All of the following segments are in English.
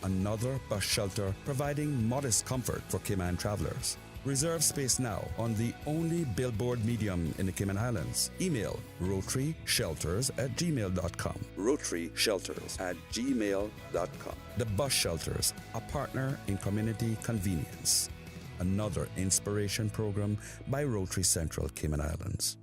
Another bus shelter providing modest comfort for Cayman travelers. Reserve space now on the only billboard medium in the Cayman Islands. Email rotaryshelters@gmail.com. rotaryshelters@gmail.com. The Bus Shelters, a partner in community convenience. Another inspiration program by Rotary Central Cayman Islands.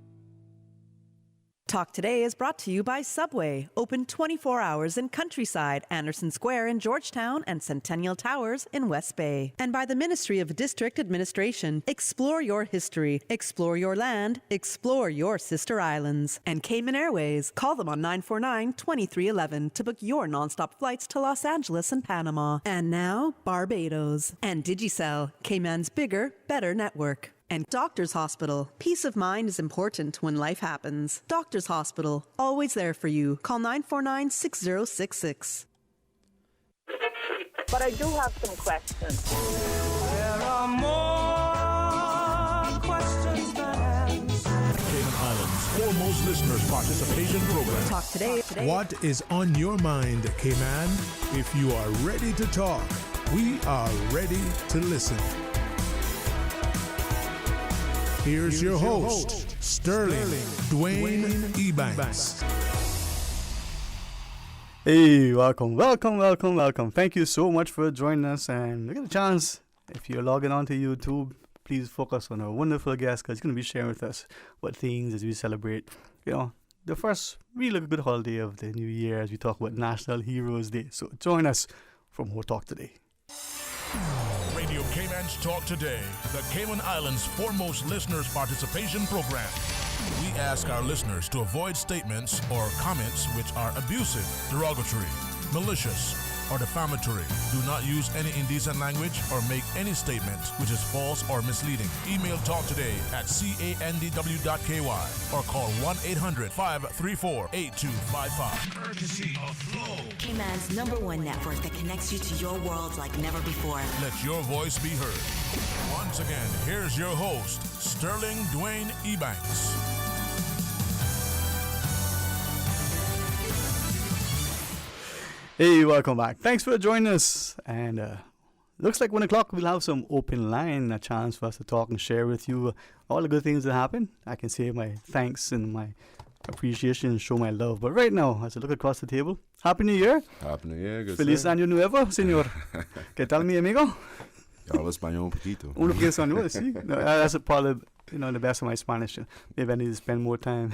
Talk Today is brought to you by Subway, open 24 hours in Countryside, Anderson Square in Georgetown, and Centennial Towers in West Bay. And by the Ministry of District Administration, explore your history, explore your land, explore your sister islands. And Cayman Airways, call them on 949-2311 to book your nonstop flights to Los Angeles and Panama. And now, Barbados. And Digicel, Cayman's bigger, better network. And Doctors Hospital. Peace of mind is important when life happens. Doctors Hospital, always there for you. Call 949-6066. But I do have some questions. There are more questions than answers. Cayman Islands' foremost listeners participation program. Talk today. What is on your mind, Cayman? If you are ready to talk, we are ready to listen. Here's your host, Sterling Dwayne Ebanks. Hey, welcome. Thank you so much for joining us. And we get a chance, if you're logging on to YouTube, please focus on our wonderful guest, because he's going to be sharing with us what things as we celebrate, the first really good holiday of the new year as we talk about National Heroes Day. So join us for more Talk Today. Radio Cayman's Talk Today, the Cayman Islands' foremost listeners participation program. We ask our listeners to avoid statements or comments which are abusive, derogatory, malicious, or defamatory. Do not use any indecent language or make any statement which is false or misleading. Email talktoday@candw.ky or call 1-800-534-8255. Courtesy of Flow, Cayman's #1 network that connects you to your world like never before. Let your voice be heard. Once again, here's your host, Sterling Dwayne Ebanks. Hey, welcome back. Thanks for joining us. And looks like 1 o'clock we'll have some open line, a chance for us to talk and share with you all the good things that happen. I can say my thanks and my appreciation and show my love. But right now, as I look across the table, Happy New Year. Happy New Year. Good Feliz Año Nuevo, señor. ¿Qué tal, mi amigo? Yo hablo español un poquito. Un poquito español, sí. No, that's probably the best of my Spanish. Maybe I need to spend more time.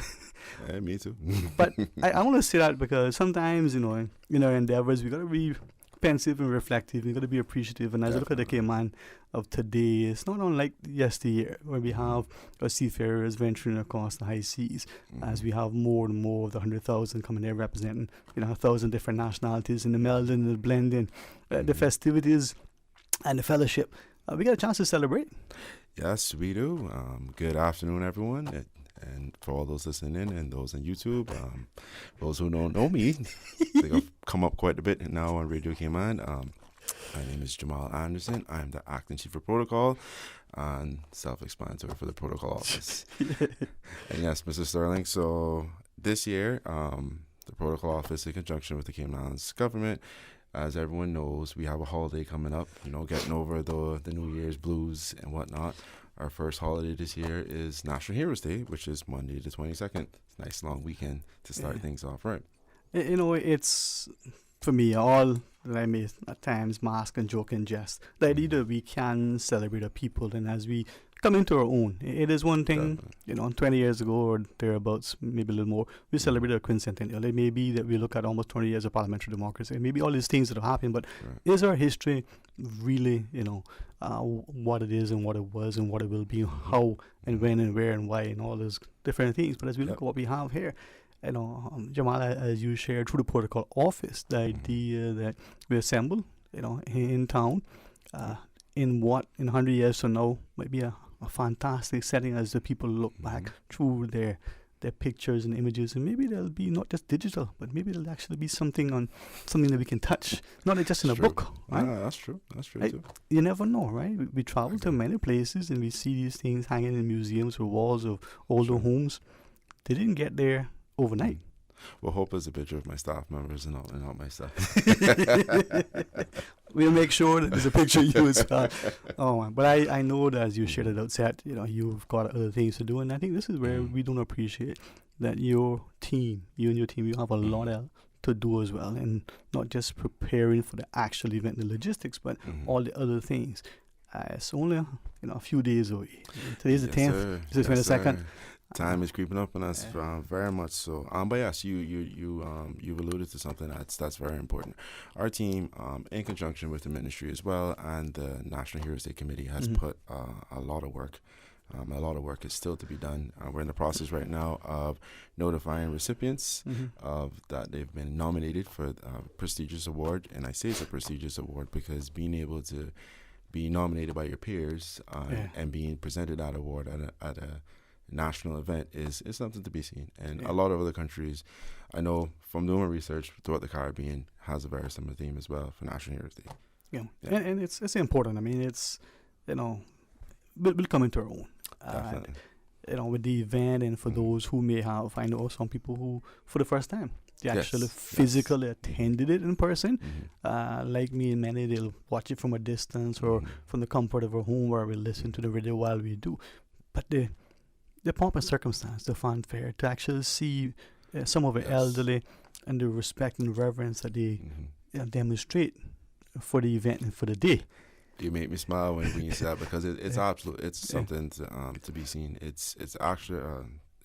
Yeah, me too. But I want to say that because sometimes, in our endeavors, we got to be pensive and reflective. We got to be appreciative. And as I look at the Cayman of today, it's not unlike yesteryear, where we have our seafarers venturing across the high seas, as we have more and more of the 100,000 coming there representing, 1,000 different nationalities, and the melding and the blending, the festivities and the fellowship. We got a chance to celebrate. Yes, we do. Good afternoon, everyone. And for all those listening in and those on YouTube, those who don't know me, I think I've come up quite a bit now on Radio Cayman. My name is Jamaal Anderson. I'm the acting chief of protocol and self-explanatory for the protocol office. And yes, Mr. Sterling. So this year, the protocol office, in conjunction with the Cayman Islands government, as everyone knows, we have a holiday coming up, getting over the New Year's blues and whatnot. Our first holiday this year is National Heroes Day, which is Monday the 22nd. It's a nice long weekend to start things off, right? It's, for me, all that I may at times mask and joke and jest. The idea that we can celebrate our people, and as we come into our own. It is one thing, 20 years ago or thereabouts, maybe a little more, we celebrated a quincentennial. It may be that we look at almost 20 years of parliamentary democracy, maybe all these things that have happened, but is our history really, what it is and what it was and what it will be, how and when and where and why and all those different things. But as we look at what we have here, Jamaal, as you shared through the protocol office, the idea that we assemble, in town, in 100 years from now might be a fantastic setting as the people look back through their pictures and images, and maybe they'll be not just digital, but maybe they'll actually be something that we can touch, not just in a book. Right? That's true too. You never know, right? We travel to many places and we see these things hanging in museums or walls of older homes. They didn't get there overnight. Well, Hope is a picture of my staff members and not myself. We'll make sure that there's a picture of you as well. Oh, man. But I know that as you shared it outset, you've got other things to do, and I think this is where we don't appreciate that you and your team, you have a lot to do as well, and not just preparing for the actual event, the logistics, but all the other things. It's only a few days away. Today's the 10th. This is the 22nd. Time is creeping up on us, very much so. But yes, you've alluded to something that's very important. Our team, in conjunction with the ministry as well, and the National Heroes Day Committee, has put a lot of work. A lot of work is still to be done. We're in the process right now of notifying recipients of that they've been nominated for a prestigious award, and I say it's a prestigious award because being able to be nominated by your peers and being presented that award at a national event is something to be seen. And a lot of other countries, I know from doing my research throughout the Caribbean, has a very similar theme as well for National Heroes Day. Yeah. And it's important. I mean, it's, we'll come into our own. Definitely. With the event, and for those who may have, I know some people who, for the first time, they actually physically attended it in person. Like me and many, they'll watch it from a distance or from the comfort of our home where we listen to the radio while we do. But the pomp and circumstance, the fanfare, to actually see some of the elderly and the respect and reverence that they demonstrate for the event and for the day. You make me smile when you say that, because it's absolute. It's something to be seen. It's actually,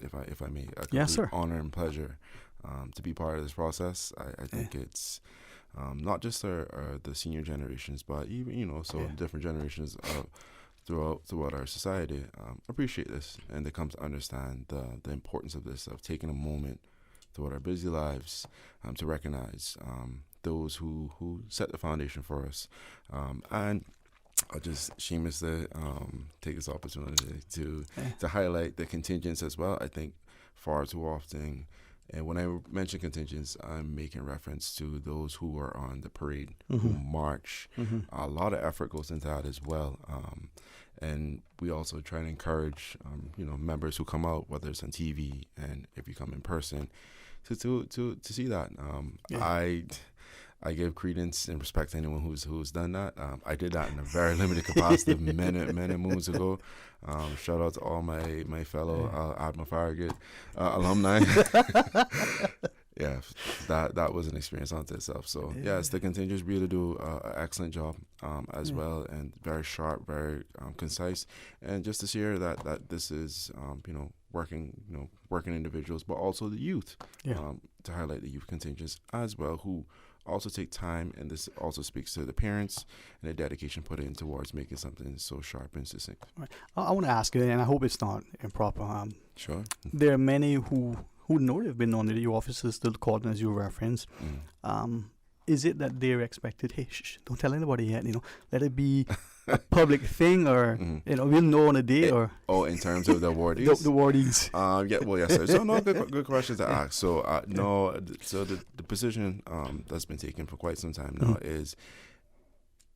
if I may, a complete honor and pleasure to be part of this process. I think it's not just the senior generations, but even different generations throughout our society appreciate this, and they come to understand the importance of this, of taking a moment throughout our busy lives to recognize those who set the foundation for us. And I'll just shamelessly take this opportunity to highlight the contingents as well. I think far too often, and when I mention contingents, I'm making reference to those who are on the parade, who march. A lot of effort goes into that as well. And we also try to encourage, members who come out, whether it's on TV and if you come in person, to see that. I give credence and respect to anyone who's done that. I did that in a very limited capacity many moons ago. Shout out to all my fellow Admiral Farragut alumni. Yeah, that was an experience unto itself. So yes, the contingents really do an excellent job as well, and very sharp, very concise, and just to share that this is working individuals, but also the youth, to highlight the youth contingents as well, who also take time, and this also speaks to the parents and the dedication put in towards making something so sharp and succinct. Right. I want to ask you, and I hope it's not improper. Sure. There are many who know they've been on your officers still called, as you reference. Is it that they're expected, hey, don't tell anybody yet, let it be a public thing, or, we'll know on a day, or... Oh, in terms of the awardees? the awardees. Yes, sir. So, no, good questions to ask. So, so the position that's been taken for quite some time now is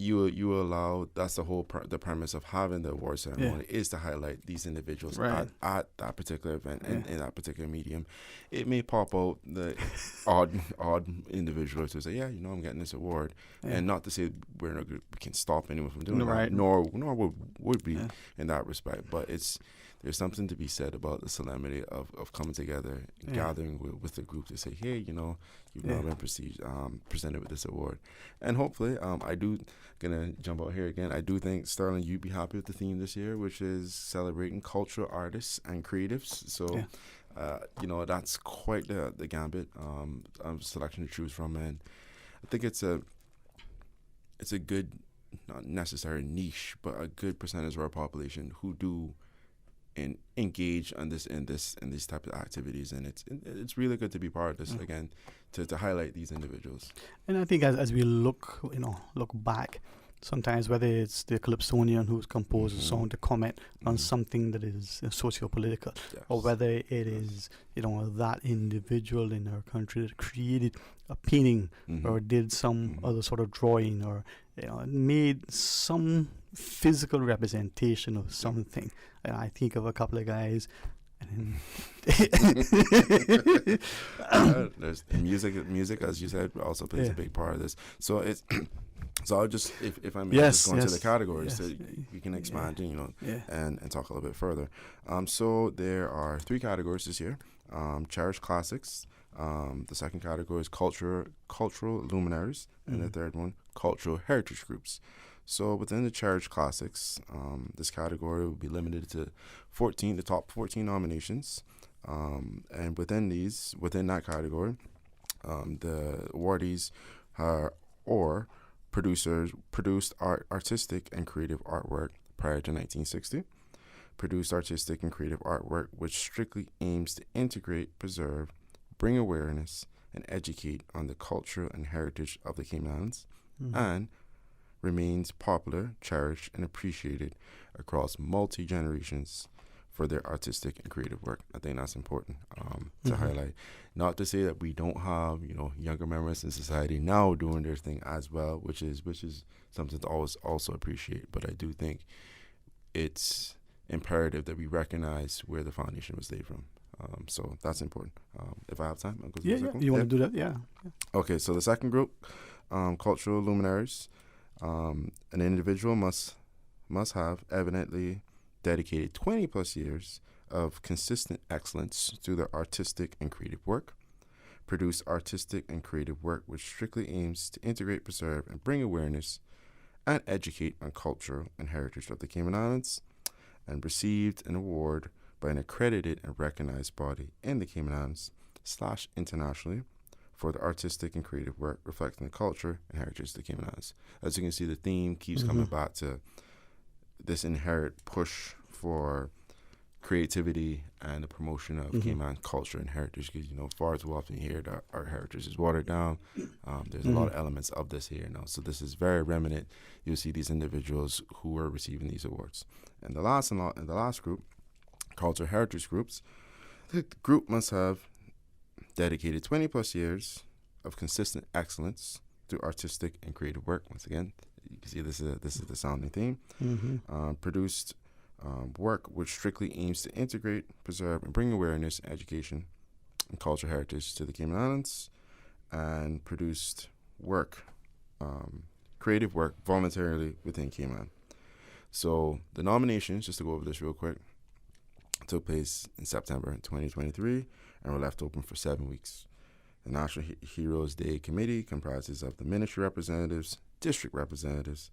you allow, that's the whole the premise of having the award ceremony, is to highlight these individuals at that particular event and in that particular medium. It may pop out the odd individual to say, I'm getting this award, and not to say we can stop anyone from doing that, nor would we in that respect, but there's something to be said about the solemnity of coming together, gathering with the group to say, hey, you've now been presented with this award. And hopefully, gonna jump out here again, I do think, Sterling, you'd be happy with the theme this year, which is celebrating cultural artists and creatives. So, that's quite the gambit selection to choose from. And I think it's a good, not necessary niche, but a good percentage of our population who do and engage in these type of activities, and it's really good to be part of this again, to highlight these individuals. And I think as we look back, sometimes whether it's the calypsonian who's composed a song to comment on something that is socio-political, or whether it is that individual in our country that created a painting or did some other sort of drawing, or made some physical representation of something. And I think of a couple of guys, and There's music, as you said, also plays a big part of this. So it's so I'll just, if I may, just go into the categories so we can expand, and talk a little bit further. So there are 3 categories this year. Cherished classics. The second category is cultural luminaries, and the third one, cultural heritage groups. So within the cherished classics, this category will be limited to the top 14 nominations. And within that category, the awardees are produced artistic and creative artwork prior to 1960, produced artistic and creative artwork which strictly aims to integrate, preserve, bring awareness, and educate on the culture and heritage of the Cayman Islands, and remains popular, cherished, and appreciated across multi-generations for their artistic and creative work. I think that's important to highlight. Not to say that we don't have, younger members in society now doing their thing as well, which is something to always also appreciate. But I do think it's imperative that we recognize where the foundation was laid from. So that's important. If I have time, I'll go to the second one. You want to do that? Yeah. Okay, so the second group, cultural luminaries. An individual must have evidently dedicated 20 plus years of consistent excellence through their artistic and creative work, produce artistic and creative work which strictly aims to integrate, preserve, and bring awareness and educate on culture and heritage of the Cayman Islands, and received an award by an accredited and recognized body in the Cayman Islands / internationally for the artistic and creative work reflecting the culture and heritage of the Cayman Islands. As you can see, the theme keeps coming back to this inherent push for creativity and the promotion of Cayman culture and heritage, because far too often you hear that our heritage is watered down. There's a lot of elements of this here now, so this is very remnant. You'll see these individuals who are receiving these awards. And the last group, cultural heritage groups, the group must have dedicated 20 plus years of consistent excellence through artistic and creative work. Once again, you can see this is the sounding theme. Produced work which strictly aims to integrate, preserve, and bring awareness, and education, and cultural heritage to the Cayman Islands, and produced work, creative work, voluntarily within Cayman. So the nominations, just to go over this real quick, took place in September 2023 and were left open for 7 weeks. The National Heroes Day Committee comprises of the ministry representatives, district representatives,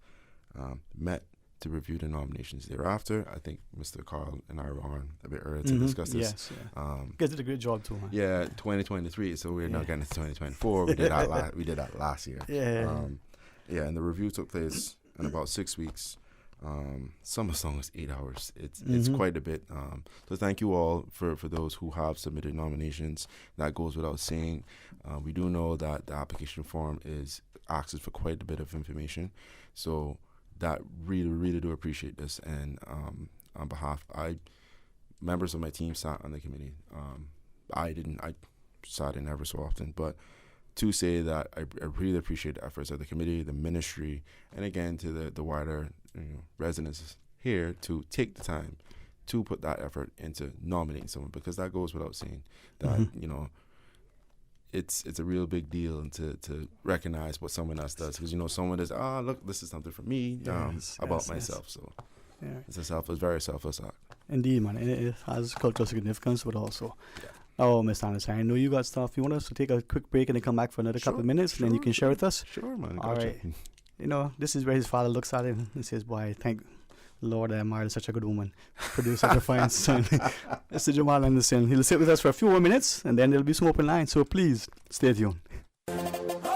met to review the nominations thereafter. I think Mr. Carl and I were on a bit earlier to discuss this. Yes, you guys did a great job too. Huh? Yeah, 2023. So we're now getting to 2024. We did that last year. And the review took place in about 6 weeks. Some song is 8 hours. It's quite a bit. So thank you all for those who have submitted nominations. That goes without saying. We do know that the application form asks for quite a bit of information. So that really do appreciate this. And on behalf, members of my team sat on the committee. I sat in ever so often, but to say that I really appreciate the efforts of the committee, the ministry, and again to the wider residents here to take the time to put that effort into nominating someone, because that goes without saying that it's a real big deal to recognize what someone else does, because someone does, look, this is something for me about myself. So it's a very selfless act. Indeed, man. It has cultural significance, but also. Oh, Mr. Anderson, I know you got stuff. You want us to take a quick break and then come back for another couple of minutes, and then you can share with us? Sure, man. All right. This is where his father looks at him and says, boy, thank Lord I married such a good woman. Produce such a fine son. Mr. Jamaal Anderson. He'll sit with us for a few more minutes, and then there'll be some open lines. So please, stay tuned.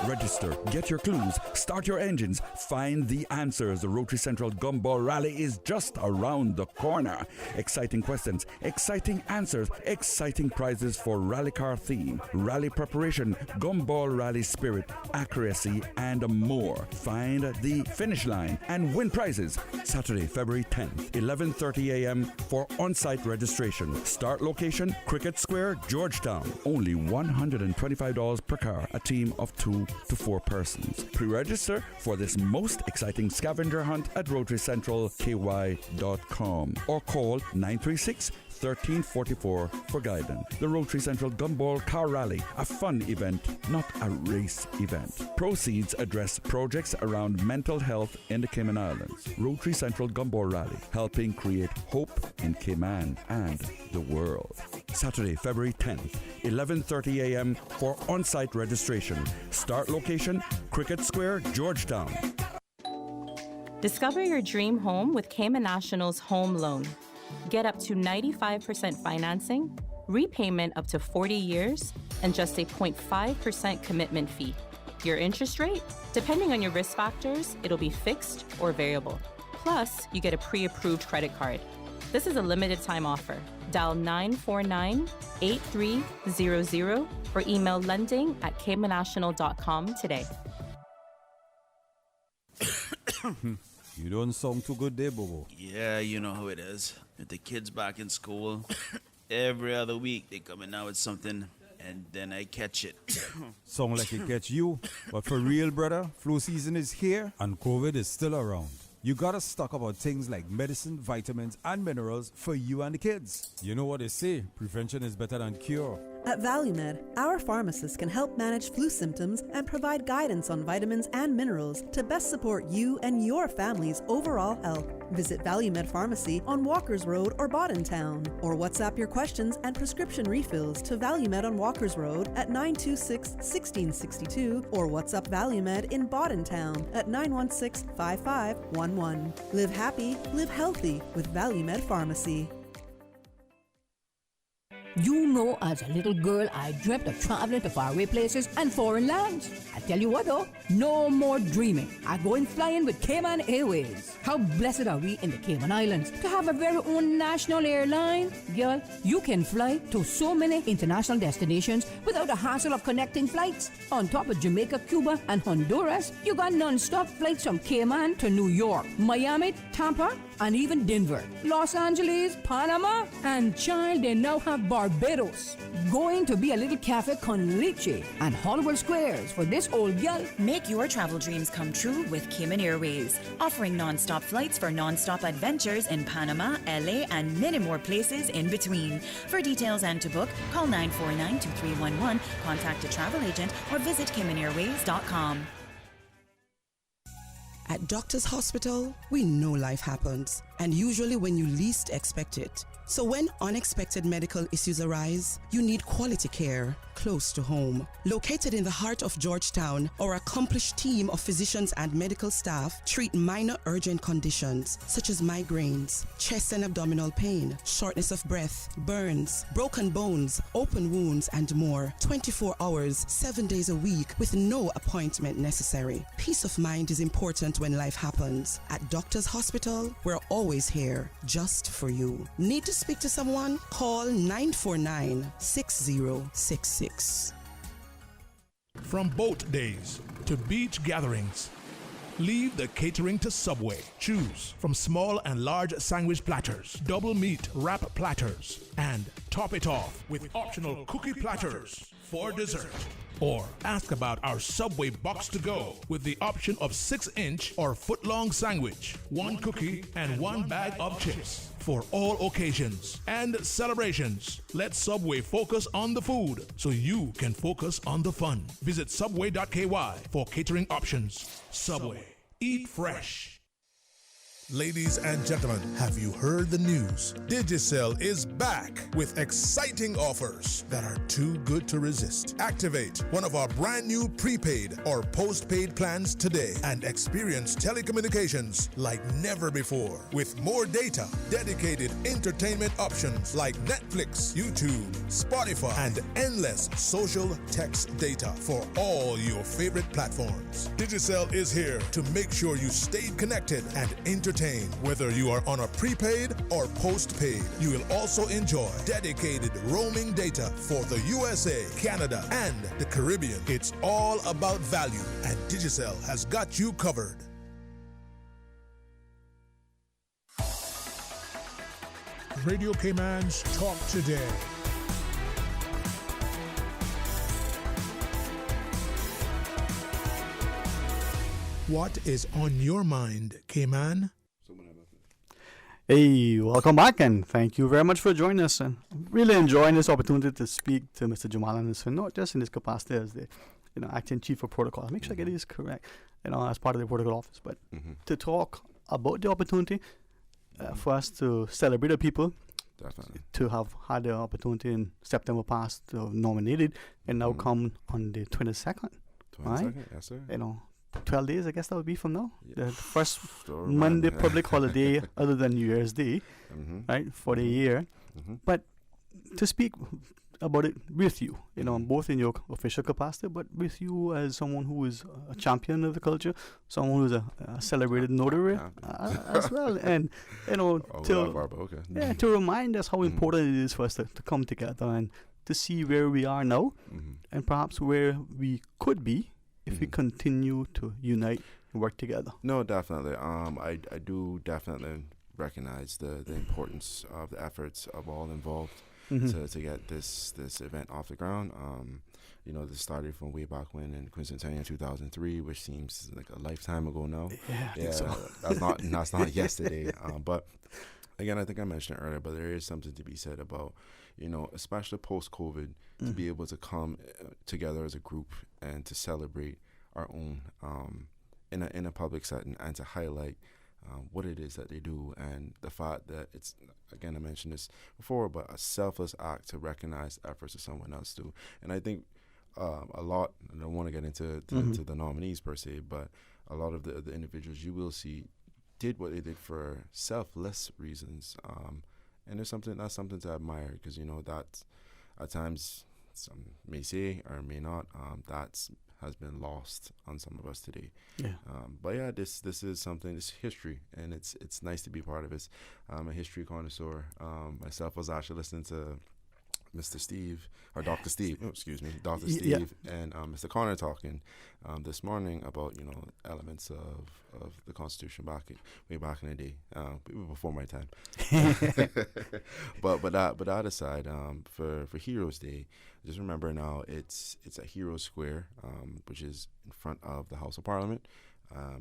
Register, get your clues, start your engines, find the answers. The Rotary Central Gumball Rally is just around the corner. Exciting questions, exciting answers, exciting prizes for rally car theme, rally preparation, gumball rally spirit, accuracy, and more. Find the finish line and win prizes. Saturday, February 10th, 11:30 a.m. for on-site registration. Start location, Cricket Square, Georgetown. Only $125 per car, a team of 2 to 4 persons. Pre-register for this most exciting scavenger hunt at RotaryCentralKY.com or call 1344 for guidance. The Rotary Central Gumball Car Rally, a fun event, not a race event. Proceeds address projects around mental health in the Cayman Islands. Rotary Central Gumball Rally, helping create hope in Cayman and the world. Saturday, February 10th, 11:30 a.m. for on-site registration. Start location, Cricket Square, Georgetown. Discover your dream home with Cayman National's home loan. Get up to 95% financing, repayment up to 40 years, and just a 0.5% commitment fee. Your interest rate? Depending on your risk factors, it'll be fixed or variable. Plus, you get a pre-approved credit card. This is a limited time offer. Dial 949-8300 or email lending@caymannational.com today. You don't sound too good there, Bobo. Yeah, you know how it is. With the kids back in school, every other week they coming out with something, and then I catch it. Sound like it catch you. But for real, brother, flu season is here and COVID is still around. You gotta stock about things like medicine, vitamins, and minerals for you and the kids. You know what they say, prevention is better than cure. At ValueMed, our pharmacists can help manage flu symptoms and provide guidance on vitamins and minerals to best support you and your family's overall health. Visit ValueMed Pharmacy on Walkers Road or Town, or WhatsApp your questions and prescription refills to ValueMed on Walkers Road at 926-1662 or WhatsApp ValueMed in Town at 916-5511. Live happy, live healthy with ValueMed Pharmacy. You know, as a little girl, I dreamt of traveling to faraway places and foreign lands. I tell you what though, no more dreaming. I go in flying with Cayman Airways. How blessed are we in the Cayman Islands to have a very own national airline? Girl, you can fly to so many international destinations without the hassle of connecting flights. On top of Jamaica, Cuba, and Honduras, you got non-stop flights from Cayman to New York, Miami, Tampa, and even Denver, Los Angeles, Panama, and child, they now have Barbados. Going to be a little cafe con leche and Hollywood Squares for this old girl. Make your travel dreams come true with Cayman Airways, offering non-stop flights for non-stop adventures in Panama, LA, and many more places in between. For details and to book, call 949-2311, contact a travel agent, or visit CaymanAirways.com. At Doctors Hospital, we know life happens, and usually when you least expect it. So when unexpected medical issues arise, you need quality care close to home. Located in the heart of Georgetown, our accomplished team of physicians and medical staff treat minor urgent conditions such as migraines, chest and abdominal pain, shortness of breath, burns, broken bones, open wounds, and more. 24 hours, 7 days a week with no appointment necessary. Peace of mind is important when life happens. At Doctors Hospital, we're always here just for you. Need to speak to someone? Call 949-6066. From boat days to beach gatherings, leave the catering to Subway. Choose from small and large sandwich platters, double meat wrap platters, and top it off with optional cookie platters for dessert. Or ask about our Subway box to go with the option of 6-inch or foot-long sandwich, 1 cookie, and 1 bag of chips. For all occasions and celebrations, let Subway focus on the food so you can focus on the fun. Visit subway.ky for catering options. Subway. Eat fresh. Ladies and gentlemen, have you heard the news? Digicel is back with exciting offers that are too good to resist. Activate one of our brand new prepaid or postpaid plans today and experience telecommunications like never before. With more data, dedicated entertainment options like Netflix, YouTube, Spotify, and endless social text data for all your favorite platforms. Digicel is here to make sure you stay connected and entertained. Whether you are on a prepaid or postpaid, you will also enjoy dedicated roaming data for the USA, Canada, and the Caribbean. It's all about value, and Digicel has got you covered. Radio Cayman's Talk Today. What is on your mind, Cayman? Hey, welcome back, and thank you very much for joining us. And I'm really enjoying this opportunity to speak to Mr. Jamaal and his son, not just in his capacity as the, acting chief of protocol. Make sure I get this correct, as part of the protocol office, but to talk about the opportunity for us to celebrate the people. Definitely. To have had the opportunity in September past to nominated and now come on the 22nd. 22nd, right? yes, sir. 12 days, I guess that would be from now. The first Monday public holiday other than New Year's Day, right, for the year. But to speak about it with you, both in your official capacity, but with you as someone who is a champion of the culture, someone who's a celebrated notary as well, and to remind us how important it is for us to come together and to see where we are now, and perhaps where we could be if we continue to unite and work together. No, definitely. I do definitely recognize the importance of the efforts of all involved to get this event off the ground. This started from way back when in Quincentennial 2003, which seems like a lifetime ago now. Yeah, so. That's not yesterday. But again, I think I mentioned it earlier, but there is something to be said about, especially post-COVID, to be able to come together as a group and to celebrate our own in a public setting and to highlight what it is that they do, and the fact that it's, again, I mentioned this before, but a selfless act to recognize the efforts that someone else do. And I think a lot, I don't want to get into to the nominees per se, but a lot of the individuals you will see did what they did for selfless reasons. And that's something to admire, because, that at times some may say or may not, that's has been lost on some of us today. Yeah. But yeah, this is something, it's history, and it's nice to be part of it. I'm a history connoisseur. Myself was actually listening to Mr. Steve, or Dr. Steve, Dr. Steve and Mr. Connor talking this morning about, elements of the Constitution way back in the day, before my time. but that aside, for Heroes Day, just remember now it's at Heroes Square, which is in front of the House of Parliament.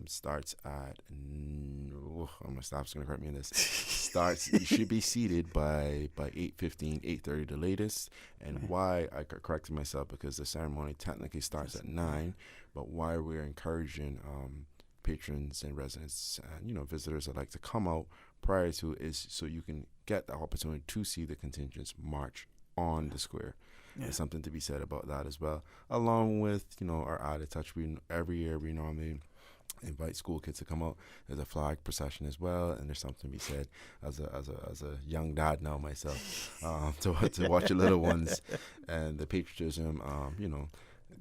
Starts at my staff's gonna correct me on this. You should be seated by 8:15, 8:30 the latest. And why I corrected myself, because the ceremony technically starts at 9, but why we're encouraging patrons and residents and visitors that like to come out prior to is so you can get the opportunity to see the contingents march on the square. There's something to be said about that as well, along with our added touch. Every year we normally invite school kids to come out. There's a flag procession as well, and there's something to be said as a young dad now myself, to watch your little ones and the patriotism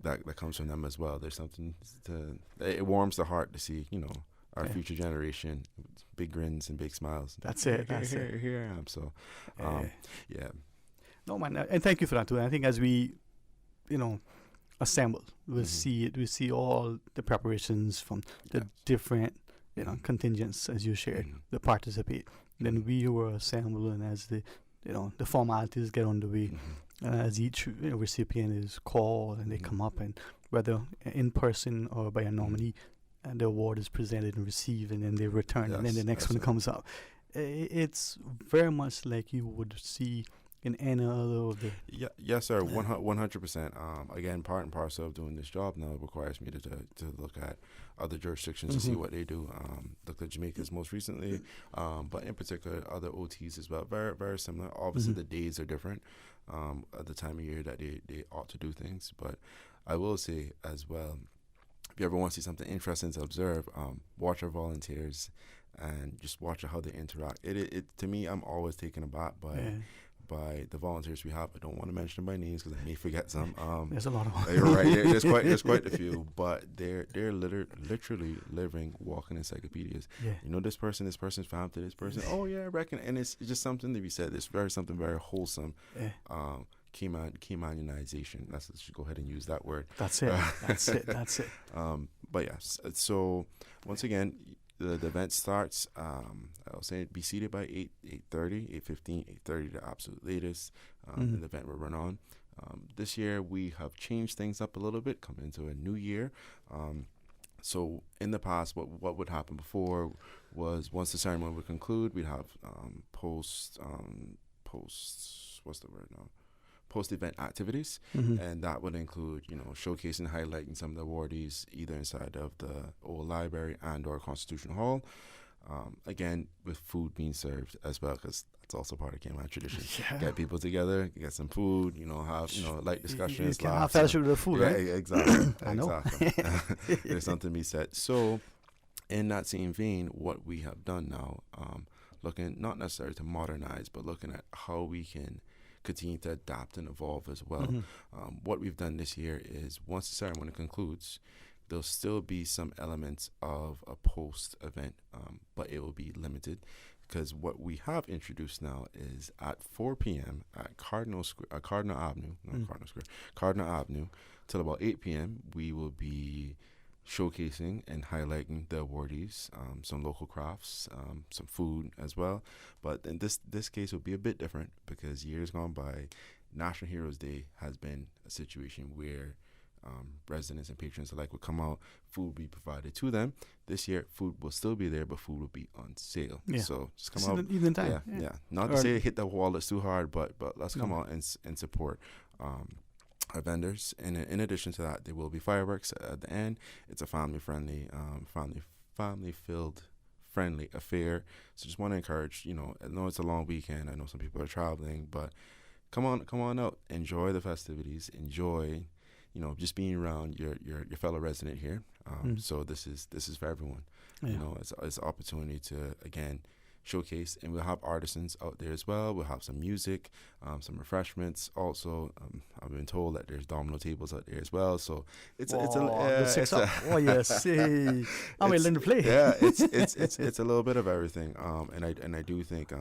that comes from them as well. There's something it warms the heart to see our future generation with big grins and big smiles. That's it. Here I am. So yeah. No, man, and thank you for that too. And I think as we assemble, we see all the preparations from the different contingents, as you shared, that participate. Then we were assembling as the formalities get underway, as each recipient is called and they come up, and whether in person or by a nominee, and the award is presented and received, and then they return, and then the next one comes up. It's very much like you would see in any other of the... Yes, sir, 100%. Again, part and parcel of doing this job now requires me to look at other jurisdictions to see what they do. Looked at Jamaica's most recently, but in particular other OTs as well. Very, very similar. Obviously, the days are different at the time of year that they ought to do things. But I will say as well, if you ever want to see something interesting to observe, watch our volunteers and just watch how they interact. It to me, I'm always taken aback by the volunteers we have. I don't want to mention them by names because I may forget some. There's a lot of them. You're right. There's quite a few, but they're literally living, walking encyclopedias. Yeah. This person's family to this person. Oh yeah, I reckon. And it's just something to be said. It's something very wholesome. Yeah. Kemanization. Let's just go ahead and use that word. That's it. That's it. But yes. So once again, the event starts. I'll say be seated by 8:30, 8:15, 8:30, the absolute latest. The event will run on. This year we have changed things up a little bit, coming into a new year. So in the past, what would happen before was once the ceremony would conclude, we'd have post what's the word now? Post-event activities, and that would include, showcasing, highlighting some of the awardees either inside of the old library and or Constitution Hall. Again, with food being served as well, because that's also part of Cayman tradition. Yeah. Get people together, get some food, have light discussions. You can have fellowship with the food, right? Exactly. I know. Exactly. There's something to be said. So, in that same vein, what we have done now, looking not necessarily to modernize, but looking at how we can continue to adapt and evolve as well. What we've done this year is once the ceremony concludes, there'll still be some elements of a post-event, but it will be limited, because what we have introduced now is at 4 p.m. at Cardinal Avenue till about 8 p.m. we will be showcasing and highlighting the awardees, some local crafts, some food as well. But in this case, will be a bit different because years gone by, National Heroes Day has been a situation where residents and patrons alike would come out, food will be provided to them. This year, food will still be there, but food will be on sale. Yeah. So just come out. Even time. Yeah. Not to say hit the wallets too hard, but let's come out and support our vendors. And in addition to that, there will be fireworks at the end. It's a family-friendly, family-filled, friendly affair. So just want to encourage, I know it's a long weekend. I know some people are traveling, but come on out. Enjoy the festivities. Enjoy, just being around your fellow resident here. So this is for everyone. Yeah. It's an opportunity to, again, showcase, and we'll have artisans out there as well. We'll have some music, some refreshments. Also, I've been told that there's domino tables out there as well. So it's I'm willing to play. Yeah, it's a little bit of everything. And I do think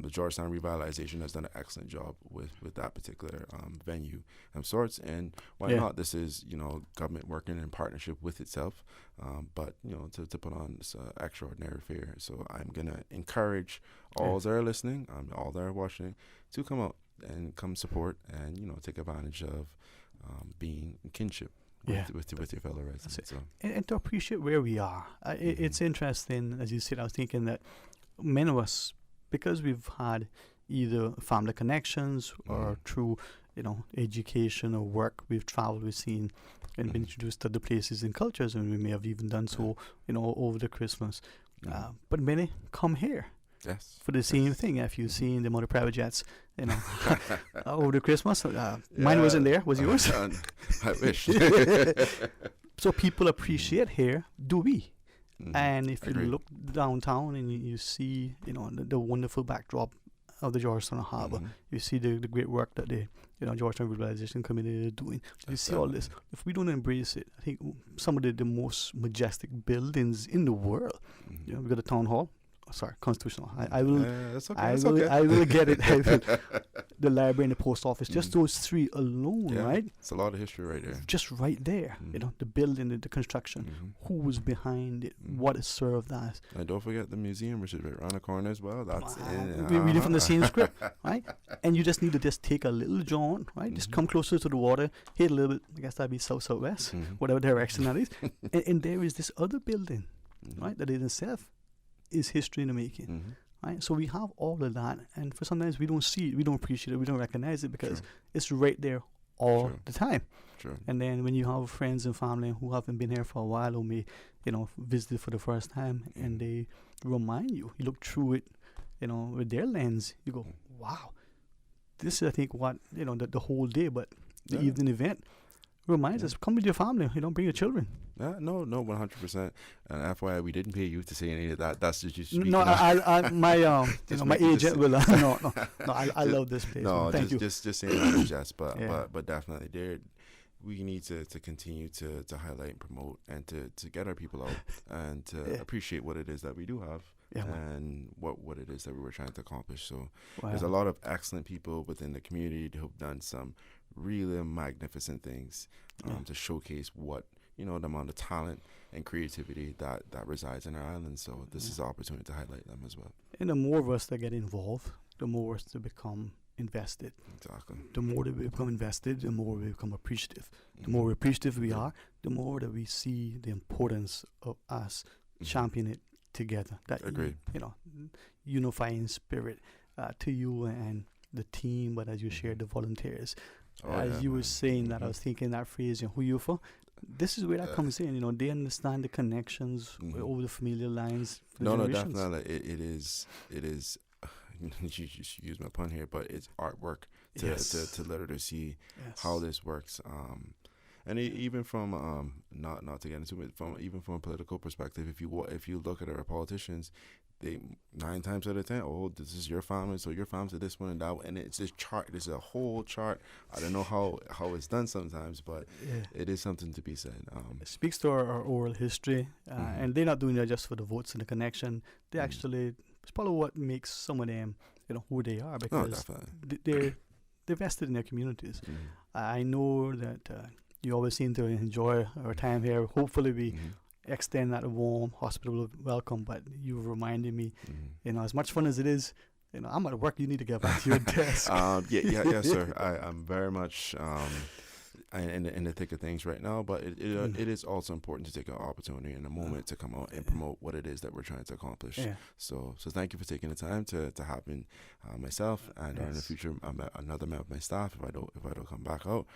the Georgetown Revitalization has done an excellent job with that particular venue of sorts. And why not? This is, government working in partnership with itself, but, to put on this extraordinary fair. So I'm going to encourage all that are listening, all that are watching, to come out and come support and, take advantage of being in kinship with your fellow residents. So. And to appreciate where we are. It's interesting, as you said, I was thinking that many of us, because we've had either family connections or through, education or work, we've traveled, we've seen and been introduced to other places and cultures, and we may have even done so, over the Christmas. But many come here. Yes. For the same thing. If you've seen the motor private jets, over the Christmas, mine wasn't there. Was yours? I wish. So people appreciate here, do we? And if Agreed. you look downtown and you see, the wonderful backdrop of the Georgetown Harbor, you see the great work that the Georgetown Revitalization Committee is doing. You see all this. If we don't embrace it, I think some of the most majestic buildings in the world. We've got a town hall. Sorry, constitutional. I will. That's okay. I will get it. The library and the post office. Just those three alone, right? It's a lot of history right there. Just right there. The building, the construction, who was behind it, what it served as. And don't forget the museum, which is right around the corner as well. That's We're reading from the same script, right? And you just need to just take a little jaunt, right? Just come closer to the water, hit a little bit. I guess that'd be south-southwest, whatever direction that is. And there is this other building, right? That in itself is history in the making, right? So we have all of that, and for sometimes we don't see it, we don't appreciate it, we don't recognize it because it's right there all the time. Sure. And then when you have friends and family who haven't been here for a while or may, visited for the first time, and they remind you, you look through it, with their lens, you go, wow, this is, I think, what, the whole day, but the evening event reminds us, come with your family, bring your children. No, 100%. And FYI, we didn't pay you to say any of that. That's just you speaking. No, my agent will. No. I love this place. No, thank you. Just saying that in jest, but definitely we need to continue to highlight and promote and to get our people out and to appreciate what it is that we do have and what it is that we were trying to accomplish. So there's a lot of excellent people within the community who have done some really magnificent things to showcase what the amount of talent and creativity that resides in our island. So this is an opportunity to highlight them as well. And the more of us that get involved, the more us to become invested. Exactly. The more that we become invested, the more we become appreciative. The more appreciative we are, the more that we see the importance of us championing it together. That Agreed. Unifying spirit to you and the team, but as you shared, the volunteers. You were saying that, I was thinking that phrase, who you for? This is where that comes in. They understand the connections over the familiar lines. For generations. Definitely. It is. You just use my pun here, but it's artwork to literally see how this works. And even from not to get into it, even from a political perspective, if you look at our politicians, they 9 times out of 10, this is your family, so your family's to this one and that one, and it's this chart. There's a whole chart. I don't know how it's done sometimes, but it is something to be said. It speaks to our oral history, and they're not doing that just for the votes and the connection. They actually, it's probably what makes some of them, who they are, because they're vested in their communities. I know that you always seem to enjoy our time here. Hopefully we extend that warm, hospitable welcome, but you've reminded me, as much fun as it is, I'm at work, you need to get back to your desk. Yes, sir. I'm very much in the thick of things right now, but it is also important to take an opportunity and a moment to come out and promote what it is that we're trying to accomplish. So thank you for taking the time to have myself and in the future another member of my staff if I don't come back out.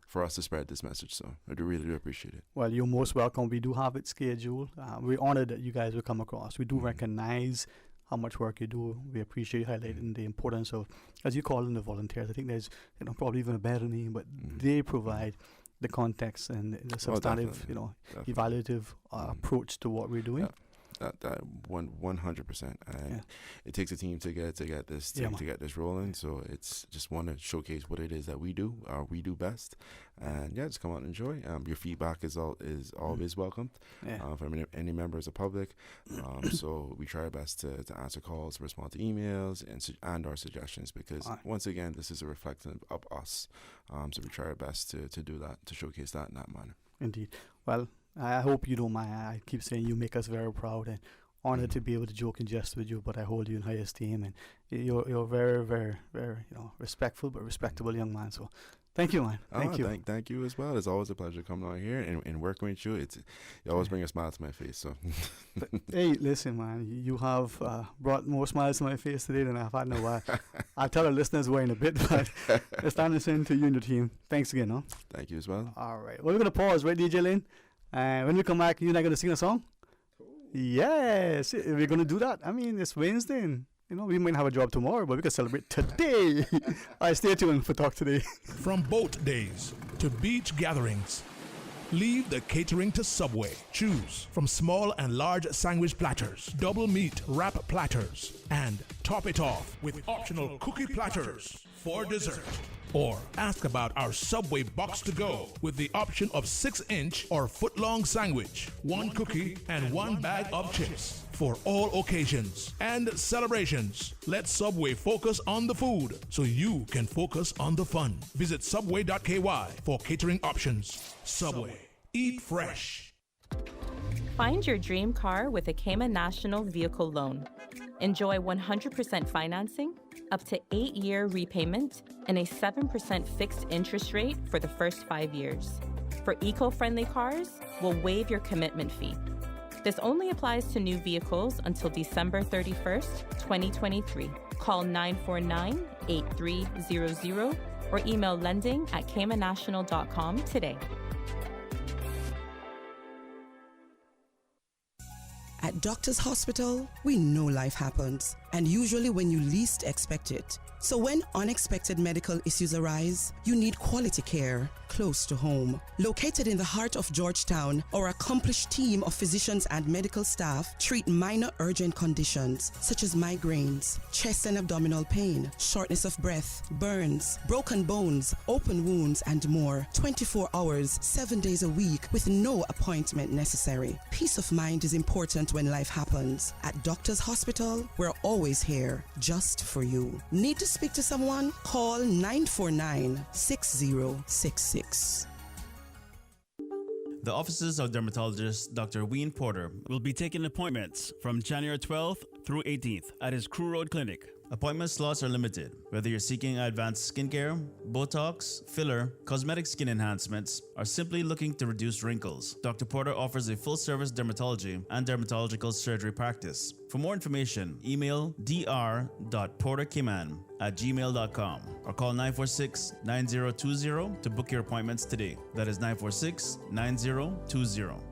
For us to spread this message, so I really do appreciate it. Well, you're most welcome. We do have it scheduled. We're honored that you guys will come across. We do recognize how much work you do. We appreciate highlighting the importance of, as you call them, the volunteers. I think there's probably even a better name, but they provide the context and the substantive, evaluative approach to what we're doing. That 100%, and it takes a team to get this to get this rolling. So it's just want to showcase what it is that we do best, and just come out and enjoy. Your feedback is always welcomed from any members of the public. So we try our best to answer calls, respond to emails, and our suggestions, because once again, this is a reflection of us. So we try our best to do that, to showcase that in that manner. Indeed. Well, I hope you don't mind. I keep saying you make us very proud and honored to be able to joke and jest with you, but I hold you in high esteem, and you're very, very, very respectful but respectable young man. So thank you, man. Thank you. Thank you as well. It's always a pleasure coming on here and working with you. You always bring a smile to my face. So hey, listen, man, you have brought more smiles to my face today than I've had in a while. I'll tell our listeners we're in a bit, but let's stand and send to you and your team. Thanks again, huh? Thank you as well. All right. Well, we're gonna pause, right, DJ Lane? When we come back, you and I going to sing a song? Cool. Yes, we're going to do that. I mean, it's Wednesday, and we might have a job tomorrow, but we can celebrate today. All right, stay tuned for Talk Today. From boat days to beach gatherings, leave the catering to Subway. Choose from small and large sandwich platters, double meat wrap platters, and top it off with optional cookie platters for dessert. Or ask about our Subway box to go with the option of 6-inch or foot-long sandwich, 1 cookie, and 1 bag of chips. For all occasions and celebrations, let Subway focus on the food so you can focus on the fun. Visit subway.ky for catering options. Subway. Eat fresh. Find your dream car with a Cayman National Vehicle Loan. Enjoy 100% financing, up to 8-year repayment, and a 7% fixed interest rate for the first 5 years. For eco-friendly cars, we'll waive your commitment fee. This only applies to new vehicles until December 31st, 2023. Call 949-8300 or email lending@caymannational.com today. At Doctors Hospital, we know life happens, and usually when you least expect it. So when unexpected medical issues arise, you need quality care close to home. Located in the heart of Georgetown, our accomplished team of physicians and medical staff treat minor urgent conditions such as migraines, chest and abdominal pain, shortness of breath, burns, broken bones, open wounds, and more. 24 hours, 7 days a week with no appointment necessary. Peace of mind is important when life happens. At Doctors Hospital, we're always here just for you. Need to speak to someone? Call 949-6066. The offices of dermatologist Dr. Ween Porter will be taking appointments from January 12th through 18th at his Crew Road Clinic. Appointment slots are limited. Whether you're seeking advanced skincare, Botox, filler, cosmetic skin enhancements, or simply looking to reduce wrinkles, Dr. Porter offers a full-service dermatology and dermatological surgery practice. For more information, email dr.porterkiman@gmail.com or call 946-9020 to book your appointments today. That is 946-9020.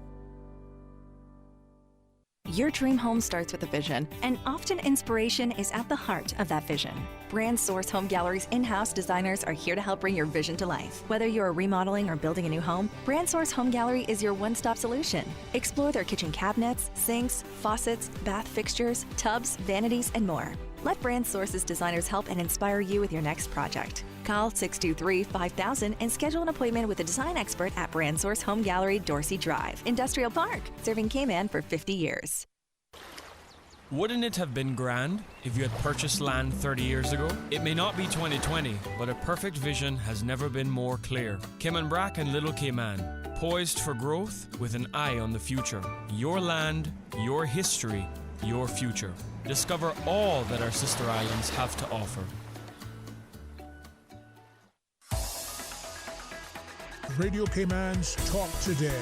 Your dream home starts with a vision, and often inspiration is at the heart of that vision. Brand Source Home Gallery's in-house designers are here to help bring your vision to life. Whether you're remodeling or building a new home, Brand Source Home Gallery is your one-stop solution. Explore their kitchen cabinets, sinks, faucets, bath fixtures, tubs, vanities, and more. Let Brand Source's designers help and inspire you with your next project. Call 623-5000 and schedule an appointment with a design expert at Brand Source Home Gallery, Dorsey Drive, Industrial Park, serving Cayman for 50 years. Wouldn't it have been grand if you had purchased land 30 years ago? It may not be 2020, but a perfect vision has never been more clear. Cayman Brac and Little Cayman, poised for growth with an eye on the future. Your land, your history, your future. Discover all that our sister islands have to offer. Radio Cayman's Talk Today.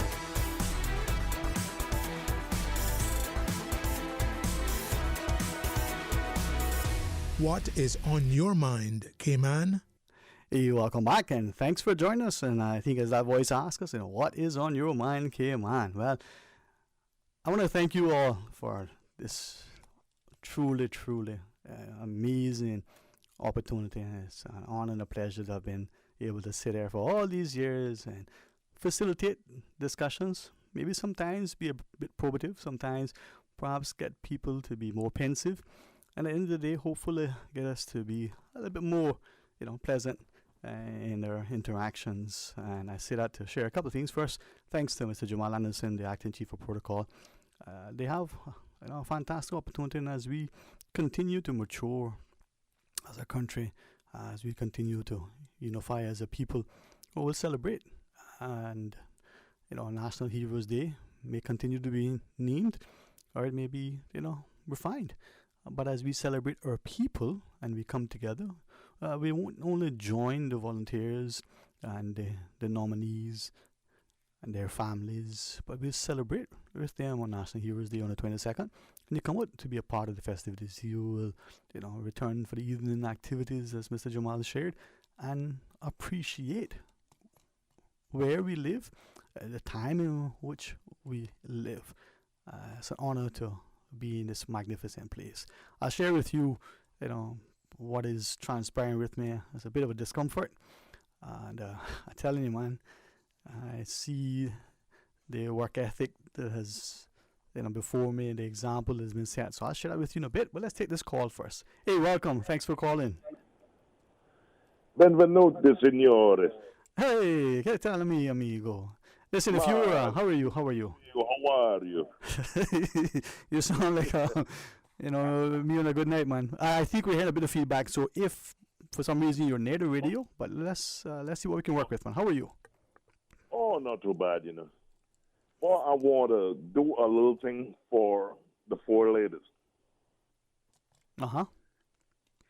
What is on your mind, Cayman? Hey, welcome back, and thanks for joining us. And I think as that voice asks us, what is on your mind, Cayman? Well, I want to thank you all for this truly amazing opportunity. It's an honor and a pleasure to have been able to sit there for all these years and facilitate discussions. Maybe sometimes be a bit probative, sometimes perhaps get people to be more pensive, and at the end of the day, hopefully get us to be a little bit more, pleasant in their interactions. And I say that to share a couple of things. First, thanks to Mr. Jamaal Anderson, the acting chief of protocol. They have a fantastic opportunity, and as we continue to mature as a country, as we continue to unify as a people, we'll celebrate. And National Heroes Day may continue to be named, or it may be refined. But as we celebrate our people and we come together, we won't only join the volunteers and the nominees and their families, but we'll celebrate with them on National Heroes Day on the 22nd. And you come out to be a part of the festivities. You will, return for the evening activities, as Mr. Jamaal shared, and appreciate where we live, the time in which we live. It's an honor to be in this magnificent place. I'll share with you, what is transpiring with me as a bit of a discomfort. And I'm telling you, man, I see the work ethic that has, before me, the example has been set. So I'll share that with you in a bit, but let's take this call first. Hey, welcome. Thanks for calling. Benvenuti, signore. Hey, che tell me, amigo. Listen, if you're, how are you? How are you? How are you? You sound like, me on a good night, man. I think we had a bit of feedback, so if for some reason you're near the radio, but let's see what we can work with, man. How are you? Oh, not too bad, Well, I want to do a little thing for the four ladies. Uh-huh.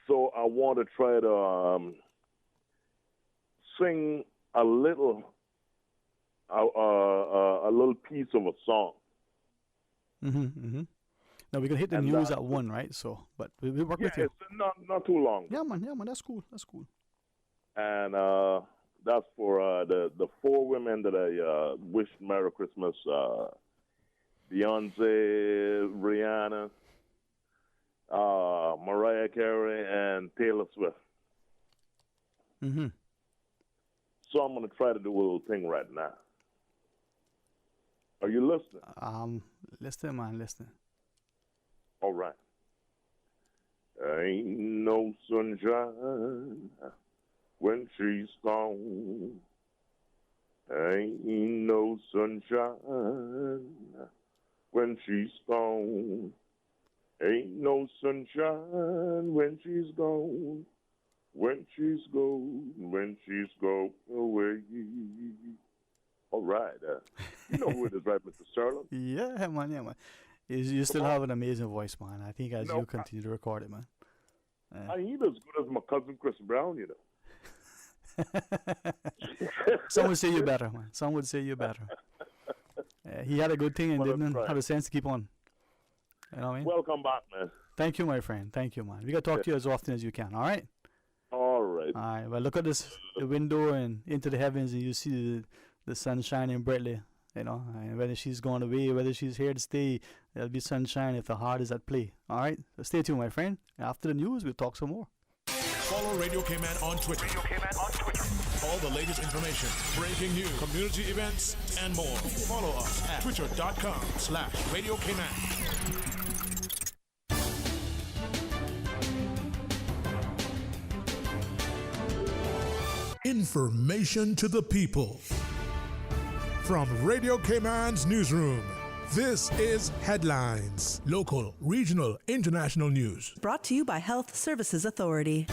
So I want to try to sing a little piece of a song. Now we can hit the And news at 1, right? So, but we'll work with you. It's not too long. Yeah, man. That's cool. And that's for the four women that I wish Merry Christmas. Beyonce, Rihanna, Mariah Carey, and Taylor Swift. So I'm going to try to do a little thing right now. Are you listening? Listening, man, listening. All right. Ain't no sunshine when she's gone. Ain't no sunshine when she's gone. Ain't no sunshine when she's gone. When she's gone away. All right. You know who it is, right, Mr. Sterling? Yeah, man. You still have an amazing voice, man. I think as you continue to record it, man. He's as good as my cousin Chris Brown, you know. Some would say you're better, man. Some would say you're better. He had a good thing and didn't have the sense to keep on. You know what I mean? Welcome back, man. Thank you, my friend. Thank you, man. We got to talk to you as often as you can, all right? All right. All right. Well, look at the window and into the heavens, and you see the sun shining brightly, you know. And whether she's gone away, whether she's here to stay, there'll be sunshine if the heart is at play. All right? So stay tuned, my friend. After the news, we'll talk some more. Follow Radio K-Man on Twitter. All the latest information, breaking news, community events, and more. Follow us at twitter.com/Radio K-Man. Information to the people. From Radio K-Man's newsroom, this is Headlines. Local, regional, international news. Brought to you by Health Services Authority.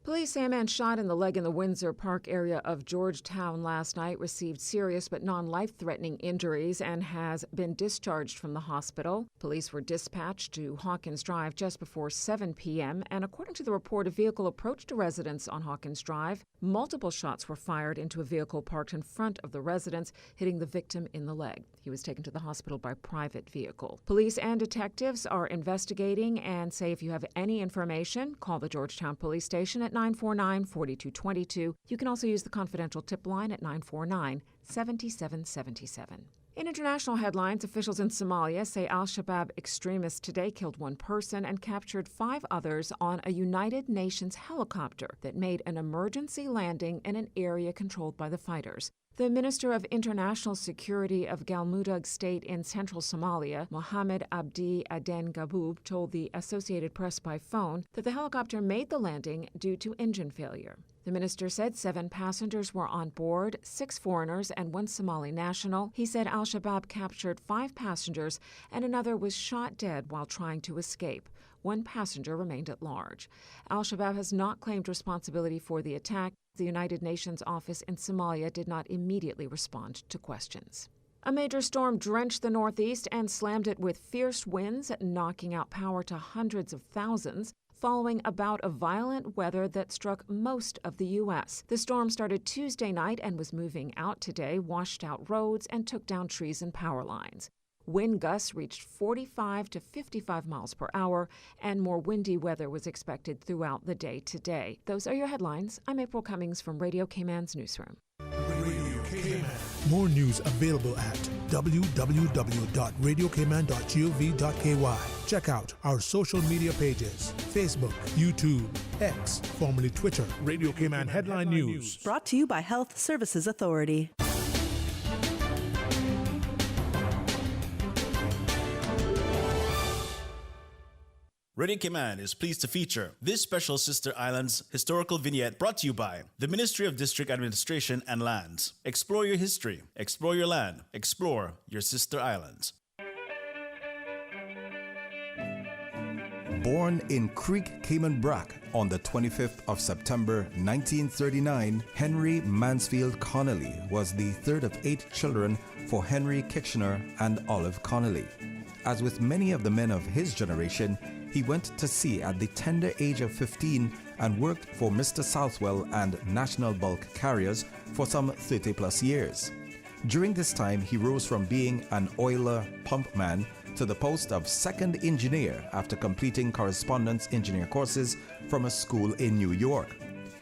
Police say a man shot in the leg in the Windsor Park area of Georgetown last night received serious but non-life-threatening injuries and has been discharged from the hospital. Police were dispatched to Hawkins Drive just before 7 p.m. and according to the report, a vehicle approached a residence on Hawkins Drive. Multiple shots were fired into a vehicle parked in front of the residence, hitting the victim in the leg. He was taken to the hospital by private vehicle. Police and detectives are investigating and say if you have any information, call the Georgetown Police Station at 949-4222. You can also use the confidential tip line at 949-7777. In international headlines, officials in Somalia say al-Shabaab extremists today killed one person and captured 5 others on a United Nations helicopter that made an emergency landing in an area controlled by the fighters. The Minister of International Security of Galmudug State in central Somalia, Mohammed Abdi Aden Gaboub, told the Associated Press by phone that the helicopter made the landing due to engine failure. The minister said 7 passengers were on board, 6 foreigners and 1 Somali national. He said al-Shabaab captured 5 passengers and another was shot dead while trying to escape. 1 passenger remained at large. Al-Shabaab has not claimed responsibility for the attack. The United Nations office in Somalia did not immediately respond to questions. A major storm drenched the Northeast and slammed it with fierce winds, knocking out power to hundreds of thousands, following a bout of violent weather that struck most of the U.S. The storm started Tuesday night and was moving out today, washed out roads, and took down trees and power lines. Wind gusts reached 45 to 55 miles per hour, and more windy weather was expected throughout the day today. Those are your headlines. I'm April Cummings from Radio K-Man's newsroom. Radio K-Man. More news available at www.radiokman.gov.ky. Check out our social media pages: Facebook, YouTube, X, formerly Twitter. Radio K-Man Headline News. Brought to you by Health Services Authority. Radio K-Man is pleased to feature this special Sister Islands historical vignette brought to you by the Ministry of District Administration and Lands. Explore your history, explore your land, explore your sister islands. Born in Creek, Cayman Brac on the 25th of September 1939, Henry Mansfield Connolly was the third of 8 children for Henry Kitchener and Olive Connolly. As with many of the men of his generation, he went to sea at the tender age of 15 and worked for Mr. Southwell and National Bulk Carriers for some 30 plus years. During this time, he rose from being an oiler pumpman to the post of second engineer after completing correspondence engineer courses from a school in New York.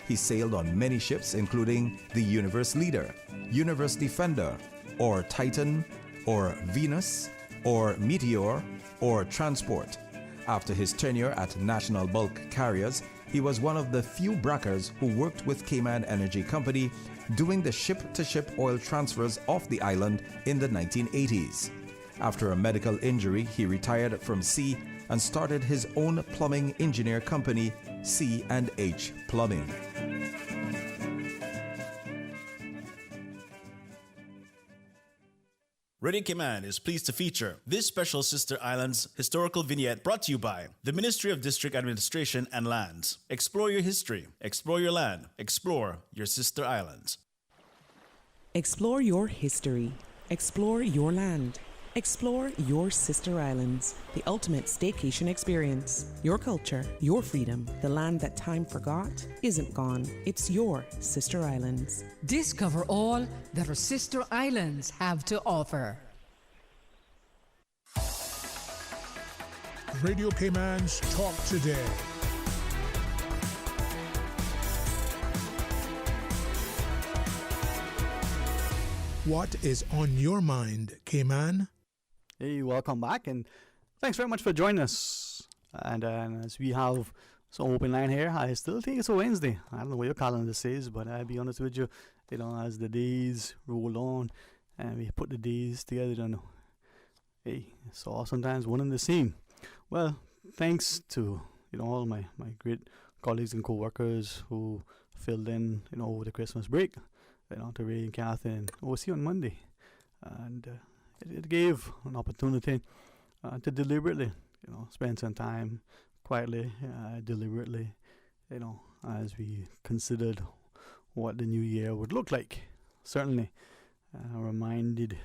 He sailed on many ships, including the Universe Leader, Universe Defender, or Titan, or Venus, or Meteor, or Transport. After his tenure at National Bulk Carriers, he was one of the few Brackers who worked with Cayman Energy Company doing the ship-to-ship oil transfers off the island in the 1980s. After a medical injury, he retired from sea and started his own plumbing engineer company, C&H Plumbing. Radio Cayman is pleased to feature this special Sister Islands historical vignette brought to you by the Ministry of District Administration and Lands. Explore your history, explore your land, explore your Sister Islands. Explore your history, explore your land, explore your Sister Islands, the ultimate staycation experience. Your culture, your freedom, the land that time forgot isn't gone. It's your Sister Islands. Discover all that our Sister Islands have to offer. Radio Cayman's Talk Today. What is on your mind, Cayman? Hey, welcome back, and thanks very much for joining us. And as we have some open line here, I still think it's a Wednesday. I don't know what your calendar says, but I'll be honest with you, as the days roll on and we put the days together, I don't know. Hey, it's all sometimes one and the same. Well, thanks to all my great colleagues and co-workers who filled in over the Christmas break. To Ray and Kathy, and we'll see you on Monday. And it gave an opportunity to deliberately, spend some time quietly, deliberately, as we considered what the new year would look like. Certainly, reminded,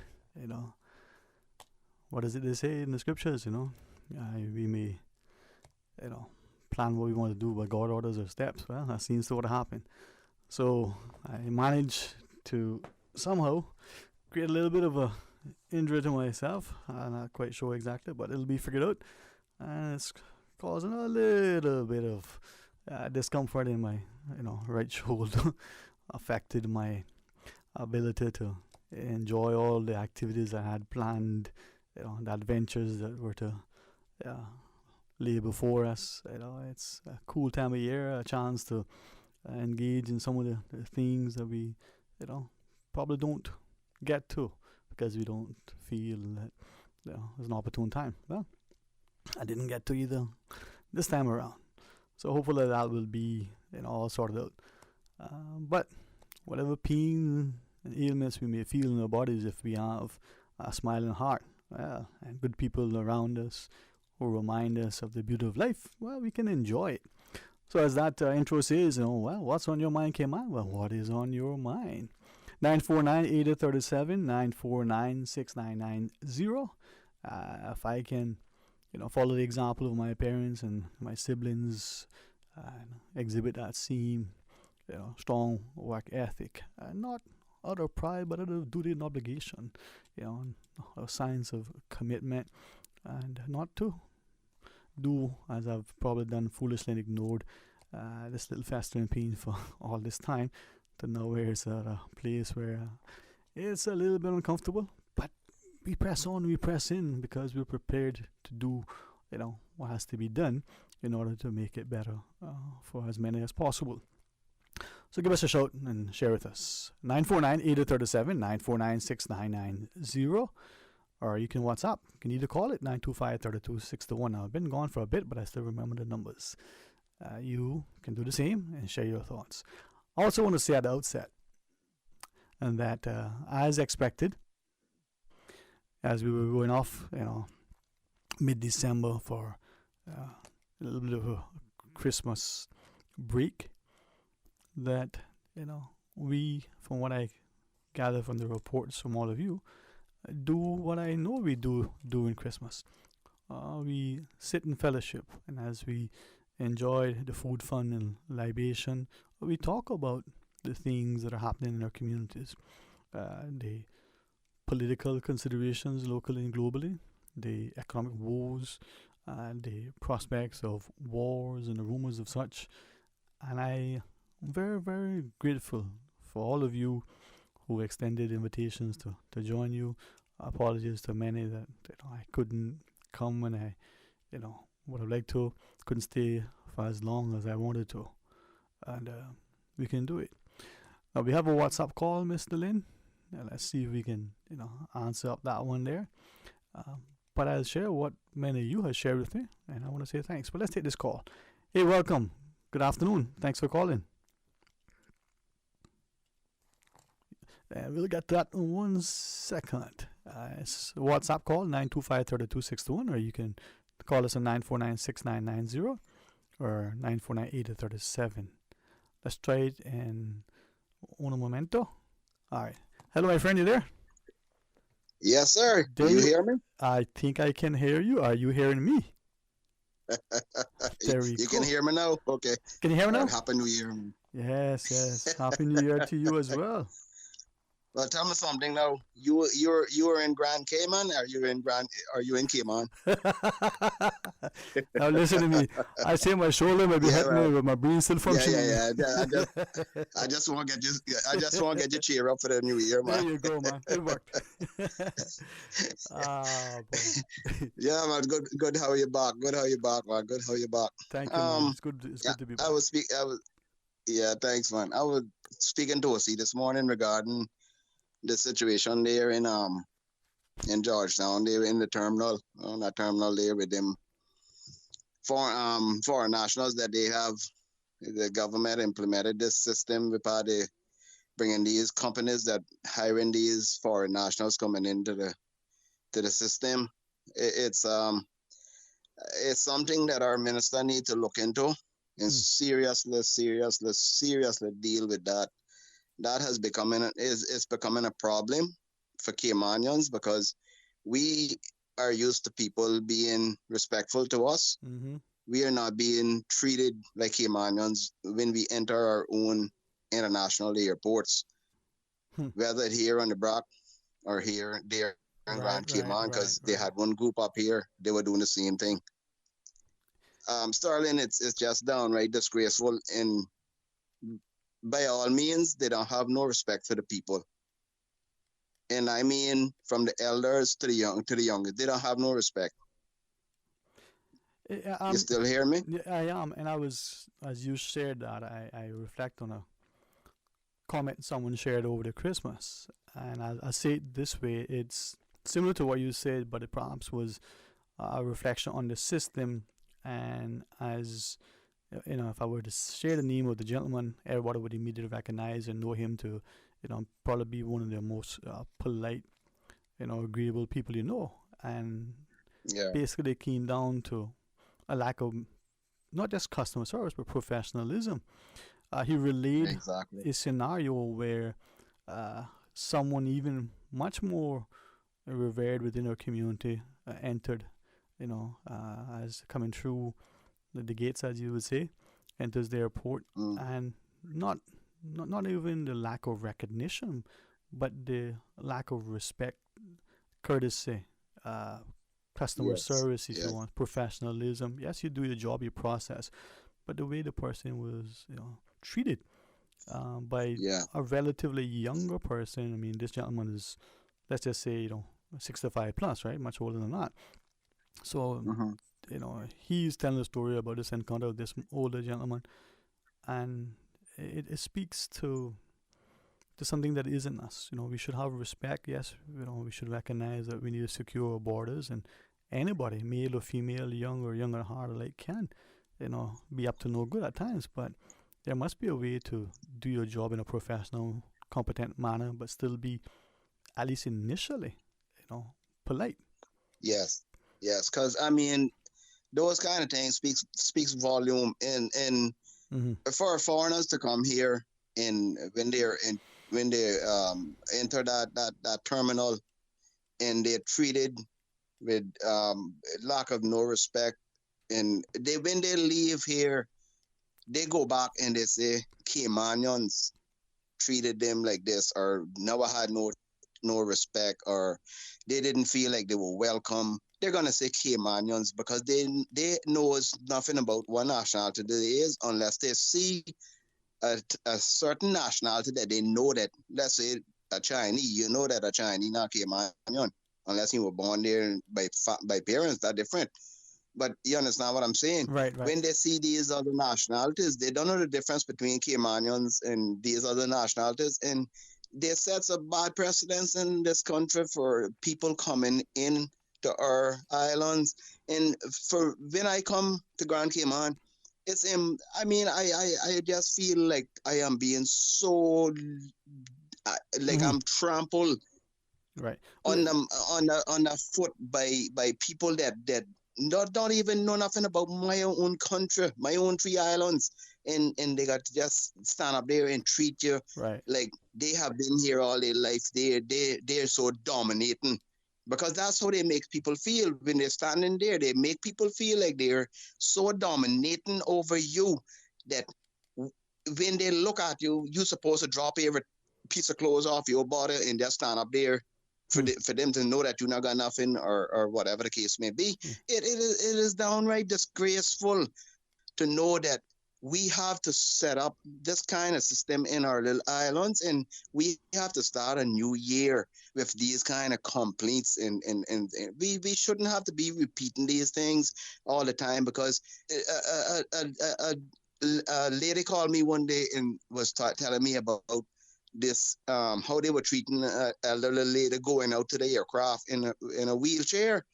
what is it they say in the scriptures, we may, plan what we want to do, but God orders our steps. Well, that seems to what happened. So I managed to somehow create a little bit of a injury to myself. I'm not quite sure exactly, but it'll be figured out. And it's causing a little bit of discomfort in my, right shoulder. Affected my ability to enjoy all the activities I had planned, the adventures that were to lay before us. It's a cool time of year, a chance to engage in some of the things that we, probably don't get to because we don't feel that there's an opportune time. Well, I didn't get to either this time around. So hopefully that will be all sorted out. But whatever pain and ailments we may feel in our bodies, if we have a smiling heart, well, and good people around us who remind us of the beauty of life, well, we can enjoy it. So as that intro says, well, what's on your mind, Cayman? Well, what is on your mind? 949-8037, 949-6990. If I can, follow the example of my parents and my siblings, exhibit that same, strong work ethic, not out of pride, but out of duty and obligation, a signs of commitment, and not to do as I've probably done foolishly and ignored this little festering pain for all this time, to know where it's at a place where it's a little bit uncomfortable, but we press on, we press in because we're prepared to do what has to be done in order to make it better for as many as possible. So give us a shout and share with us. 949-8037, 949-6990. Or you can WhatsApp. You can either call it 925-3261. Now, I've been gone for a bit, but I still remember the numbers. You can do the same and share your thoughts. I also want to say at the outset and that, as expected, as we were going off, mid-December for a little bit of a Christmas break, that, we, from what I gather from the reports from all of you, do what I know we do during Christmas. We sit in fellowship, and as we enjoy the food, fun, and libation, we talk about the things that are happening in our communities, the political considerations locally and globally, the economic woes, and the prospects of wars and the rumors of such. And I'm very, very grateful for all of you who extended invitations to join you. Apologies to many that I couldn't come when I would have liked to, couldn't stay for as long as I wanted to, and we can do it. Now we have a WhatsApp call, Mr. Lynn. Let's see if we can answer up that one there. But I'll share what many of you have shared with me, and I want to say thanks. But let's take this call. Hey, welcome. Good afternoon. Thanks for calling. We'll get to that in 1 second. It's a WhatsApp call 925-3261, or you can call us on 949-6990 or 949-8037. Let's try it in un momento. All right. Hello, my friend. You there? Yes, sir. Do you hear me? I think I can hear you. Are you hearing me? Very you cool. can hear me now? Okay. Can you hear me now? Happy New Year. Yes. Happy New Year to you as well. Well, tell me something now. You were in Grand Cayman? Are you in Cayman? Now listen to me. I say my shoulder might be hitting me, but my brain still functioning. Yeah. I just want to get you cheer up for the new year, man. There you go, man. It worked. Boy. Yeah, man. Good. How you back? Good. How you back, man? Good. How you back? Thank you, man. It's good to be back. Yeah, thanks, man. I was speaking to Osi this morning regarding the situation there in Georgetown. They were in the terminal, on that terminal there with them foreign nationals that they have. The government implemented this system with they bringing these companies that hiring these foreign nationals coming into the system. It's something that our minister need to look into and seriously deal with that. That has becoming a problem for Caymanians because we are used to people being respectful to us. Mm-hmm. We are not being treated like Caymanians when we enter our own international airports, whether here on the Brock or there in Grand Cayman, because they had one group up here, they were doing the same thing. Sterling, it's just downright disgraceful, and by all means, they don't have no respect for the people. And I mean, from the elders to the youngest, they don't have no respect. You still hear me? Yeah, I am. And I was, as you shared that, I reflect on a comment someone shared over the Christmas. And I say it this way, it's similar to what you said, but it perhaps was a reflection on the system. And as you know, if I were to share the name of the gentleman, everybody would immediately recognize and know him to, probably be one of the most polite, agreeable people you know. And basically it came down to a lack of not just customer service, but professionalism. He relayed a scenario where someone even much more revered within our community entered, as coming through the gates, as you would say, enters the airport, and not even the lack of recognition, but the lack of respect, courtesy, customer service, if you want, professionalism. Yes, you do your job, your process, but the way the person was, treated by a relatively younger person. I mean, this gentleman is, let's just say, 65 plus, right? Much older than that. So, he's telling a story about this encounter with this older gentleman, and it speaks to something that isn't us. We should have respect. Yes, we should recognize that we need to secure our borders, and anybody, male or female, young or younger heart alike, can, be up to no good at times. But there must be a way to do your job in a professional, competent manner, but still be, at least initially, polite. Yes, because I mean, those kind of things speaks volume, and for foreigners to come here and when they enter that terminal and they're treated with lack of no respect, and when they leave here, they go back and they say Caymanians treated them like this, or never had no respect, or they didn't feel like they were welcome. They're gonna say Caymanians because they knows nothing about what nationality they is unless they see a certain nationality that they know that. Let's say a Chinese, you know that a Chinese not Caymanian unless you were born there by parents. That's different. But you understand what I'm saying? Right. When they see these other nationalities, they don't know the difference between Caymanians and these other nationalities, and they sets a bad precedence in this country for people coming in to our islands. And for when I come to Grand Cayman, I just feel like I am being so I'm trampled Right. On the foot by people that don't even know nothing about my own country, my own three islands, and they got to just stand up there and treat you like they have been here all their life. They're so dominating, because that's how they make people feel when they're standing there. They make people feel like they're so dominating over you that when they look at you, you're supposed to drop every piece of clothes off your body and just stand up there for them to know that you not got nothing, or whatever the case may be. It is downright disgraceful to know that we have to set up this kind of system in our little islands, and we have to start a new year with these kind of complaints, and we shouldn't have to be repeating these things all the time, because a lady called me one day and was telling me about this, how they were treating a little lady going out to the aircraft in a wheelchair.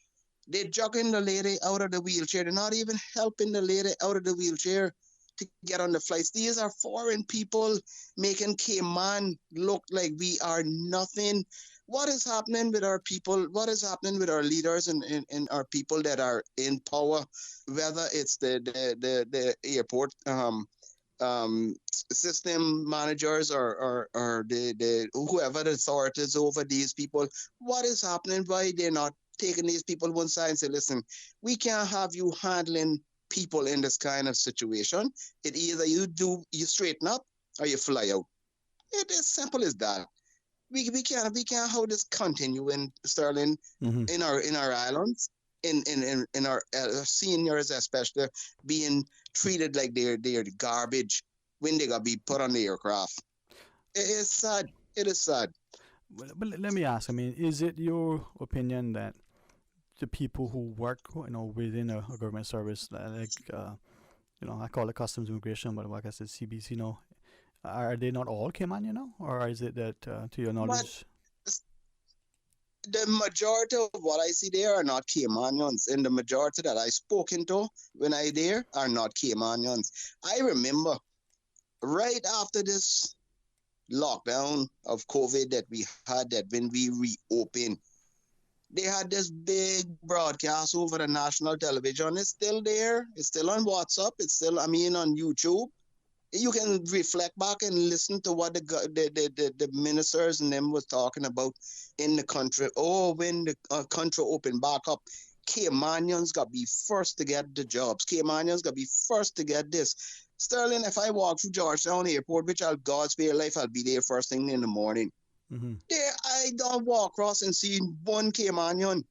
They're jugging the lady out of the wheelchair. They're not even helping the lady out of the wheelchair to get on the flights. These are foreign people making Cayman look like we are nothing. What is happening with our people? What is happening with our leaders and our people that are in power? Whether it's the airport system managers or the whoever the authorities over these people, what is happening? Why they're not taking these people one side and say, listen, we can't have you handling people in this kind of situation. It either you straighten up or you fly out. It is simple as that. We can't hold this continue in Sterling, in our islands, in our seniors especially being treated like they're garbage when they got to be put on the aircraft. It is sad. It is sad. But let me ask. I mean, is it your opinion that the people who work, within a government service, like I call it customs immigration, but I guess it's CBC, are they not all Cayman, or is it that, to your knowledge? But the majority of what I see there are not Caymanians, and the majority that I spoken to when I there are not Caymanians. I remember right after this lockdown of COVID that we had, that when we reopened, they had this big broadcast over the national television. It's still there. It's still on WhatsApp. It's still, on YouTube. You can reflect back and listen to what the ministers and them was talking about in the country. Oh, when the country opened back up, Caymanians got to be first to get the jobs. Caymanians got to be first to get this. Sterling, if I walk through Georgetown Airport, which I'll God spare life, I'll be there first thing in the morning. There, I don't walk across and see one Caymanian.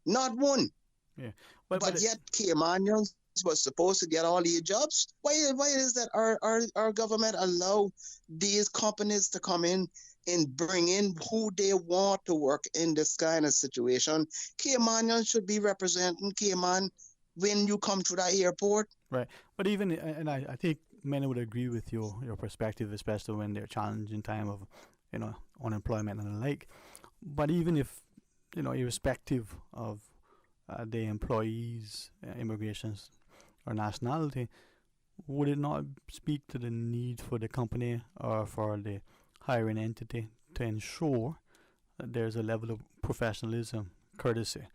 Not one. Yeah. But yet Caymanians was supposed to get all these jobs. Why is that our government allow these companies to come in and bring in who they want to work in this kind of situation? Caymanians should be representing Cayman when you come to that airport. Right. But even, and I think many would agree with your perspective, especially when they're challenging time of, unemployment and the like. But even if, irrespective of the employees, immigrations, or nationality, would it not speak to the need for the company or for the hiring entity to ensure that there's a level of professionalism, courtesy,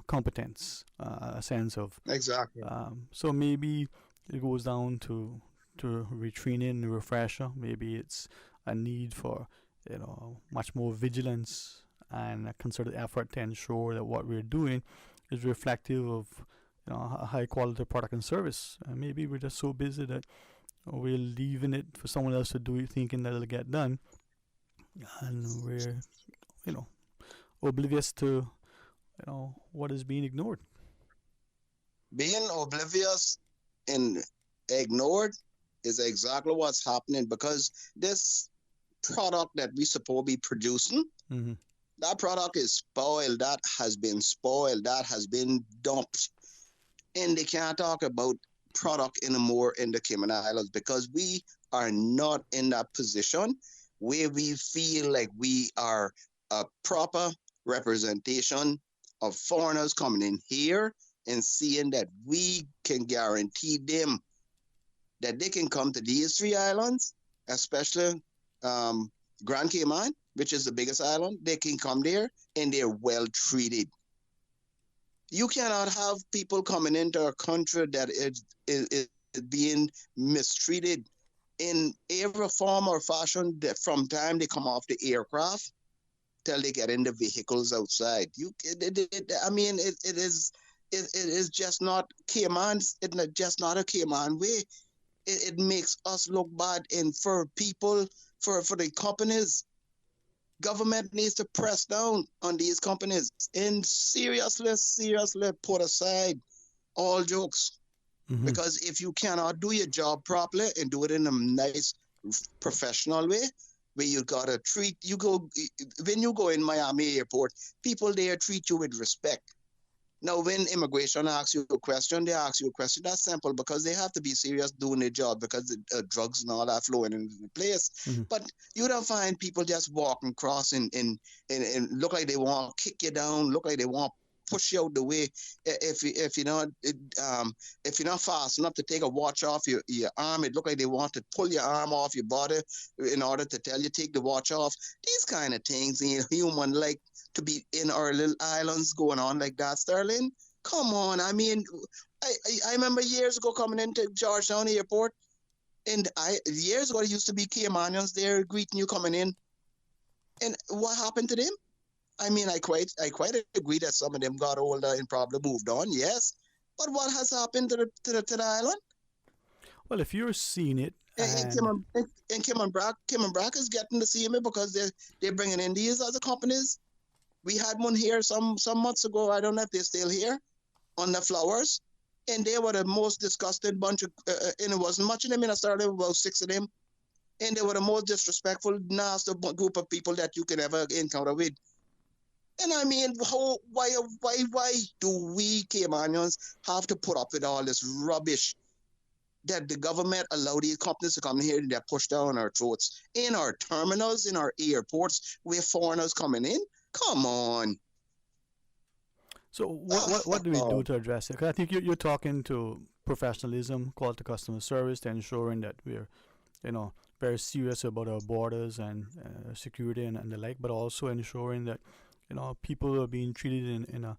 competence, a sense of... Exactly. So maybe it goes down to retraining, refresher. Maybe it's a need for, much more vigilance and a concerted effort to ensure that what we're doing is reflective of a high quality product and service. And maybe we're just so busy that we're leaving it for someone else to do it, thinking that it'll get done, and we're oblivious to what is being ignored. Being oblivious and ignored is exactly what's happening, because this product that we supposed to be producing, that product is spoiled. That has been spoiled. That has been dumped. And they can't talk about product anymore in the Cayman Islands, because we are not in that position where we feel like we are a proper representation of foreigners coming in here and seeing that we can guarantee them that they can come to these three islands, especially Grand Cayman, which is the biggest island, they can come there and they're well treated. You cannot have people coming into a country that is being mistreated in every form or fashion from time they come off the aircraft till they get in the vehicles outside. It is just not Cayman. It's just not a Cayman way. It makes us look bad, and for people, for the companies, government needs to press down on these companies and seriously put aside all jokes. Mm-hmm. Because if you cannot do your job properly and do it in a nice, professional way, where you gotta when you go in Miami airport, people there treat you with respect. Now, when immigration asks you a question, they ask you a question that's simple because they have to be serious doing their job because drugs and all that flowing into the place. Mm-hmm. But you don't find people just walking across and look like they want to kick you down, look like they want to push you out the way. If you're not fast enough to take a watch off your arm, it look like they want to pull your arm off your body in order to tell you take the watch off. These kind of things ain't human, like to be in our little islands going on like that, Sterling. Come on. I mean, I remember years ago coming into Georgetown Airport, and years ago there used to be Caymanians there greeting you coming in. And what happened to them? I mean, I quite agree that some of them got older and probably moved on, yes. But what has happened to the island? Well, if you're seeing it, Kim and Brack is getting to see me because they're bringing in these other companies. We had one here some months ago. I don't know if they're still here on the flowers, and they were the most disgusted bunch of. And it wasn't much of them. I started with about 6 of them, and they were the most disrespectful, nasty group of people that you can ever encounter with. And I mean, why do we Caymanians have to put up with all this rubbish that the government allow these companies to come here and they push down our throats in our terminals, in our airports, where foreigners coming in? Come on. So what do we do to address it? 'Cause I think you're talking to professionalism, quality customer service, to ensuring that we're, very serious about our borders and security and the like, but also ensuring that, people are being treated in a,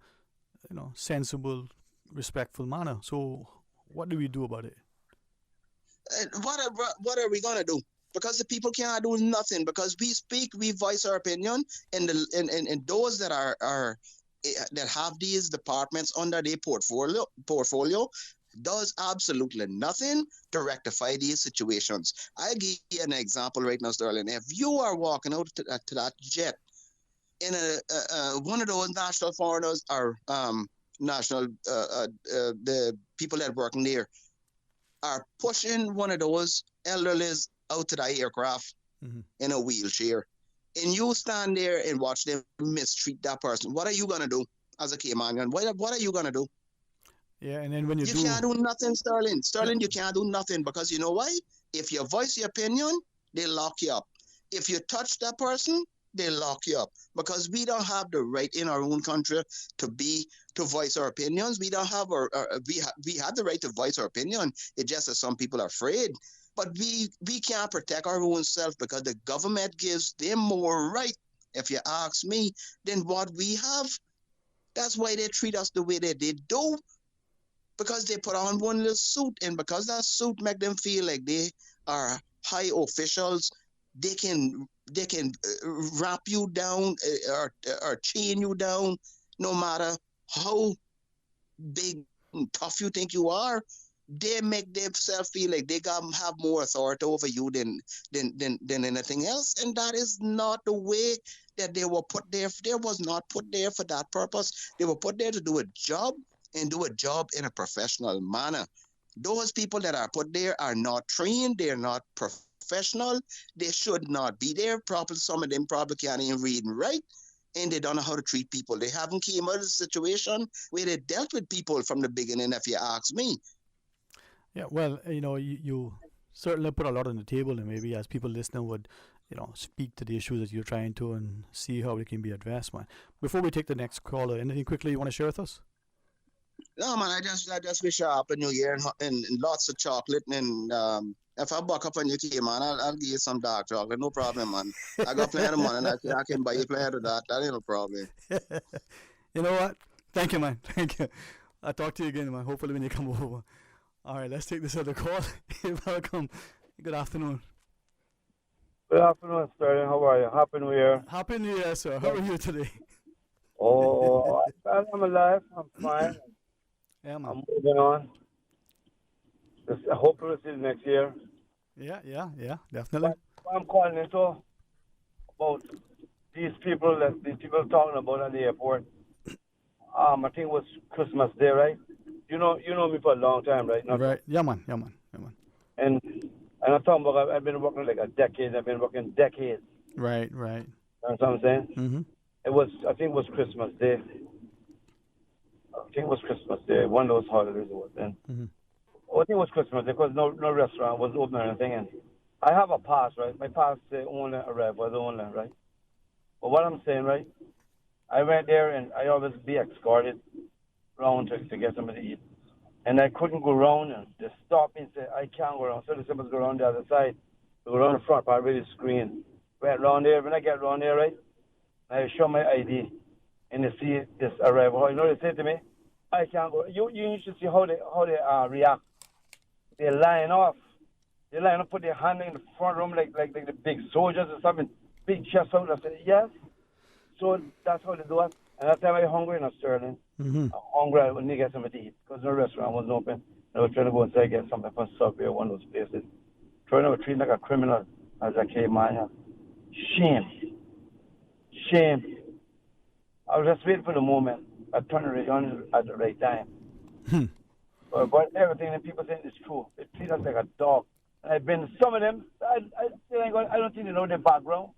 sensible, respectful manner. So what do we do about it? What are we gonna do? Because the people can't do nothing. Because we speak, we voice our opinion, and those that are that have these departments under their portfolio does absolutely nothing to rectify these situations. I give you an example right now, Sterling. If you are walking out to that jet in one of those national foreigners or the people that are working there are pushing one of those elderlies out to the aircraft in a wheelchair, and you stand there and watch them mistreat that person, what are you going to do as a Caymanian? What are you going to do? Yeah, and then when you can't do nothing, Sterling. You can't do nothing because you know why? If you voice your opinion, they lock you up. If you touch that person, they lock you up because we don't have the right in our own country to voice our opinions. We don't have we have the right to voice our opinion. It's just that some people are afraid. But we can't protect our own self because the government gives them more right, if you ask me, than what we have. That's why they treat us the way they do. Because they put on one little suit, and because that suit make them feel like they are high officials, they can wrap you down or chain you down, no matter how big and tough you think you are. They make themselves feel like they have more authority over you than anything else, and that is not the way that they were put there. They was not put there for that purpose. They were put there to do a job and do a job in a professional manner. Those people that are put there are not trained. They're not professional. They should not be there. Probably some of them probably can't even read and write, and they don't know how to treat people. They haven't came out of a situation where they dealt with people from the beginning, if you ask me. Yeah, well, you certainly put a lot on the table, and maybe as people listening would, speak to the issues that you're trying to and see how it can be addressed, man. Before we take the next caller, anything quickly you want to share with us? No, man, I just wish you a happy new year and lots of chocolate. And if I buck up on you, man, I'll give you some dark chocolate. No problem, man. I got plenty of money and I can buy you plenty of that. That ain't no problem. You know what? Thank you, man. Thank you. I'll talk to you again, man. Hopefully when you come over. All right, let's take this other call. Welcome. Good afternoon. Good afternoon, Sterling. How are you? Happy New Year. Happy New Year, sir. How are you today? Oh, I'm alive. I'm fine. Yeah, man. I'm moving on. Hopefully we'll see you next year. Yeah, definitely. What I'm calling into about these people talking about at the airport. I think it was Christmas Day, right? You know me for a long time, right? Right. Yeah, man. And I'm talking about I've been working like a decade. I've been working decades. Right. You know what I'm saying? Mm-hmm. I think it was Christmas Day. One of those holidays it was then. Mm-hmm. I think it was Christmas Day because no restaurant was open or anything. And I have a pass, right? My pass say only arrive was only, right? But what I'm saying, right? I went there and I always be escorted round to get something to eat. And I couldn't go round and they stopped me and said, I can't go around. So they said, let's go around the other side. We go around the front part, really screen. Went round there. When I get round there, right? I show my ID and they see this arrival. You know what they say to me? I can't go. You should see how they react. They line off. They line up, put their hand in the front room like the big soldiers or something. Big chest out. I said, yes. So that's how they do it. And that time I'm hungry in Sterling. Mm-hmm. I'm hungry. I need to get something to eat because no restaurant wasn't open. I was trying to go inside and get something from Subway or one of those places. Trying to treat like a criminal as I came on here. Shame. I was just waiting for the moment. I turned it on at the right time. But everything that people say is true. They treat us like a dog. And I've been to some of them. I don't think they know their background.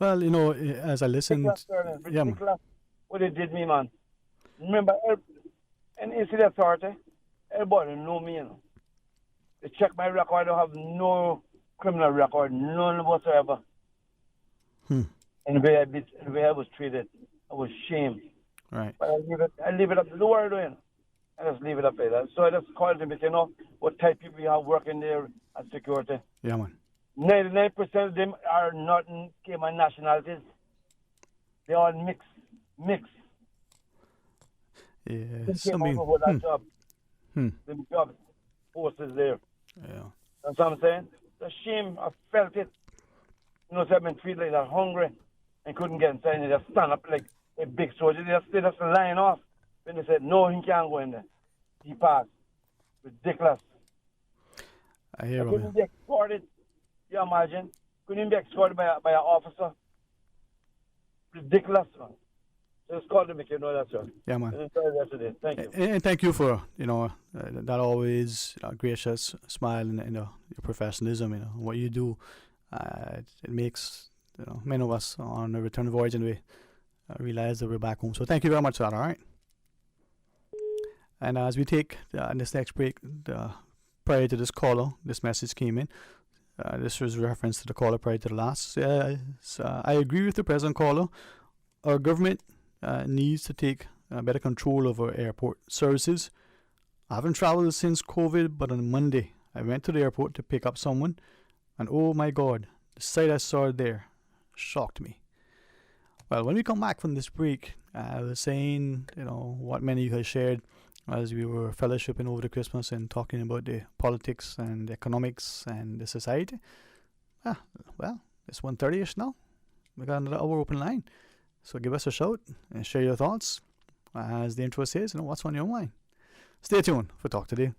Well, as I listened, yeah, man. What they did me, man. Remember, and you see the authority, everybody know me, They check my record. I don't have no criminal record, none whatsoever. And the way I was treated, I was shamed. Right. But I leave it up to the world doing. I just leave it up like that. So I just called them and say, what type of people you have working there at security. Yeah, man. 99% of them are not Cayman nationalities. They all mix. Yes, I mean, that job. The job forces there. Yeah. That's what I'm saying. The shame, I felt it. So I've been treated like that, hungry, and couldn't get inside. They just stand up like a big soldier. They just line off. When they said, no, he can't go in there. He passed. Ridiculous. I hear you. Couldn't be escorted. You imagine? Couldn't be escorted by an officer. Ridiculous, man. Just call to make you know that, sir. Yeah, man. Thank you. And thank you for, that always gracious smile and your professionalism, what you do. It makes, many of us on a return voyage and we realize that we're back home. So thank you very much for that, all right? And as we take this next break, prior to this caller, this message came in. This was reference to the caller prior to the last. So I agree with the present caller. Our government needs to take better control over airport services. I haven't traveled since COVID, but on Monday, I went to the airport to pick up someone, and oh my God, the sight I saw there shocked me. Well, when we come back from this break, I was saying, what many of you have shared as we were fellowshipping over the Christmas and talking about the politics and the economics and the society. Well, it's 1:30ish now. We got another hour open line. So give us a shout and share your thoughts. As the intro says, what's on your mind. Stay tuned for Talk Today.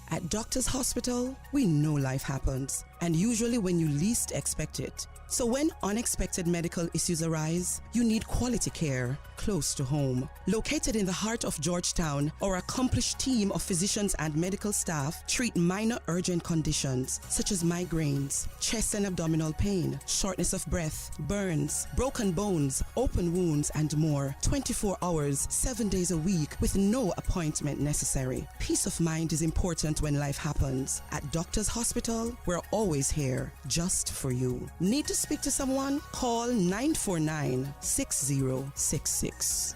At Doctors Hospital, we know life happens, and usually when you least expect it. So when unexpected medical issues arise, you need quality care close to home. Located in the heart of Georgetown, our accomplished team of physicians and medical staff treat minor urgent conditions such as migraines, chest and abdominal pain, shortness of breath, burns, broken bones, open wounds, and more. 24 hours, 7 days a week with no appointment necessary. Peace of mind is important when life happens. At Doctors Hospital, we're always here just for you. Need to speak to someone? Call 949-6066.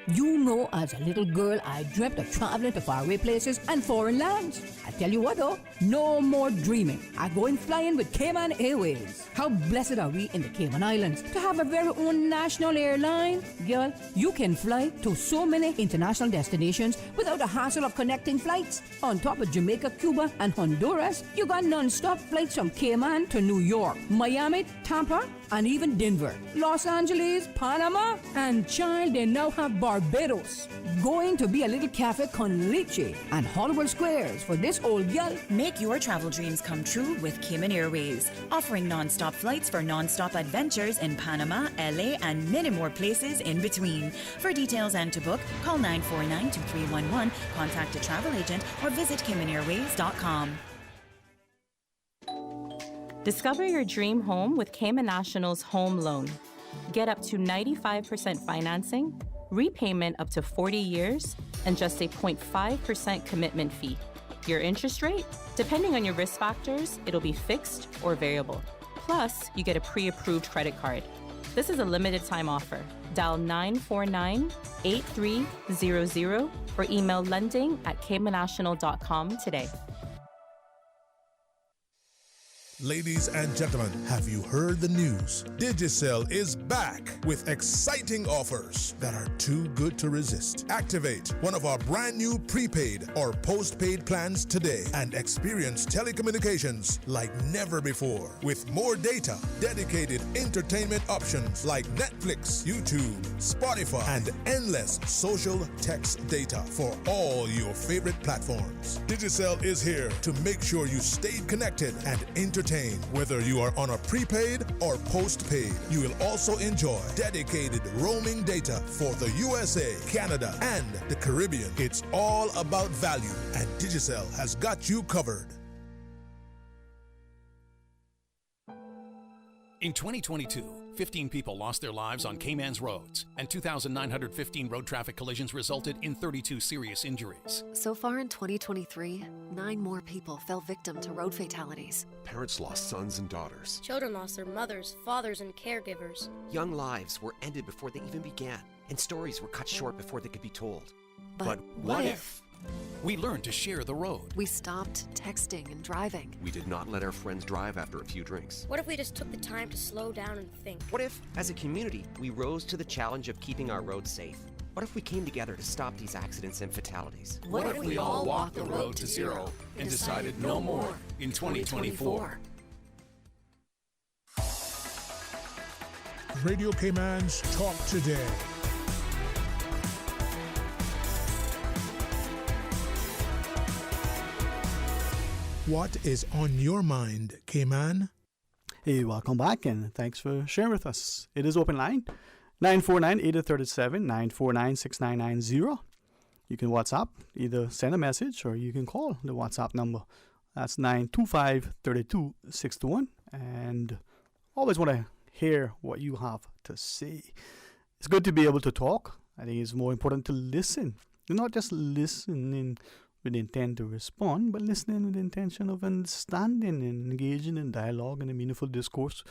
You know, as a little girl, I dreamt of traveling to faraway places and foreign lands. I tell you what though, no more dreaming. I go in flying with Cayman Airways. How blessed are we in the Cayman Islands to have a very own national airline? Girl, you can fly to so many international destinations without the hassle of connecting flights. On top of Jamaica, Cuba, and Honduras, you got non-stop flights from Cayman to New York, Miami, Tampa, and even Denver, Los Angeles, Panama, and child, they now have Barbados. Going to be a little cafe con leche and Hollywood Squares for this old gal. Make your travel dreams come true with Cayman Airways, offering non-stop flights for non-stop adventures in Panama, LA, and many more places in between. For details and to book, call 949-2311, contact a travel agent, or visit CaymanAirways.com. Discover your dream home with Cayman National's home loan. Get up to 95% financing, repayment up to 40 years, and just a 0.5% commitment fee. Your interest rate? Depending on your risk factors, it'll be fixed or variable. Plus, you get a pre-approved credit card. This is a limited time offer. Dial 949-8300 or email lending@caymannational.com today. Ladies and gentlemen, have you heard the news? Digicel is back with exciting offers that are too good to resist. Activate one of our brand new prepaid or postpaid plans today and experience telecommunications like never before. With more data, dedicated entertainment options like Netflix, YouTube, Spotify, and endless social text data for all your favorite platforms. Digicel is here to make sure you stay connected and entertained. Whether you are on a prepaid or postpaid, you will also enjoy dedicated roaming data for the USA, Canada, and the Caribbean. It's all about value, and Digicel has got you covered. In 2022, 15 people lost their lives on Cayman's roads, and 2,915 road traffic collisions resulted in 32 serious injuries. So far in 2023, 9 more people fell victim to road fatalities. Parents lost sons and daughters. Children lost their mothers, fathers, and caregivers. Young lives were ended before they even began, and stories were cut short before they could be told. But what if? We learned to share the road. We stopped texting and driving. We did not let our friends drive after a few drinks. What if we just took the time to slow down and think? What if, as a community, we rose to the challenge of keeping our roads safe? What if we came together to stop these accidents and fatalities? What if we all walked the road to zero and decided no more in 2024? Radio Cayman's Talk Today. What is on your mind, Cayman? Hey, welcome back, and thanks for sharing with us. It is open line, 949-8037, 949-6990. You can WhatsApp, either send a message or you can call the WhatsApp number. That's 925-3261. And always want to hear what you have to say. It's good to be able to talk. I think it's more important to listen. Not just listening with the intent to respond, but listening with the intention of understanding and engaging in dialogue and a meaningful discourse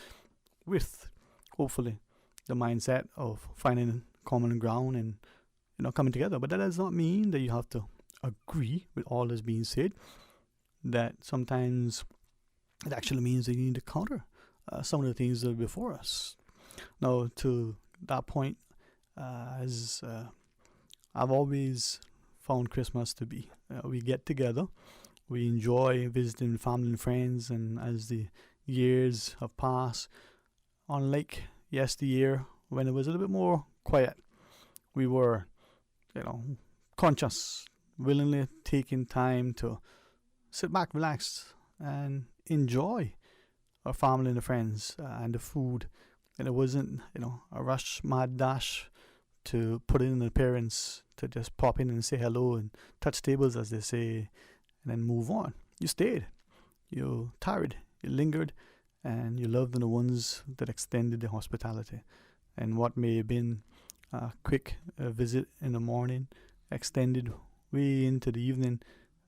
with, hopefully, the mindset of finding common ground and coming together. But that does not mean that you have to agree with all that's being said. That sometimes it actually means that you need to counter some of the things that are before us. Now, to that point, as I've always found Christmas to be. We get together, we enjoy visiting family and friends, and as the years have passed, unlike yesteryear when it was a little bit more quiet, we were, conscious, willingly taking time to sit back, relax, and enjoy our family and the friends and the food. And it wasn't, a rush, mad dash to put in an appearance, to just pop in and say hello and touch tables, as they say, and then move on. You stayed. You tarried. You lingered. And you loved the ones that extended the hospitality. And what may have been a quick visit in the morning extended way into the evening.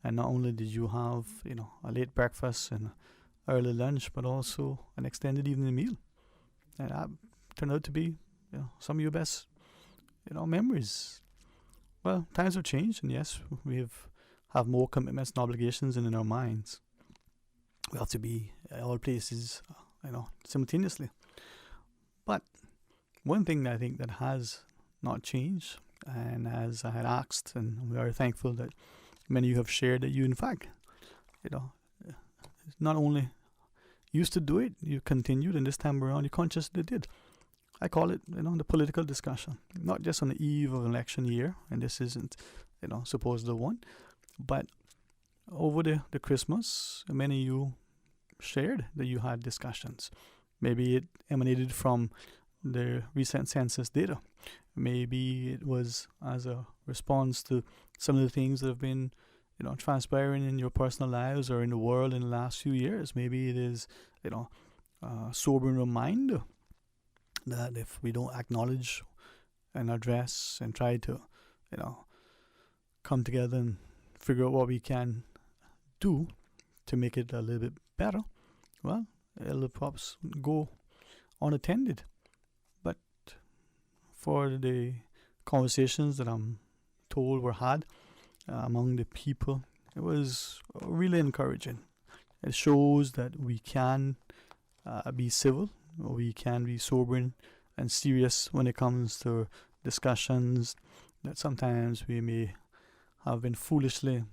And not only did you have, a late breakfast and early lunch, but also an extended evening meal. And that turned out to be, some of your best memories. well, times have changed, and yes, we have more commitments and obligations in our minds. We have to be at all places, simultaneously. But one thing that I think that has not changed, and as I had asked, and I'm very thankful that many of you have shared that you, in fact, not only used to do it, you continued, and this time around you consciously did. I call it, the political discussion, not just on the eve of an election year, and this isn't, supposed the one, but over the Christmas, many of you shared that you had discussions. Maybe it emanated from the recent census data. Maybe it was as a response to some of the things that have been, transpiring in your personal lives or in the world in the last few years. Maybe it is, a sobering reminder that if we don't acknowledge and address and try to, come together and figure out what we can do to make it a little bit better, well, it'll perhaps go unattended. But for the conversations that I'm told were had among the people, it was really encouraging. It shows that we can be civil, we can be sobering and serious when it comes to discussions that sometimes we may have been foolishly,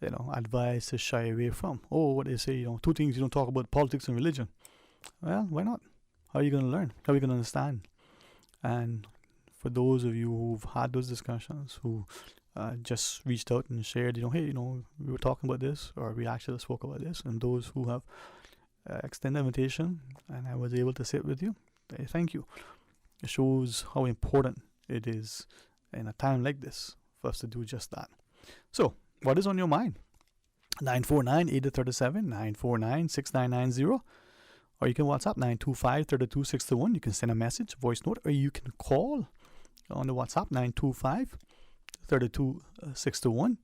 advised to shy away from. Oh, what they say, two things you don't talk about: politics and religion. Well, why not? How are you going to learn? How are you going to understand? And for those of you who've had those discussions, who just reached out and shared, hey, we were talking about this, or we actually spoke about this, and those who have extended invitation and I was able to sit with you, thank you. It shows how important it is in a time like this for us to do just that. So, what is on your mind? 949-8037, 949-6990, or you can WhatsApp 925-3261. You can send a message, voice note, or you can call on the WhatsApp 925-3261,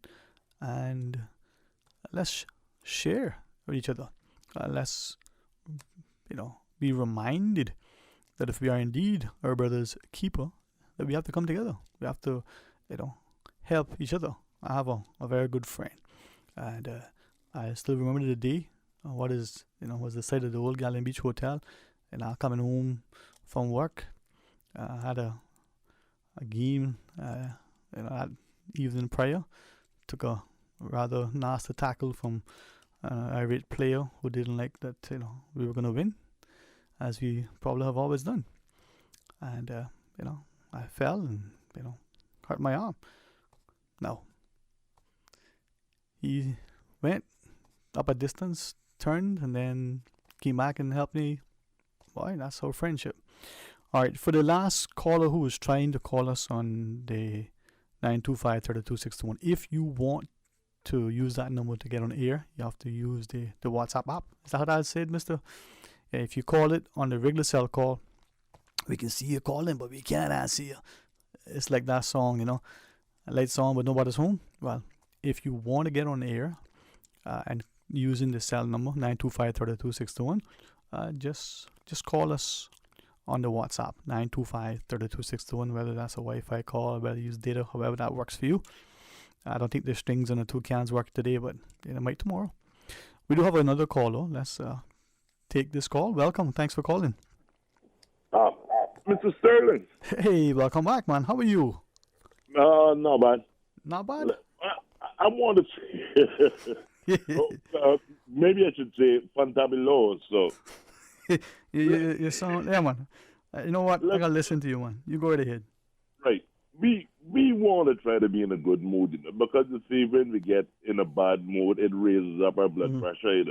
and let's share with each other. Let's, be reminded that if we are indeed our brother's keeper, that we have to come together. We have to, help each other. I have a very good friend, and I still remember the day. Was the site of the old Gallon Beach Hotel, and I coming home from work. I had a game, at evening prior. Took a rather nasty tackle from an irate player who didn't like that, we were going to win, as we probably have always done. And, I fell and, hurt my arm. Now, he went up a distance, turned, and then came back and helped me. Boy, that's our friendship. All right, for the last caller who was trying to call us on the 925-3261, if you want to use that number to get on air, you have to use the WhatsApp app. Is that what I said, mister? If you call it on the regular cell call, we can see you calling, but we can't answer you. It's like that song, a late song, but nobody's home. Well, if you want to get on air and using the cell number 925-3261, just call us on the WhatsApp 925-3261, whether that's a Wi-Fi call, or whether you use data, however that works for you. I don't think the strings on the two cans work today, but it might tomorrow. We do have another caller. Let's take this call. Welcome. Thanks for calling. Mr. Sterling. Hey, welcome back, man. How are you? Not bad. Not bad? I want to say, maybe I should say fantabuloso. So. you sound, yeah, man. You know what? I got to listen to you, man. You go right ahead. Right. We want to try to be in a good mood, because you see, when we get in a bad mood, it raises up our blood pressure,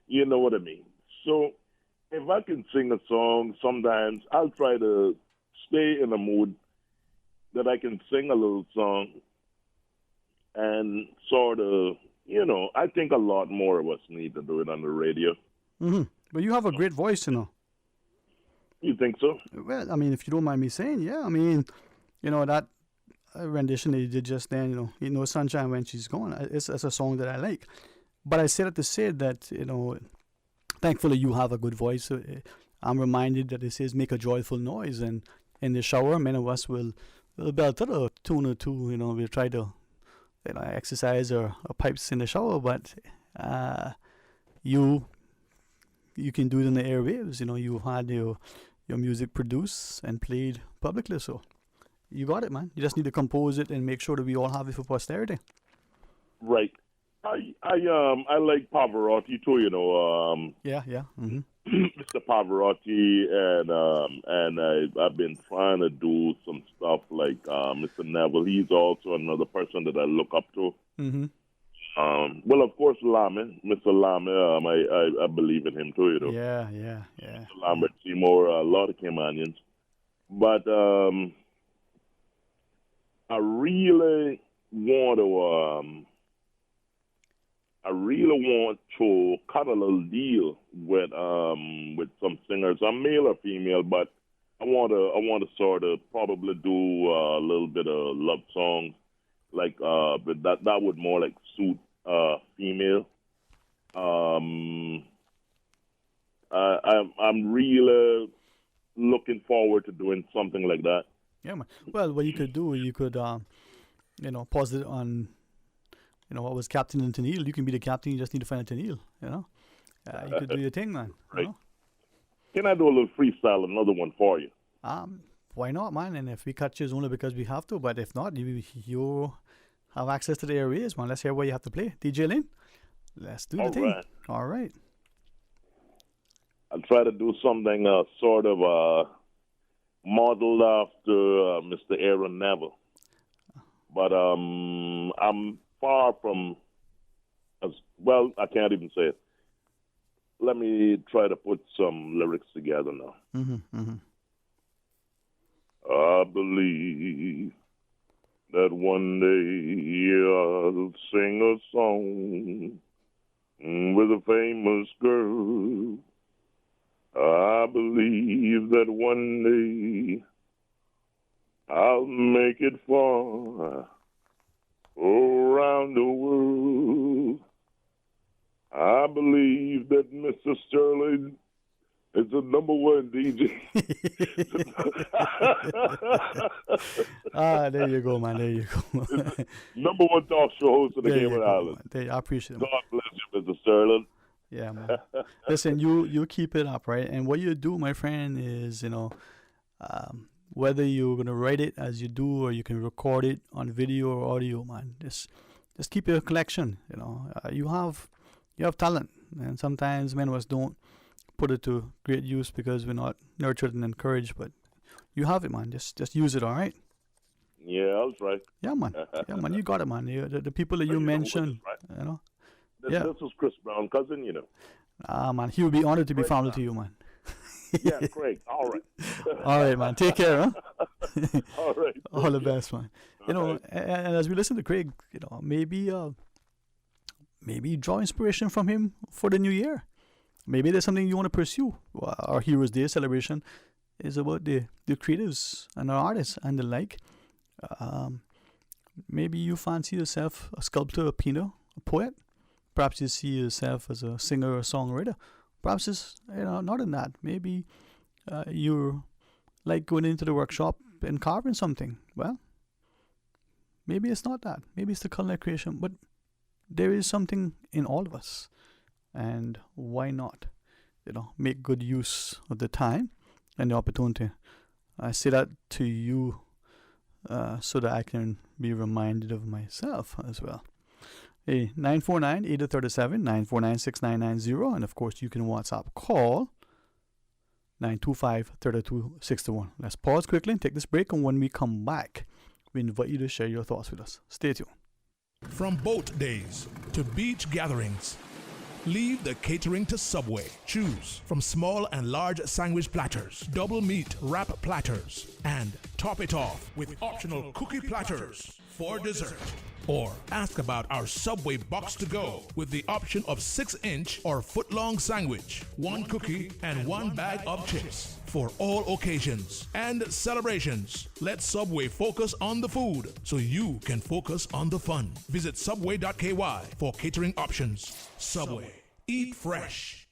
You know what I mean? So, if I can sing a song, sometimes I'll try to stay in a mood that I can sing a little song and sort of, I think a lot more of us need to do it on the radio. Mm-hmm. But you have a great voice, You think so? Well, I mean, if you don't mind me saying, yeah. I mean, that rendition that you did just then, Sunshine When She's Gone, it's a song that I like. But I said it to say that, thankfully you have a good voice. I'm reminded that it says make a joyful noise. And in the shower, many of us will we'll belt out a tune or two. We'll try to exercise our pipes in the shower, but you can do it in the airwaves. You had your music produced and played publicly, so you got it, man. You just need to compose it and make sure that we all have it for posterity. Right. I like Pavarotti too. Yeah. Mm-hmm. Mr. Pavarotti, and I've been trying to do some stuff like Mr. Neville. He's also another person that I look up to. Mm-hmm. Well, of course, Mr. Lame, I believe in him too. Yeah. Mr. Lambert Seymour, a lot of Caymanians, but I really want to cut a little deal with some singers. I'm male or female, but I want to sort of probably do a little bit of love songs, like but that would more like suit female. I'm really looking forward to doing something like that. Yeah, man. Well, what you could do, you could pause it on. What was Captain and Tennille? You can be the captain. You just need to find a Tennille. You could do your thing, man. Right. Can I do a little freestyle? Another one for you. Why not, man? And if we cut you, it's only because we have to. But if not, you have access to the areas, man. Let's hear what you have to play. DJ Lynn, let's do the thing. Right. All right. I'll try to do something sort of modeled after Mr. Aaron Neville. But I'm far from, I can't even say it. Let me try to put some lyrics together now. Mm-hmm. I believe that one day I'll sing a song with a famous girl. I believe that one day I'll make it far around the world. I believe that Mr. Sterling is the number one DJ. There you go, man. There you go. Number one talk show host of the Cayman Islands. I appreciate it. God bless you, Mr. Sterling. Yeah, man. Listen, you keep it up, right? And what you do, my friend, is, whether you're going to write it as you do or you can record it on video or audio, man, just keep your collection. You have talent, and sometimes many of us don't put it to great use because we're not nurtured and encouraged, but you have it, man. Just use it, all right? Yeah, that's right. Yeah, man. You got it, man. The people that you mentioned, This was Chris Brown, cousin, man, he would be honored to be family to you, man. Yeah, Craig. All right. All right, man. Take care, huh? All right. All the best, man. And as we listen to Craig, maybe draw inspiration from him for the new year. Maybe there's something you want to pursue. Our Heroes Day celebration is about the creatives and our artists and the like. Maybe you fancy yourself a sculptor, a painter, a poet. Perhaps you see yourself as a singer or songwriter. Perhaps it's not in that. Maybe you're like going into the workshop and carving something. Well, maybe it's not that. Maybe it's the culinary creation. But there is something in all of us. And why not, make good use of the time and the opportunity. I say that to you so that I can be reminded of myself as well. Hey, 949-8037, 949-6990, and of course you can WhatsApp call 925-3261. Let's pause quickly and take this break, and when we come back, we invite you to share your thoughts with us. Stay tuned. From boat days to beach gatherings, leave the catering to Subway. Choose from small and large sandwich platters, double meat wrap platters, and top it off with optional cookie platters for dessert. Or ask about our Subway box to go with the option of 6-inch or foot-long sandwich, 1 cookie, and 1 bag of chips. For all occasions and celebrations, let Subway focus on the food so you can focus on the fun. Visit subway.ky for catering options. Subway. Eat fresh.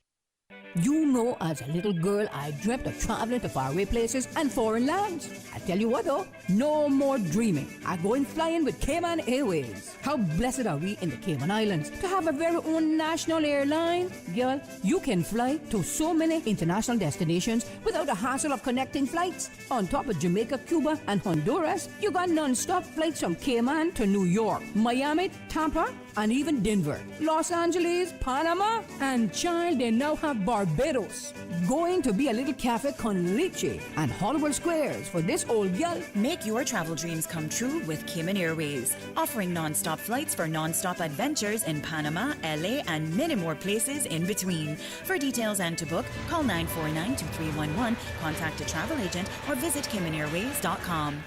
You know, as a little girl, I dreamt of traveling to faraway places and foreign lands. I tell you what though, no more dreaming. I go in flying with Cayman Airways. How blessed are we in the Cayman Islands to have a very own national airline? Girl, you can fly to so many international destinations without the hassle of connecting flights. On top of Jamaica, Cuba, and Honduras, you got non-stop flights from Cayman to New York, Miami, Tampa, and even Denver, Los Angeles, Panama, and child, they now have Barbados. Going to be a little cafe con leche and Hollywood Squares for this old girl. Make your travel dreams come true with Cayman Airways, offering non-stop flights for non-stop adventures in Panama, LA, and many more places in between. For details and to book, call 949-2311, contact a travel agent, or visit CaymanAirways.com.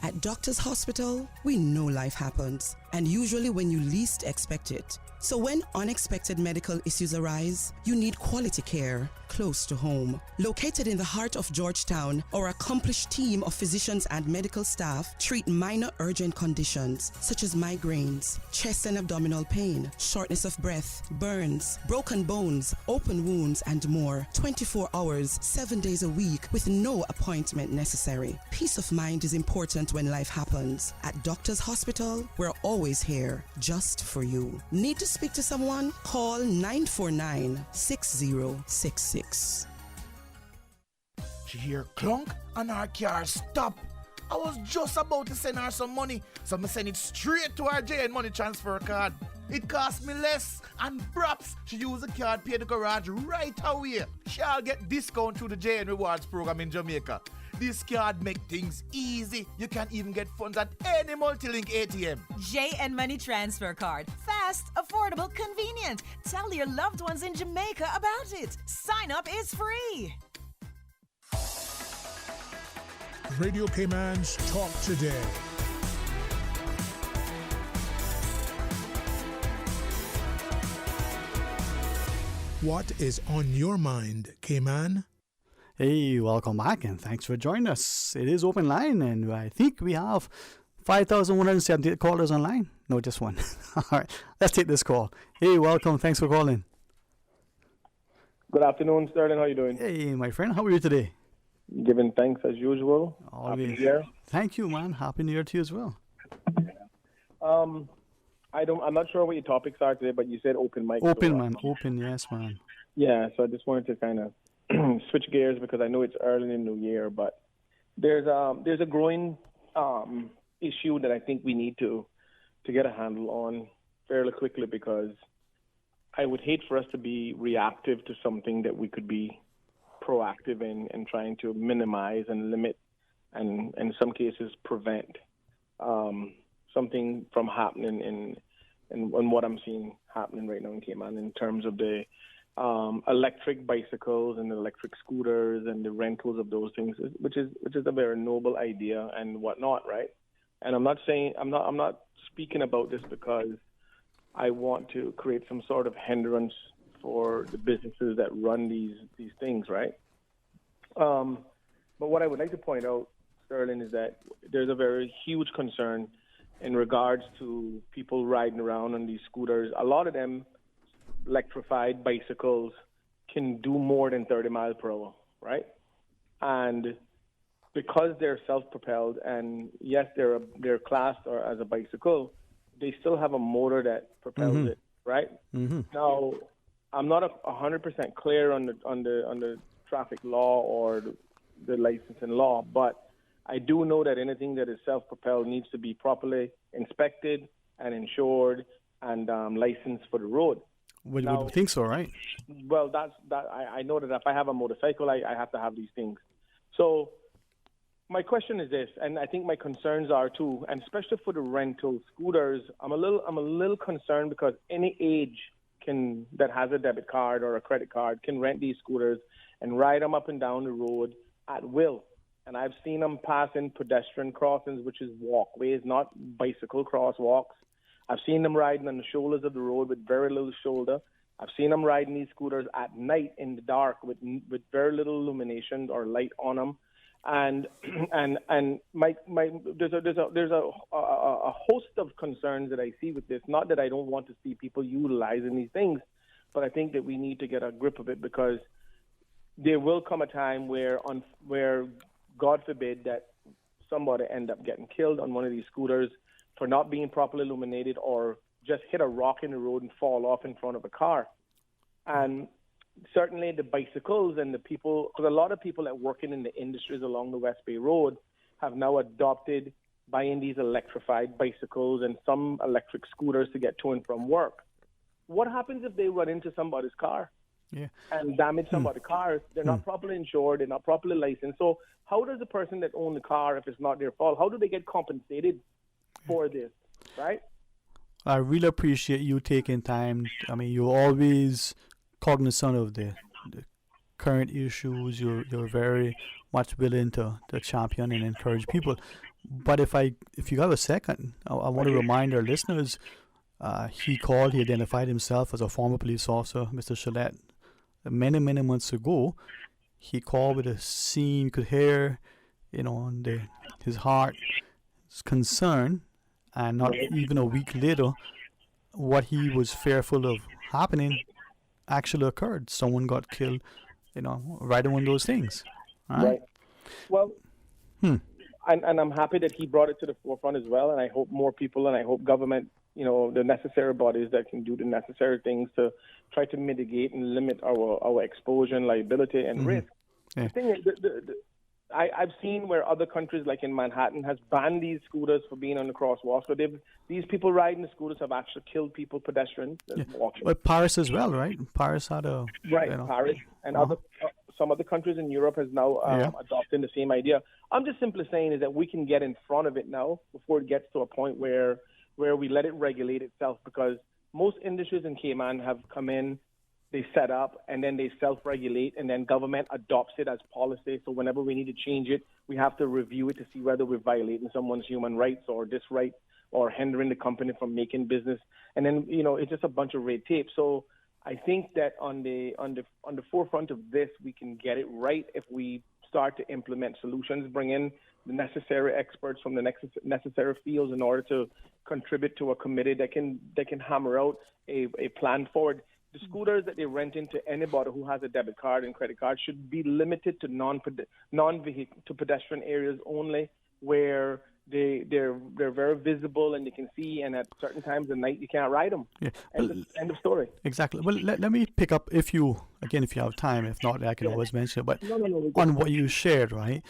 At Doctors Hospital, we know life happens, and usually when you least expect it. So when unexpected medical issues arise, you need quality care close to home. Located in the heart of Georgetown, our accomplished team of physicians and medical staff treat minor urgent conditions such as migraines, chest and abdominal pain, shortness of breath, burns, broken bones, open wounds, and more. 24 hours, 7 days a week with no appointment necessary. Peace of mind is important when life happens. At Doctors Hospital, we're always here just for you. Need to speak to someone? Call 949-6066. She hear clunk and her car stop. I was just about to send her some money, so I send it straight to her JN money transfer card. It cost me less, and perhaps she use the card, pay the garage right away. She'll get discount through the JN Rewards program in Jamaica. This card make things easy. You can even get funds at any multi-link ATM. JN Money Transfer Card. Fast, affordable, convenient. Tell your loved ones in Jamaica about it. Sign up is free. Radio Cayman's Talk Today. What is on your mind, Cayman? Hey, welcome back and thanks for joining us. It is open line and I think we have 5,178 callers online. No, just one. All right, let's take this call. Hey, welcome. Thanks for calling. Good afternoon, Sterling. How are you doing? Hey, my friend. How are you today? Giving thanks as usual. Always. Happy New Year. Thank you, man. Happy New Year to you as well. I'm not sure what your topics are today, but you said open mic. Open, man. Open, yes, man. Yeah, so I just wanted to kind of switch gears because I know it's early in the new year, but there's a growing issue that I think we need to get a handle on fairly quickly, because I would hate for us to be reactive to something that we could be proactive in and trying to minimize and limit and in some cases prevent something from happening in what I'm seeing happening right now in Cayman in terms of the electric bicycles and electric scooters and the rentals of those things, which is a very noble idea and whatnot, right? And I'm not speaking about this because I want to create some sort of hindrance for the businesses that run these things, right? But what I would like to point out, Sterling, is that there's a very huge concern in regards to people riding around on these scooters. A lot of them electrified bicycles can do more than 30 miles per hour, right? And because they're self-propelled and yes, they're classed or as a bicycle, they still have a motor that propels it, right? Mm-hmm. Now, I'm not 100% clear on the traffic law or the licensing law, but I do know that anything that is self-propelled needs to be properly inspected and insured and licensed for the road. Would think so, right? Well, I know that if I have a motorcycle, I have to have these things. So my question is this, and I think my concerns are too, and especially for the rental scooters, I'm a little concerned because any age that has a debit card or a credit card can rent these scooters and ride them up and down the road at will. And I've seen them pass in pedestrian crossings, which is walkways, not bicycle crosswalks. I've seen them riding on the shoulders of the road with very little shoulder. I've seen them riding these scooters at night in the dark with very little illumination or light on them. And there's a host of concerns that I see with this. Not that I don't want to see people utilizing these things, but I think that we need to get a grip of it, because there will come a time where God forbid, that somebody end up getting killed on one of these scooters for not being properly illuminated, or just hit a rock in the road and fall off in front of a car. And certainly the bicycles and the people, because a lot of people that working in the industries along the West Bay Road have now adopted buying these electrified bicycles and some electric scooters to get to and from work. What happens if they run into somebody's car and damage somebody's car? They're not properly insured, they're not properly licensed. So how does the person that owned the car, if it's not their fault, how do they get compensated for this, right? I really appreciate you taking time. I mean, you're always cognizant of the current issues. You're very much willing to champion and encourage people. But if you have a second, I want to remind our listeners, he identified himself as a former police officer, Mr. Chalette, many months ago. He called with a scene, you could hear, on his heart, his concern, and not even a week later, what he was fearful of happening actually occurred. Someone got killed, right in one of those things. Right. Well, and I'm happy that he brought it to the forefront as well, and I hope more people, and I hope government, the necessary bodies that can do the necessary things to try to mitigate and limit our exposure and liability and risk. The thing is, I've seen where other countries, like in Manhattan, has banned these scooters for being on the crosswalks. So these people riding the scooters have actually killed people, pedestrians, walking. But Paris as well, right? Paris had a Paris and some other countries in Europe has now adopted the same idea. I'm just simply saying is that we can get in front of it now before it gets to a point where we let it regulate itself, because most industries in Cayman have come in, they set up, and then they self-regulate, and then government adopts it as policy. So whenever we need to change it, we have to review it to see whether we're violating someone's human rights or this right or hindering the company from making business. And then, it's just a bunch of red tape. So I think that on the forefront of this, we can get it right if we start to implement solutions, bring in the necessary experts from the necessary fields in order to contribute to a committee that can hammer out a plan forward. The scooters that they rent into anybody who has a debit card and credit card should be limited to to pedestrian areas only, where they're very visible and they can see, and at certain times of night you can't ride them. Yeah. End of story. Exactly. Well, let me pick up if you have time. If not, I can always mention it. But on what you shared, right?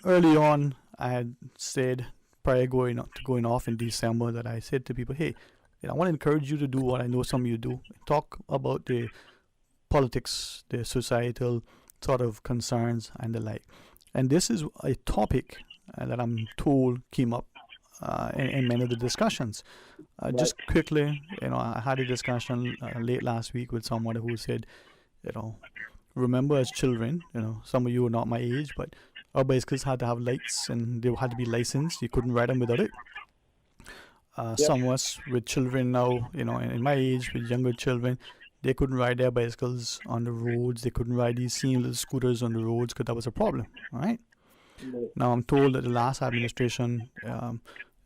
Early on, I had said prior going off in December that I said to people, hey, I want to encourage you to do what I know some of you do. Talk about the politics, the societal sort of concerns and the like. And this is a topic that I'm told came up in many of the discussions. Just quickly, I had a discussion late last week with someone who said, remember as children, some of you are not my age, but our bicycles had to have lights and they had to be licensed. You couldn't ride them without it. Some of us with children now, in my age, with younger children, they couldn't ride their bicycles on the roads. They couldn't ride these seamless scooters on the roads because that was a problem, all right? Now, I'm told that the last administration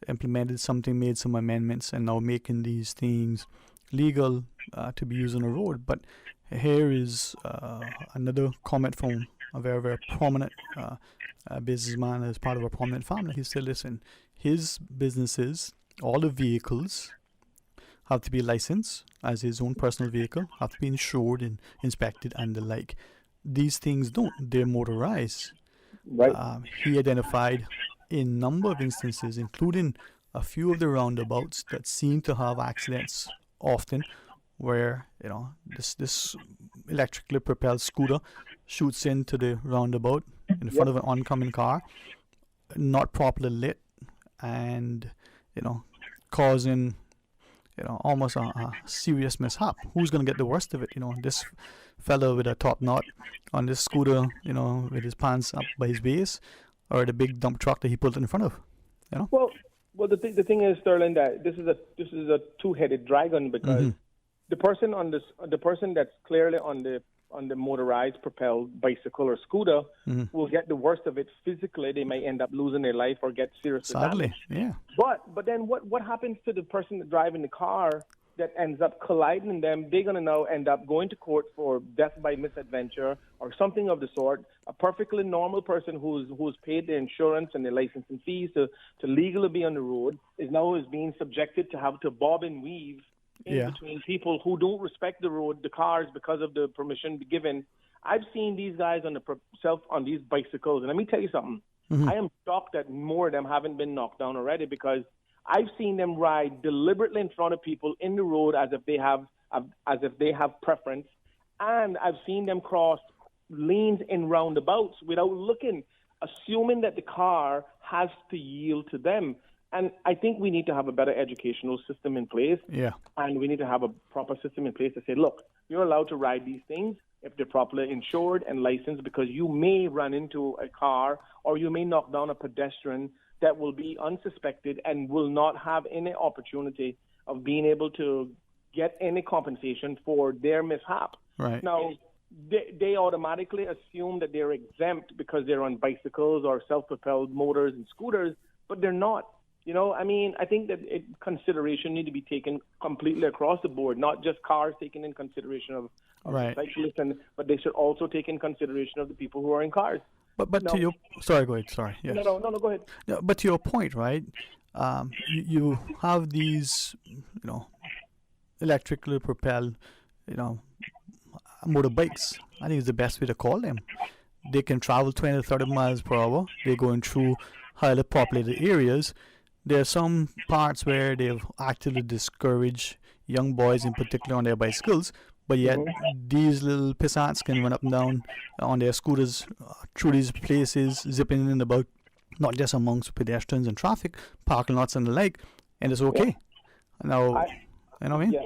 implemented something, made some amendments, and now making these things legal to be used on the road. But here is another comment from a very, very prominent businessman as part of a prominent family. He said, listen, his businesses, all the vehicles have to be licensed as his own personal vehicle, have to be insured and inspected and the like. These things don't. They're motorized. Right. He identified a number of instances, including a few of the roundabouts that seem to have accidents often, where this electrically propelled scooter shoots into the roundabout in front of an oncoming car, not properly lit, and causing almost a serious mishap. Who's going to get the worst of it? This fellow with a top knot on this scooter, with his pants up by his waist, or the big dump truck that he pulled in front of. Well, the thing is, Sterling, that this is a two-headed dragon, because the person that's clearly on the motorized propelled bicycle or scooter will get the worst of it physically. They may end up losing their life or get seriously damaged. Yeah. But then what happens to the person driving the car that ends up colliding in them, they're going to now end up going to court for death by misadventure or something of the sort. A perfectly normal person who's paid their insurance and their licensing fees to legally be on the road is being subjected to have to bob and weave in between people who don't respect the road, the cars, because of the permission given. I've seen these guys on these bicycles, and let me tell you something. I am shocked that more of them haven't been knocked down already, because I've seen them ride deliberately in front of people in the road as if they have preference, and I've seen them cross lanes in roundabouts without looking, assuming that the car has to yield to them. And I think we need to have a better educational system in place. Yeah. And we need to have a proper system in place to say, look, you're allowed to ride these things if they're properly insured and licensed, because you may run into a car or you may knock down a pedestrian that will be unsuspected and will not have any opportunity of being able to get any compensation for their mishap. Right. Now, they automatically assume that they're exempt because they're on bicycles or self-propelled motors and scooters, but they're not. You know, I mean, I think that consideration need to be taken completely across the board, not just cars taken in consideration of cyclists, but they should also take in consideration of the people who are in cars. But to your sorry, go ahead. Sorry. Yes. No, go ahead. No, but to your point, right? You have these, electrically propelled, motorbikes. I think it's the best way to call them. They can travel 20 to 30 miles per hour. They're going through highly populated areas. There are some parts where they've actively discouraged young boys in particular on their bicycles, but yet these little pissants can run up and down on their scooters through these places, zipping in and about, not just amongst pedestrians and traffic, parking lots and the like, and it's okay. Now, you know what I mean? Yeah.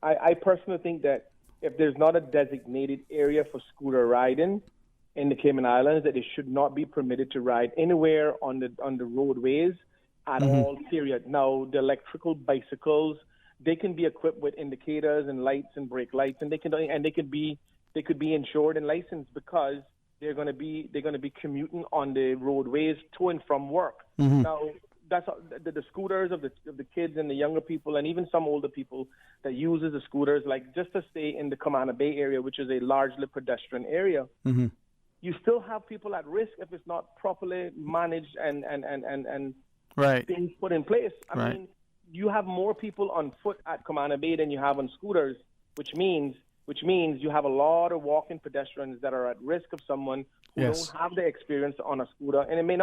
I personally think that if there's not a designated area for scooter riding in the Cayman Islands, that they should not be permitted to ride anywhere on the roadways at all, period. Now, the electrical bicycles, they can be equipped with indicators and lights and brake lights, and they could be insured and licensed, because they're going to be commuting on the roadways to and from work. Now, that's the scooters of the kids and the younger people, and even some older people that uses the scooters, like just to stay in the Camana Bay area, which is a largely pedestrian area. You still have people at risk if it's not properly managed and things put in place. I mean, you have more people on foot at Camana Bay than you have on scooters, which means you have a lot of walking pedestrians that are at risk of someone who don't have the experience on a scooter. And it may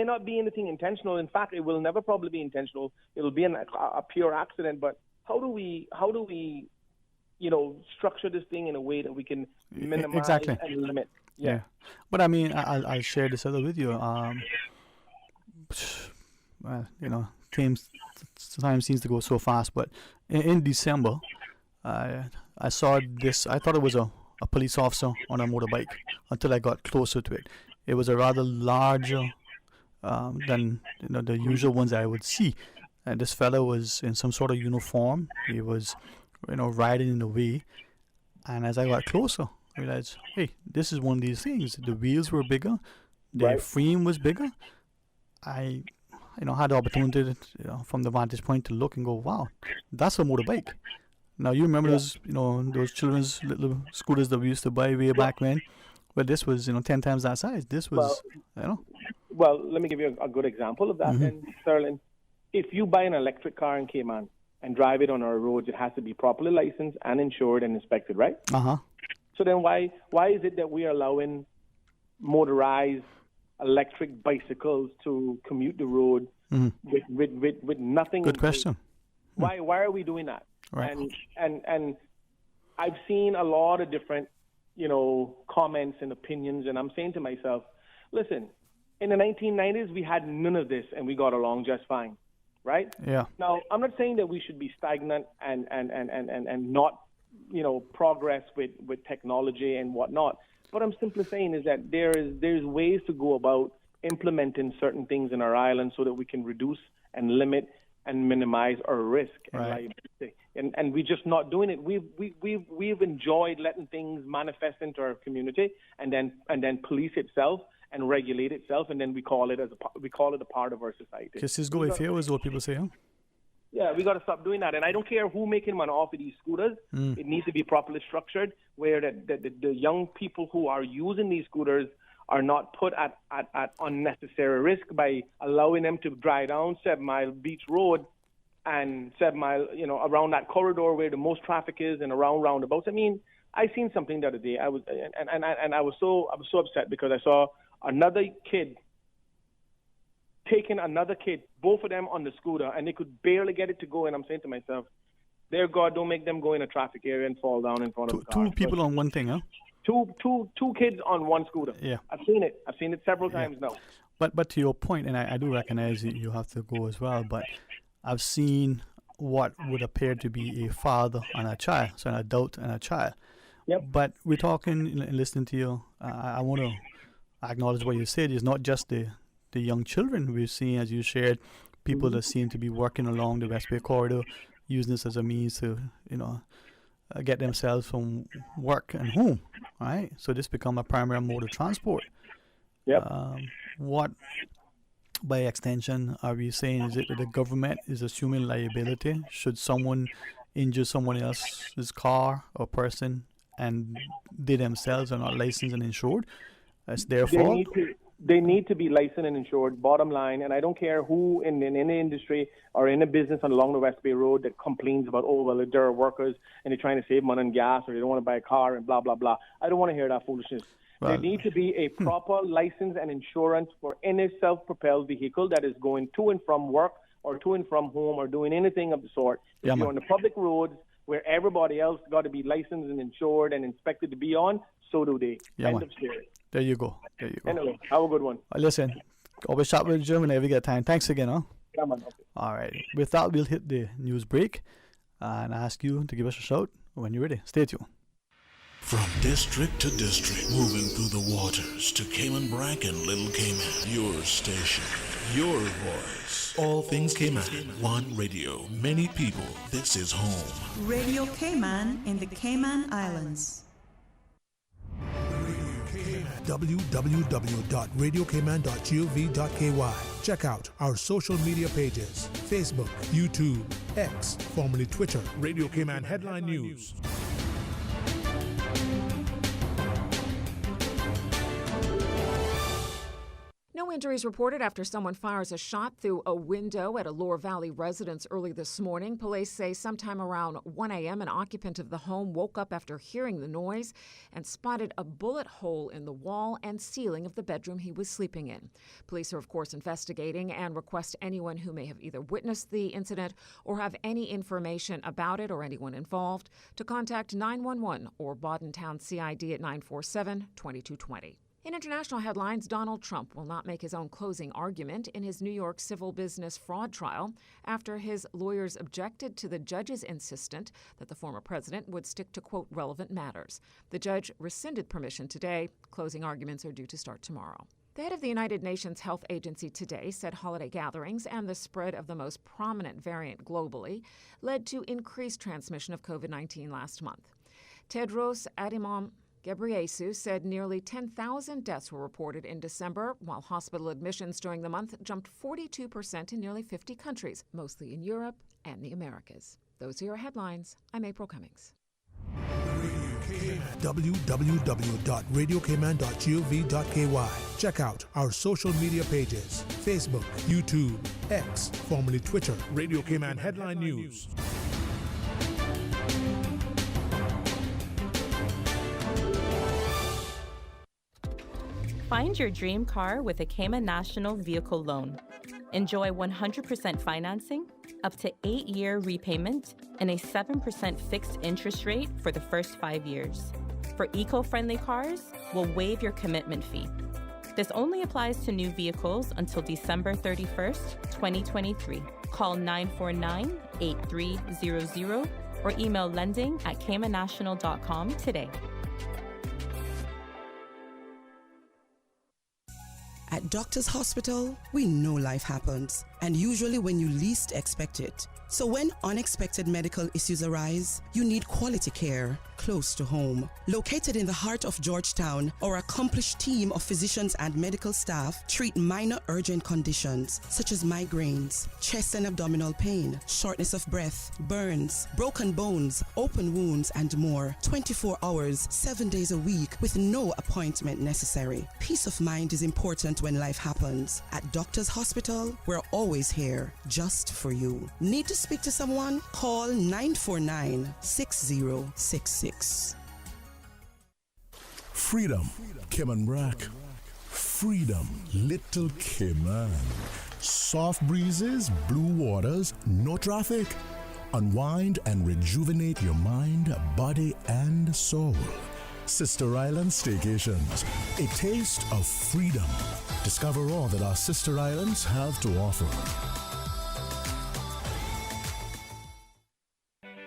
not be anything intentional. In fact, it will never probably be intentional. It'll be a pure accident. But how do we structure this thing in a way that we can minimize and limit? Yeah. But I mean, I'll share this other with you. Well, time seems to go so fast, but in December, I saw this. I thought it was a police officer on a motorbike until I got closer to it. It was a rather larger than the usual ones I would see, and this fellow was in some sort of uniform. He was, riding in the way, and as I got closer, I realized, hey, this is one of these things. The wheels were bigger, the frame was bigger. I had the opportunity, from the vantage point to look and go, wow, that's a motorbike. Now, you remember those children's little scooters that we used to buy way back when? But this was, 10 times that size. This was, Well, let me give you a good example of that then, Sterling. If you buy an electric car in Cayman and drive it on our roads, it has to be properly licensed and insured and inspected, right? So then why is it that we are allowing motorized electric bicycles to commute the road with nothing? Good question. Why are we doing that? Right. And I've seen a lot of different, comments and opinions, and I'm saying to myself, listen, in the 1990s we had none of this and we got along just fine, right? Yeah. Now, I'm not saying that we should be stagnant and not, progress with technology and whatnot. What I'm simply saying is that there's ways to go about implementing certain things in our island so that we can reduce and limit and minimize our risk and liability. And we're just not doing it. We've enjoyed letting things manifest into our community and then police itself and regulate itself, and then we call it a part of our society. Qu'est-ce que go if here is what people say, huh? Yeah, we got to stop doing that. And I don't care who making money off of these scooters. It needs to be properly structured where the young people who are using these scooters are not put at unnecessary risk by allowing them to drive down 7 Mile Beach Road and 7 Mile, around that corridor where the most traffic is and around roundabouts. I mean, I seen something the other day. I was so upset because I saw another kid taking another kid, both of them on the scooter, and they could barely get it to go. And I'm saying to myself, dear God, don't make them go in a traffic area and fall down in front of the car. Two people on one thing, huh? Two kids on one scooter. Yeah. I've seen it several times now. But to your point, and I do recognize you have to go as well, but I've seen what would appear to be a father and a child, so an adult and a child. Yep. But we're talking and listening to you. I want to acknowledge what you said. It's not just the young children. We've seen, as you shared, people that seem to be working along the West Bay corridor, using this as a means to, get themselves from work and home, right? So this become a primary mode of transport. Yep. What, by extension, are we saying? Is it that the government is assuming liability should someone injure someone else's car or person and they themselves are not licensed and insured? It's their fault? They need to be licensed and insured, bottom line. And I don't care who in the industry or in a business along the West Bay Road that complains about, there are workers and they're trying to save money on gas or they don't want to buy a car and blah, blah, blah. I don't want to hear that foolishness. There needs to be a proper license and insurance for any self-propelled vehicle that is going to and from work or to and from home or doing anything of the sort. If you're on the public roads where everybody else got to be licensed and insured and inspected to be on, so do they. End of story. There you go. Anyway, have a good one. Listen, always chat with Jim whenever you get time. Thanks again, huh? Come on. Okay. All right. With that, we'll hit the news break and ask you to give us a shout when you're ready. Stay tuned. From district to district, moving through the waters to Cayman Brac and Little Cayman. Your station, your voice. All things Cayman. One radio, many people. This is home. Radio Cayman in the Cayman Islands. www.radiocayman.gov.ky. Check out our social media pages: Facebook, YouTube, X, formerly Twitter, Radio Cayman Headline News. No injuries reported after someone fires a shot through a window at a Lower Valley residence early this morning. Police say sometime around 1 a.m., an occupant of the home woke up after hearing the noise and spotted a bullet hole in the wall and ceiling of the bedroom he was sleeping in. Police are, of course, investigating and request anyone who may have either witnessed the incident or have any information about it or anyone involved to contact 911 or Baden Town CID at 947-2220. In international headlines, Donald Trump will not make his own closing argument in his New York civil business fraud trial after his lawyers objected to the judge's insistence that the former president would stick to, quote, relevant matters. The judge rescinded permission today. Closing arguments are due to start tomorrow. The head of the United Nations Health Agency today said holiday gatherings and the spread of the most prominent variant globally led to increased transmission of COVID-19 last month. Tedros Adhanom Ghebreyesus said nearly 10,000 deaths were reported in December, while hospital admissions during the month jumped 42% in nearly 50 countries, mostly in Europe and the Americas. Those are your headlines. I'm April Cummings. www.radiocayman.gov.ky. Check out our social media pages: Facebook, YouTube, X, formerly Twitter, Radio Cayman Headline News. Find your dream car with a Cayman National Vehicle Loan. Enjoy 100% financing, up to 8-year repayment, and a 7% fixed interest rate for the first 5 years. For eco-friendly cars, we'll waive your commitment fee. This only applies to new vehicles until December 31st, 2023. Call 949-8300 or email lending@caymannational.com today. At Doctors Hospital, we know life happens, and usually when you least expect it. So when unexpected medical issues arise, you need quality care close to home. Located in the heart of Georgetown, our accomplished team of physicians and medical staff treat minor urgent conditions such as migraines, chest and abdominal pain, shortness of breath, burns, broken bones, open wounds, and more. 24 hours, 7 days a week with no appointment necessary. Peace of mind is important when life happens. At Doctors Hospital, we're always here just for you. Need to speak to someone? Call 949-6066. Freedom, Cayman Rack. Freedom, Little Cayman. Soft breezes, blue waters, no traffic. Unwind and rejuvenate your mind, body, and soul. Sister Island Staycations, a taste of freedom. Discover all that our sister islands have to offer.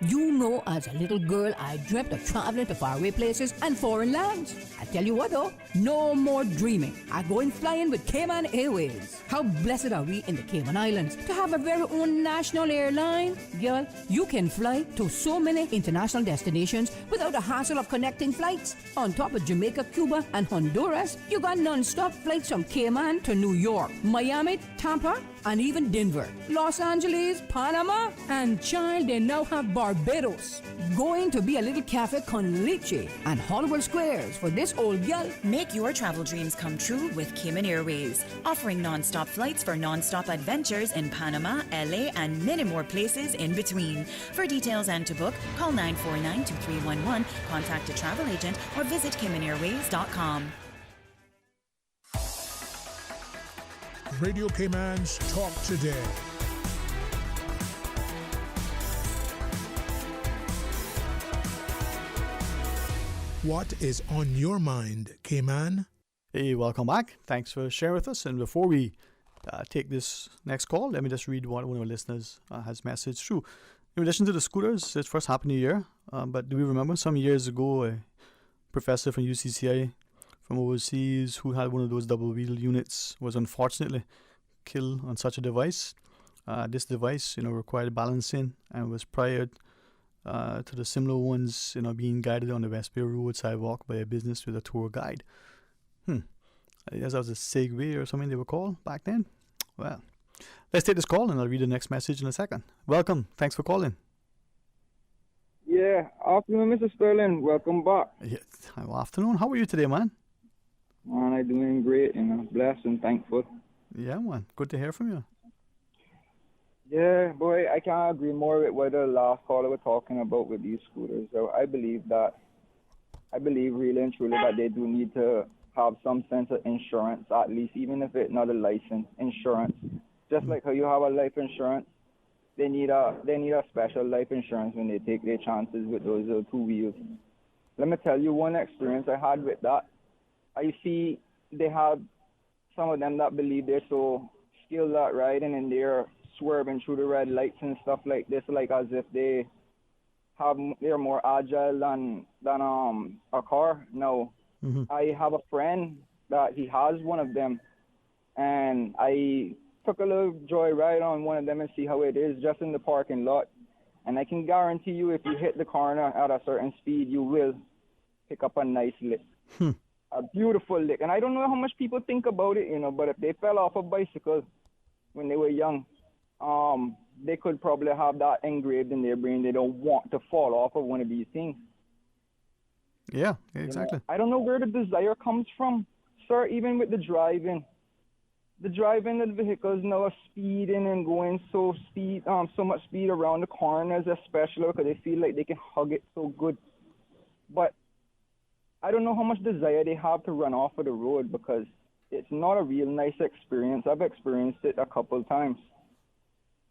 You know, as a little girl, I dreamt of traveling to faraway places and foreign lands. I tell you what though, no more dreaming. I'm going flying with Cayman Airways. How blessed are we in the Cayman Islands to have a very own national airline? Girl, you can fly to so many international destinations without the hassle of connecting flights. On top of Jamaica, Cuba, and Honduras, you got non-stop flights from Cayman to New York, Miami, Tampa, and even Denver, Los Angeles, Panama, and child, they now have Barbados. Going to be a little cafe con leche and Hollywood Squares for this old gal. Make your travel dreams come true with Cayman Airways, offering non-stop flights for non-stop adventures in Panama, LA, and many more places in between. For details and to book, call 949-2311, contact a travel agent, or visit CaymanAirways.com. Radio Cayman's Talk Today. What is on your mind, Cayman? Hey, welcome back. Thanks for sharing with us. And before we take this next call, let me just read what one of our listeners has messaged through. In relation to the scooters, it's first Happy New Year. But do we remember some years ago, a professor from UCCI from overseas who had one of those double wheel units was unfortunately killed on such a device. This device, required balancing and was prior to the similar ones, being guided on the West Bay Road sidewalk by a business with a tour guide. I guess that was a Segway or something they were called back then. Well, let's take this call and I'll read the next message in a second. Welcome. Thanks for calling. Yeah, afternoon, Mr. Sterling. Welcome back. Yes. Afternoon. How are you today, man? Man, I'm doing great, blessed and thankful. Yeah, man. Good to hear from you. Yeah, boy, I can't agree more with what the last caller was talking about with these scooters. So I believe really and truly that they do need to have some sense of insurance, at least, even if it's not a license, insurance. Just like how you have a life insurance, they need a special life insurance when they take their chances with those two wheels. Let me tell you one experience I had with that. I see they have some of them that believe they're so skilled at riding and they're swerving through the red lights and stuff like this, like as if they're more agile than a car. No, I have a friend that he has one of them, and I took a little joy ride on one of them and see how it is just in the parking lot. And I can guarantee you, if you hit the corner at a certain speed, you will pick up a nice lick. A beautiful lick. And I don't know how much people think about it, but if they fell off a bicycle when they were young, they could probably have that engraved in their brain. They don't want to fall off of one of these things. Yeah, exactly. I don't know where the desire comes from, sir, even with the driving. The driving of the vehicles now are speeding and going so much speed around the corners, especially because they feel like they can hug it so good. But I don't know how much desire they have to run off of the road, because it's not a real nice experience. I've experienced it a couple times.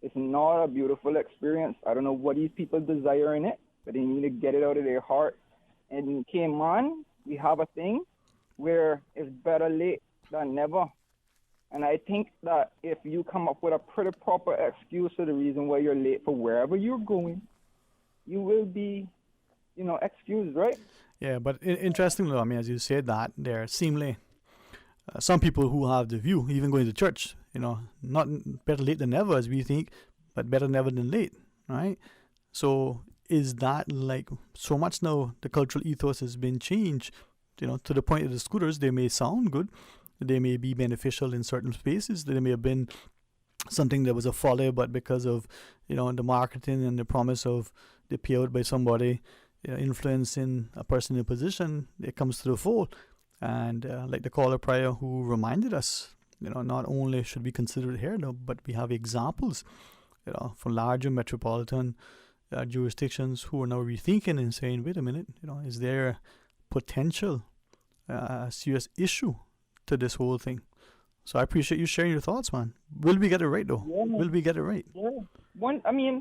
It's not a beautiful experience. I don't know what these people desire in it, but they need to get it out of their heart. And in Cayman, we have a thing where it's better late than never. And I think that if you come up with a pretty proper excuse for the reason why you're late for wherever you're going, you will be, excused, right? Yeah, but interestingly, as you said that, there seemingly some people who have the view, even going to church, not better late than never, as we think, but better never than late, right? So is that like so much now the cultural ethos has been changed, to the point that the scooters, they may sound good, they may be beneficial in certain spaces, they may have been something that was a folly, but because of, the marketing and the promise of the payout by somebody, influencing a person in a position, it comes to the fore. And like the caller prior who reminded us, not only should we consider it here, though, but we have examples, from larger metropolitan jurisdictions who are now rethinking and saying, wait a minute, is there potential serious issue to this whole thing? So I appreciate you sharing your thoughts, man. Will we get it right, though? Yeah. Will we get it right? Yeah.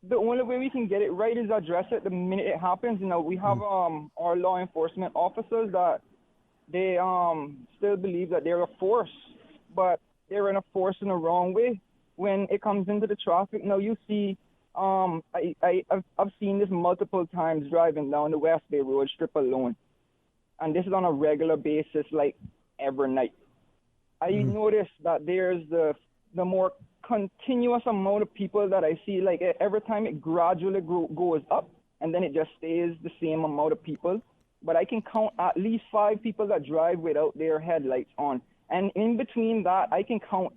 The only way we can get it right is address it the minute it happens. We have our law enforcement officers that they still believe that they're a force, but they're in a force in the wrong way when it comes into the traffic. Now you see, I've seen this multiple times driving down the West Bay Road Strip alone, and this is on a regular basis, like every night. I noticed that there's the more continuous amount of people that I see, like every time it gradually goes up, and then it just stays the same amount of people. But I can count at least 5 people that drive without their headlights on. And in between that, I can count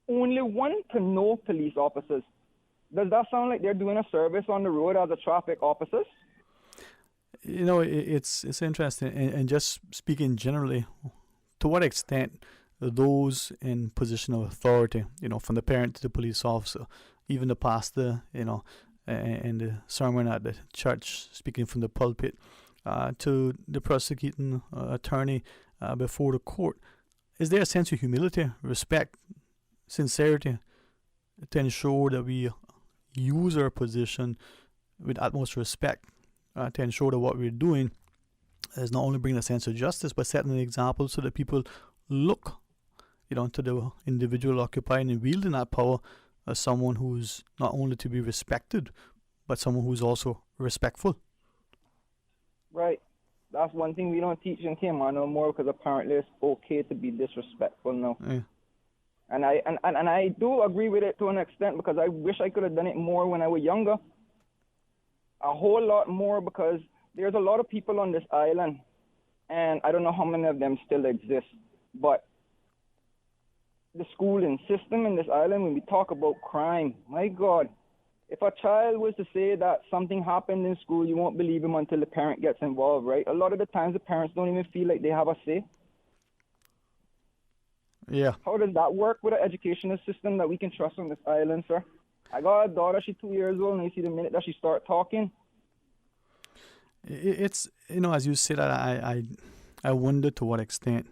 only 1 to no police officers. Does that sound like they're doing a service on the road as a traffic officers? It's interesting. And just speaking generally, to what extent those in position of authority, from the parent to the police officer, even the pastor, and the sermon at the church, speaking from the pulpit, to the prosecuting attorney before the court, is there a sense of humility, respect, sincerity to ensure that we use our position with utmost respect, to ensure that what we're doing is not only bringing a sense of justice, but setting an example so that people look, to the individual occupying and wielding that power as someone who's not only to be respected, but someone who's also respectful. Right. That's one thing we don't teach in Cayman no more, because apparently it's okay to be disrespectful now. Yeah. And I do agree with it to an extent, because I wish I could have done it more when I was younger. A whole lot more, because there's a lot of people on this island, and I don't know how many of them still exist, but the schooling system in this island, when we talk about crime, my God, if a child was to say that something happened in school, you won't believe him until the parent gets involved, right? A lot of the times the parents don't even feel like they have a say. Yeah. How does that work with an educational system that we can trust on this island, sir? I got a daughter, she's 2 years old, and you see the minute that she start talking. It's, as you said, I wonder to what extent,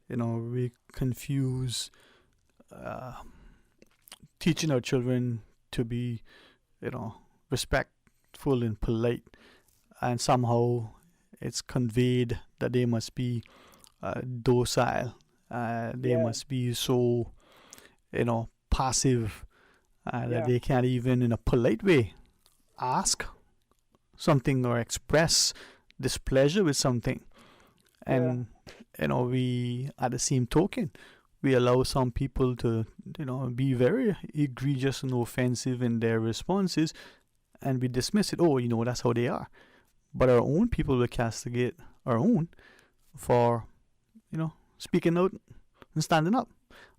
we confuse teaching our children to be, respectful and polite, and somehow it's conveyed that they must be docile, they must be so, passive, that they can't even in a polite way ask something or express displeasure with something. And we, at the same token, we allow some people to be very egregious and offensive in their responses, and we dismiss it. That's how they are. But our own people will castigate our own for speaking out and standing up.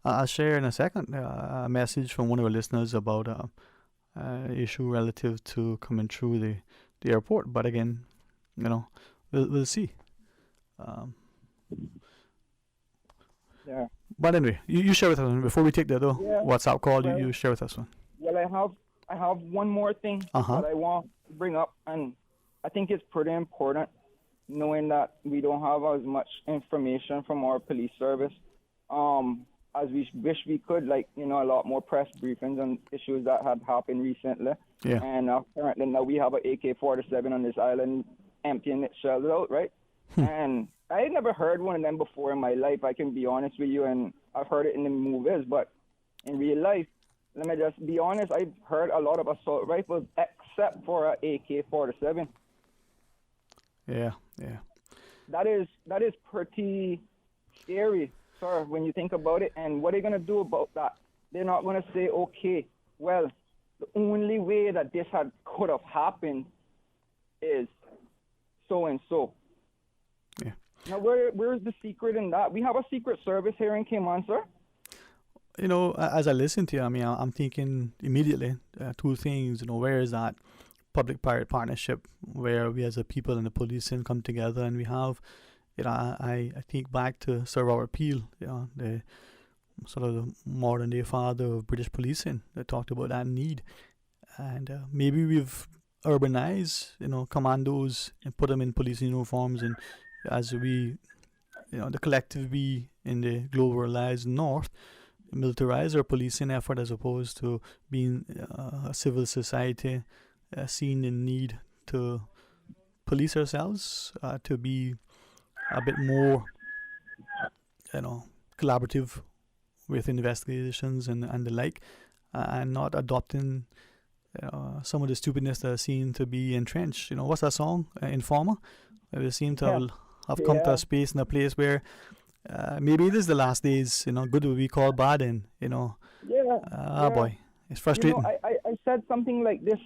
I'll share in a second a message from one of our listeners about an issue relative to coming through the airport. But again, we'll see. Yeah. But anyway, you share with us before we take the other WhatsApp call. Well, you share with us one. Well, I have one more thing that I want to bring up, and I think it's pretty important, knowing that we don't have as much information from our police service as we wish we could. Like, a lot more press briefings on issues that had happened recently. Yeah. And apparently now we have an AK-47 on this island emptying its shells out, right? And I had never heard one of them before in my life, I can be honest with you, and I've heard it in the movies, but in real life, let me just be honest, I've heard a lot of assault rifles except for an AK-47. Yeah. That is pretty scary, sir, when you think about it. And what are they going to do about that? They're not going to say, okay, well, the only way that this could have happened is so and so. Yeah. Now, where's the secret in that? We have a secret service here in Cayman, sir. You know, as I listen to you, I mean, I'm thinking immediately two things. You know, where is that public-private partnership where we as a people and the police can come together and we have, you know, I think back to Sir Robert Peel, you know, the sort of the modern-day father of British policing that talked about that need. And maybe we've urbanized, you know, commandos and put them in police uniforms, and as we, you know, the collective we in the globalized north militarize our policing effort as opposed to being a civil society seen in need to police ourselves, to be a bit more, you know, collaborative with investigations and the like, and not adopting some of the stupidness that seem to be entrenched. You know, what's that song, Informer? We seem to have come to a space and a place where maybe it is the last days, you know, good will be called bad, and, you know, boy, it's frustrating. You know, I said something like this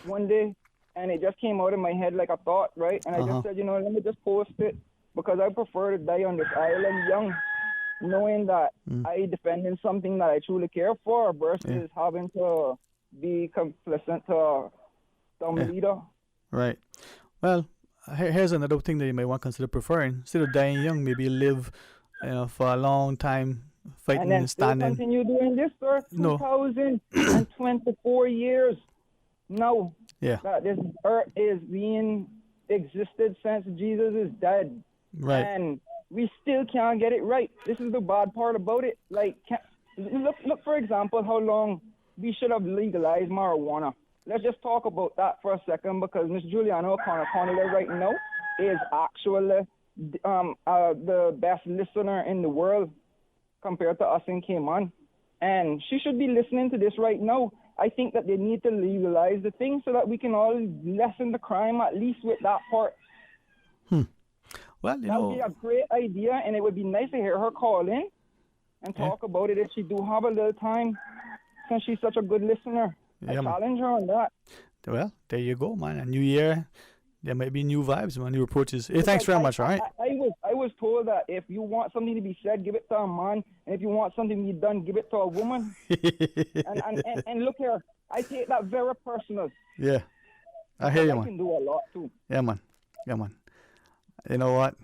one day, and it just came out of my head like a thought, right? And I just said, you know, let me just post it, because I prefer to die on this island young, knowing that I defending something that I truly care for versus having to be complicit to some leader. Right. Well, here's another thing that you might want to consider preferring. Instead of dying young, maybe live, you know, for a long time, fighting and then and standing. Still continue doing this for 2024 years. No. Yeah. That this earth is being existed since Jesus is dead. Right. And we still can't get it right. This is the bad part about it. Like, look for example, how long we should have legalized marijuana. Let's just talk about that for a second, because Miss Juliana O'Connell right now is actually the best listener in the world compared to us in Cayman. And she should be listening to this right now. I think that they need to legalize the thing so that we can all lessen the crime, at least with that part. Well, you that know, would be a great idea, and it would be nice to hear her call in and talk about it if she do have a little time, since she's such a good listener. I challenge her on that. Well, there you go, man. A new year, there might be new vibes, man, new approaches. Hey, thanks very much, all right? I was told that if you want something to be said, give it to a man, and if you want something to be done, give it to a woman. and look here, I take that very personal. Yeah, I hear you, I man. can do a lot too. Yeah, man. You know what?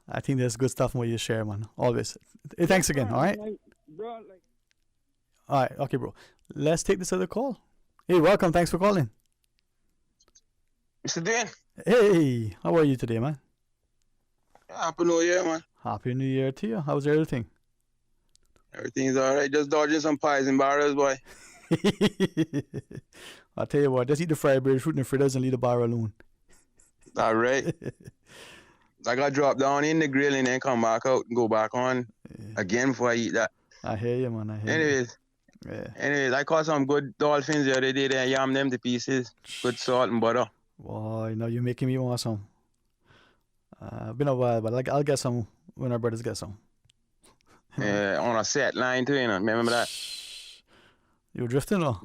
I think there's good stuff in what you share, man. Always. Hey, thanks again, all right? All right, okay, bro. Let's take this other call. Hey, welcome. Thanks for calling. Mr. Dan. Hey, how are you today, man? Happy New Year, man. Happy New Year to you. How's everything? Everything's all right. Just dodging some pies and barrels, boy. I'll tell you what, just eat the fried bread, fruit and fritters, and leave the bar alone. All right. I got dropped down in the grill and then come back out and go back on again before I eat that. I hear you, man. Anyways, I caught some good dolphins the other day. They yam them to pieces. Good salt and butter. Boy, now you're making me want some. Been a while, but I'll get some when our brothers get some. On a set line too, you know. Remember that? You were drifting, or?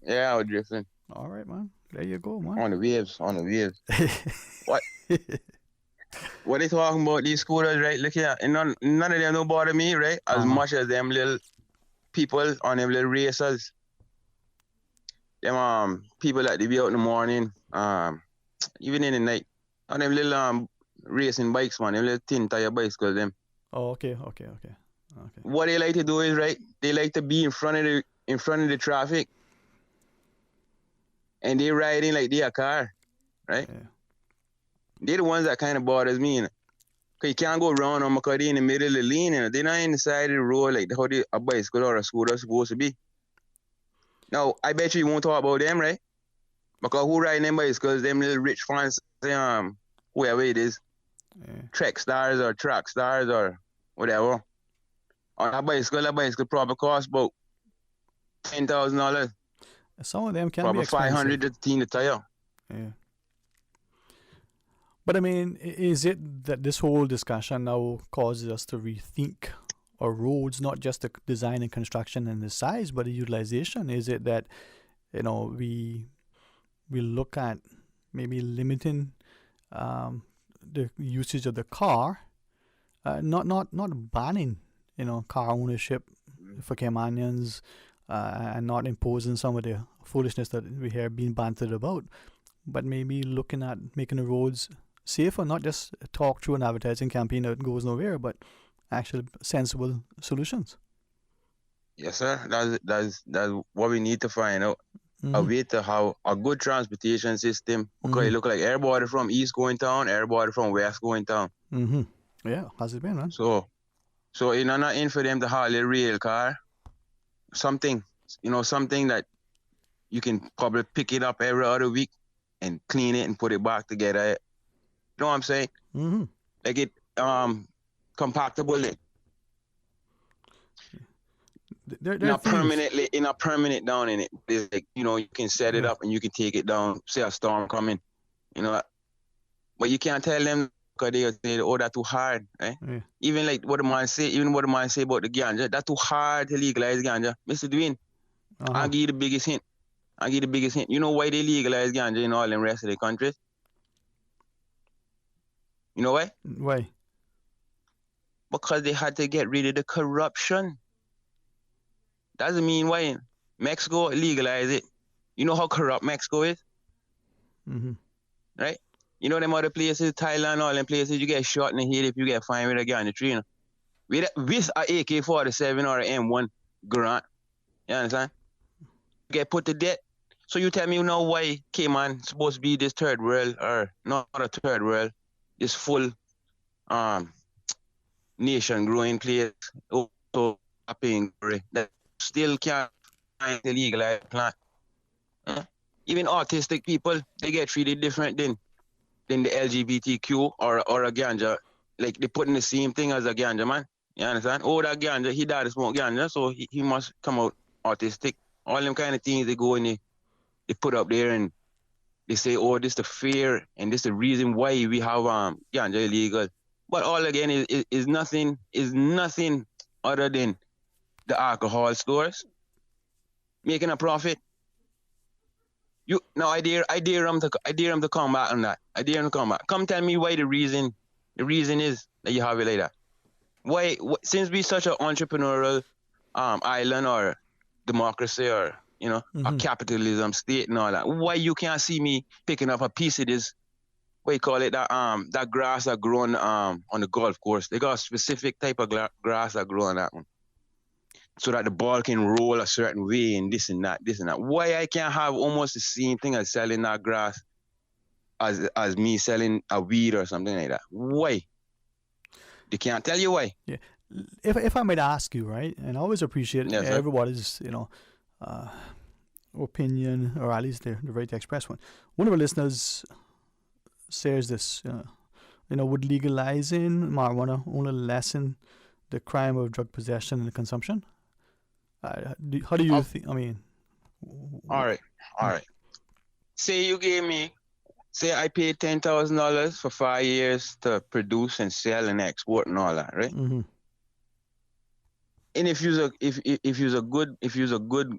Yeah, I was drifting. All right, man. There you go, man. On the waves. What? What they talking about, these scooters, right? Look here, and none of them don't bother me, right? As much as them little people on them little racers. Them people that they be out in the morning, even in the night. On them little racing bikes, man, them little thin tire bicycles, them. Oh, okay. What they like to do is, right, they like to be in front of the traffic, and they riding like they a car, right? Yeah. They're the ones that kind of bothers me, you know? Cause you can't go around them because they're in the middle of the lane, you know? They're not in the side of the road like how a bicycle or a scooter is supposed to be. Now, I bet you won't talk about them, right? Because who riding them bicycles? Them little rich fans, whoever it is. Trek stars or track stars or whatever. On a bicycle probably costs about $10,000. Some of them can probably be expensive. $500 to clean the tire. Yeah. But I mean, is it that this whole discussion now causes us to rethink our roads, not just the design and construction and the size, but the utilization? Is it that, we look at maybe limiting the usage of the car, not banning, car ownership for Caymanians, and not imposing some of the foolishness that we hear being bantered about, but maybe looking at making the roads safer, not just talk through an advertising campaign that goes nowhere, but actual sensible solutions. Yes, sir. That's what we need to find out. A way to have a good transportation system. Because it look like everybody from east going town, everybody from west going town. Yeah, how's it been, man? So not in for them to haul a real car. Something that you can probably pick it up every other week and clean it and put it back together. You know what I'm saying? Like it compactable. Not permanent down in it. It's like, you can set it up and you can take it down. Say a storm coming, but you can't tell them because they'll say, "Oh, that's too hard." Right? Yeah. Even what the man say about the ganja, that's too hard to legalize ganja. Mr. Dwayne, I'll give you the biggest hint. You know why they legalize ganja in all the rest of the countries? You know why? Why? Because they had to get rid of the corruption. Doesn't mean why Mexico legalize it. You know how corrupt Mexico is? Right? You know them other places, Thailand, all them places, you get shot in the head if you get fined with a gun in the tree. With a AK-47 or an M1 grant. You understand? You get put to death. So you tell me why Cayman supposed to be this third world, or not a third world, this full nation growing place, also paying that still can't find the legalized plant. Even autistic people, they get treated different than the LGBTQ or a ganja. Like they put in the same thing as a ganja man. You understand? Oh, that ganja, he died to smoke ganja, so he must come out autistic. All them kind of things they go and they put up there and they say, oh, this the fear and this the reason why we have ganja illegal. But all again is nothing other than the alcohol stores making a profit. I dare them to come back on that. I dare them to come back. Come tell me why the reason is that you have it like that. Why since we such an entrepreneurial island or democracy or a capitalism state and all that, why you can't see me picking up a piece of this, what you call it, that grass that grown on the golf course. They got a specific type of grass that grow on that one, so that the ball can roll a certain way and this and that. Why I can't have almost the same thing as selling that grass as me selling a weed or something like that? Why? They can't tell you why. Yeah. If I might ask you, right, and I always appreciate everybody's, opinion, or at least the right to express one. One of our listeners says this, would legalizing marijuana only lessen the crime of drug possession and consumption? How do you think? I mean, all right. Say I paid $10,000 for 5 years to produce and sell and export and all that, right? And if you're a good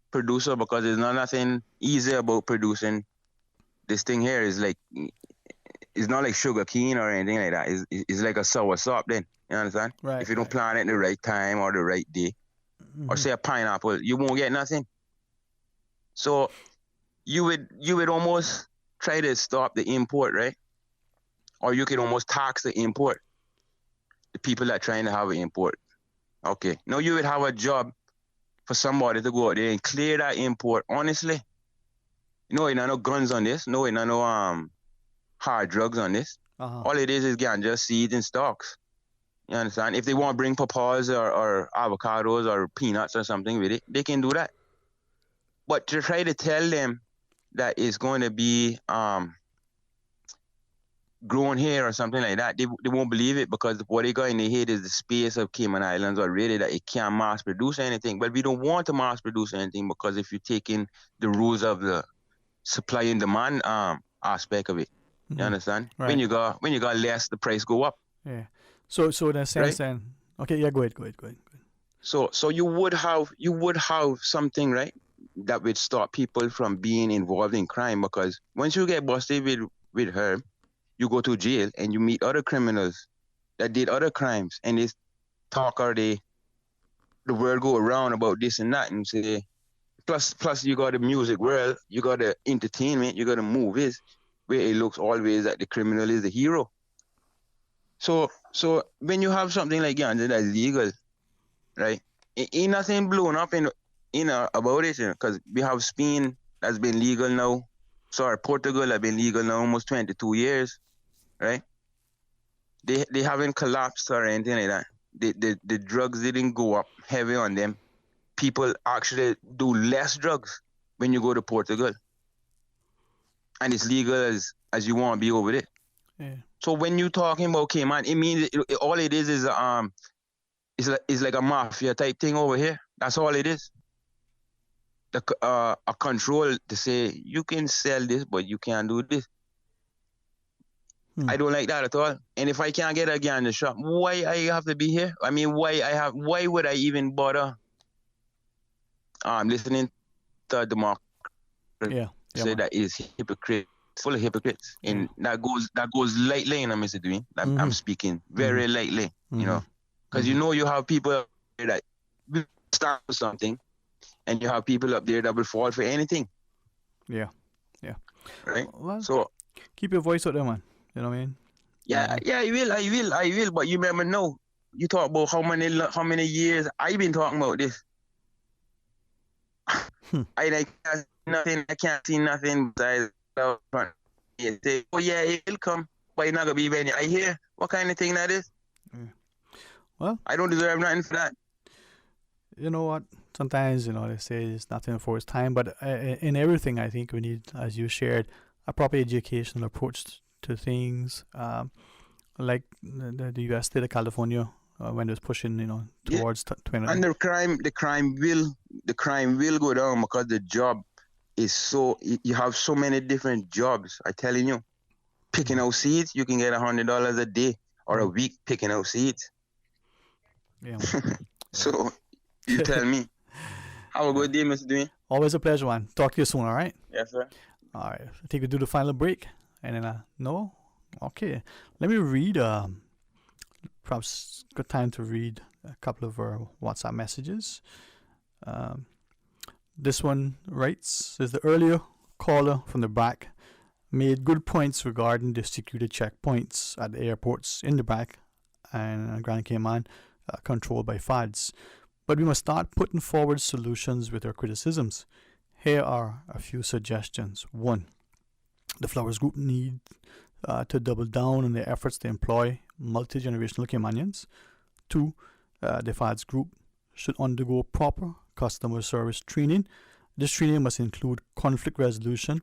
producer, because there's nothing easy about producing this thing here, is like, it's not like sugar cane or anything like that. It's like a sour sop then. You understand? Right. If you don't plant it in the right time or the right day, or say a pineapple, you won't get nothing. So you would almost try to stop the import, right? Or you could almost tax the import. The people that are trying to have an import. Okay. Now you would have a job for somebody to go out there and clear that import honestly. No guns on this. No hard drugs on this. All it is ganja, seeds, and stalks. You understand? If they want to bring papaws or avocados or peanuts or something with it, they can do that. But to try to tell them that it's going to be grown here or something like that, they won't believe it, because what they got in their head is the space of Cayman Islands already, that it can't mass produce anything. But we don't want to mass produce anything, because if you take in the rules of the supply and demand aspect of it, You understand? Right. When you got less, the price go up. Yeah. So in a sense Right. then, okay, yeah, go ahead. So you would have something, right, that would stop people from being involved in crime, because once you get busted with her, you go to jail and you meet other criminals that did other crimes, and they talk, or the word go around about this and that, and say, plus you got the music world, you got the entertainment, you got the movies, where it looks always that the criminal is the hero. So when you have something like ganja that's legal, right? Ain't nothing blown up about it, because we have Spain that's been legal now. Sorry, Portugal have been legal now almost 22 years, right? They haven't collapsed or anything like that. The drugs didn't go up heavy on them. People actually do less drugs when you go to Portugal, and it's legal as you want to be over there. Yeah. So when you talking about, okay, man, it means all it is it's like a mafia type thing over here. That's all it is. A control to say you can sell this, but you can't do this. I don't like that at all. And if I can't get a gun in the shop, why I have to be here? I mean, why would I even bother listening to the market? Say that is hypocrite, full of hypocrites, and that goes lightly, you know, Mr. Dwayne. I'm speaking very lightly, you know, because you have people up there that will stand for something, and you have people up there that will fall for anything. Yeah. Right. Well, so keep your voice out there, man. You know what I mean? Yeah, I will. But you remember, no, you talk about how many years I've been talking about this. I can't see nothing besides front. Say, oh yeah, it will come, but it's not gonna be when I hear what kind of thing that is. Well, I don't deserve nothing for that. You know what? Sometimes, they say it's nothing for its time, but in everything, I think we need, as you shared, a proper educational approach to things. Like the U.S. state of California, when it was pushing, towards 20. And the crime will go down, because the job is so. You have so many different jobs. I'm telling you, picking out seeds, you can get $100 a day or a week picking out seeds. Yeah. So you tell me. Have a good day, Mr. Dwayne. Always a pleasure, man. Talk to you soon, all right? Yes, sir. All right. I think we do the final break. And then, no? Okay. Let me read, perhaps good time to read a couple of our WhatsApp messages. This one writes, says the earlier caller from the back made good points regarding the security checkpoints at the airports in the back and Grand Cayman controlled by FADs. But we must start putting forward solutions with our criticisms. Here are a few suggestions. 1. The Flowers Group need to double down on their efforts to employ multi-generational Caymanians. 2. The FADS Group should undergo proper customer service training. This training must include conflict resolution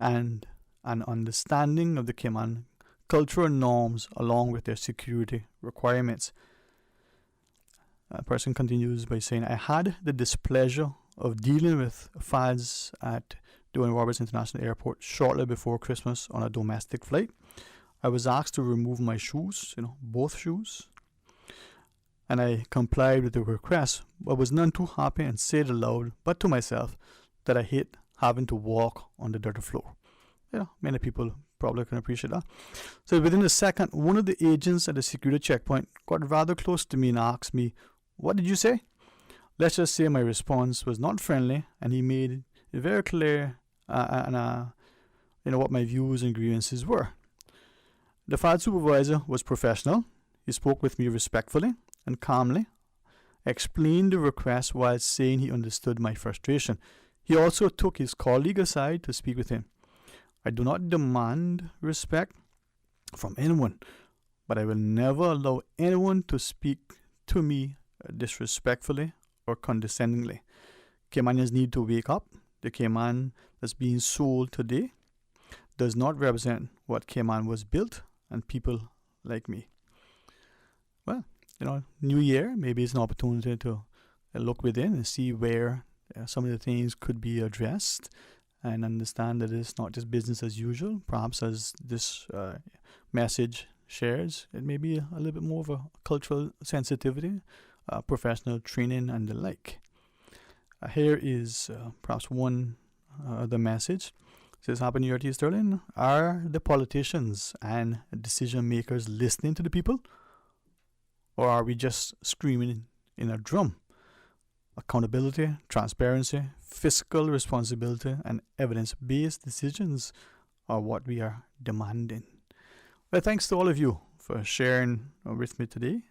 and an understanding of the Cayman cultural norms along with their security requirements. A person continues by saying, I had the displeasure of dealing with FADs at Dwayne Roberts International Airport shortly before Christmas on a domestic flight. I was asked to remove my shoes, both shoes, and I complied with the request, but was none too happy and said aloud, but to myself, that I hate having to walk on the dirty floor. Many people probably can appreciate that. So within a second, one of the agents at the security checkpoint got rather close to me and asked me, what did you say? Let's just say my response was not friendly, and he made it very clear what my views and grievances were. The FAD supervisor was professional. He spoke with me respectfully and calmly, explained the request while saying he understood my frustration. He also took his colleague aside to speak with him. I do not demand respect from anyone, but I will never allow anyone to speak to me disrespectfully or condescendingly. Caymanians need to wake up. The Cayman that's being sold today does not represent what Cayman was built and people like me. Well, new year, maybe it's an opportunity to look within and see where some of the things could be addressed and understand that it's not just business as usual. Perhaps as this message shares, it may be a little bit more of a cultural sensitivity, professional training, and the like. Here is perhaps one other message. It says, Happy New Year to you, Sterling. Are the politicians and decision makers listening to the people? Or are we just screaming in a drum? Accountability, transparency, fiscal responsibility, and evidence-based decisions are what we are demanding. Well, thanks to all of you for sharing with me today.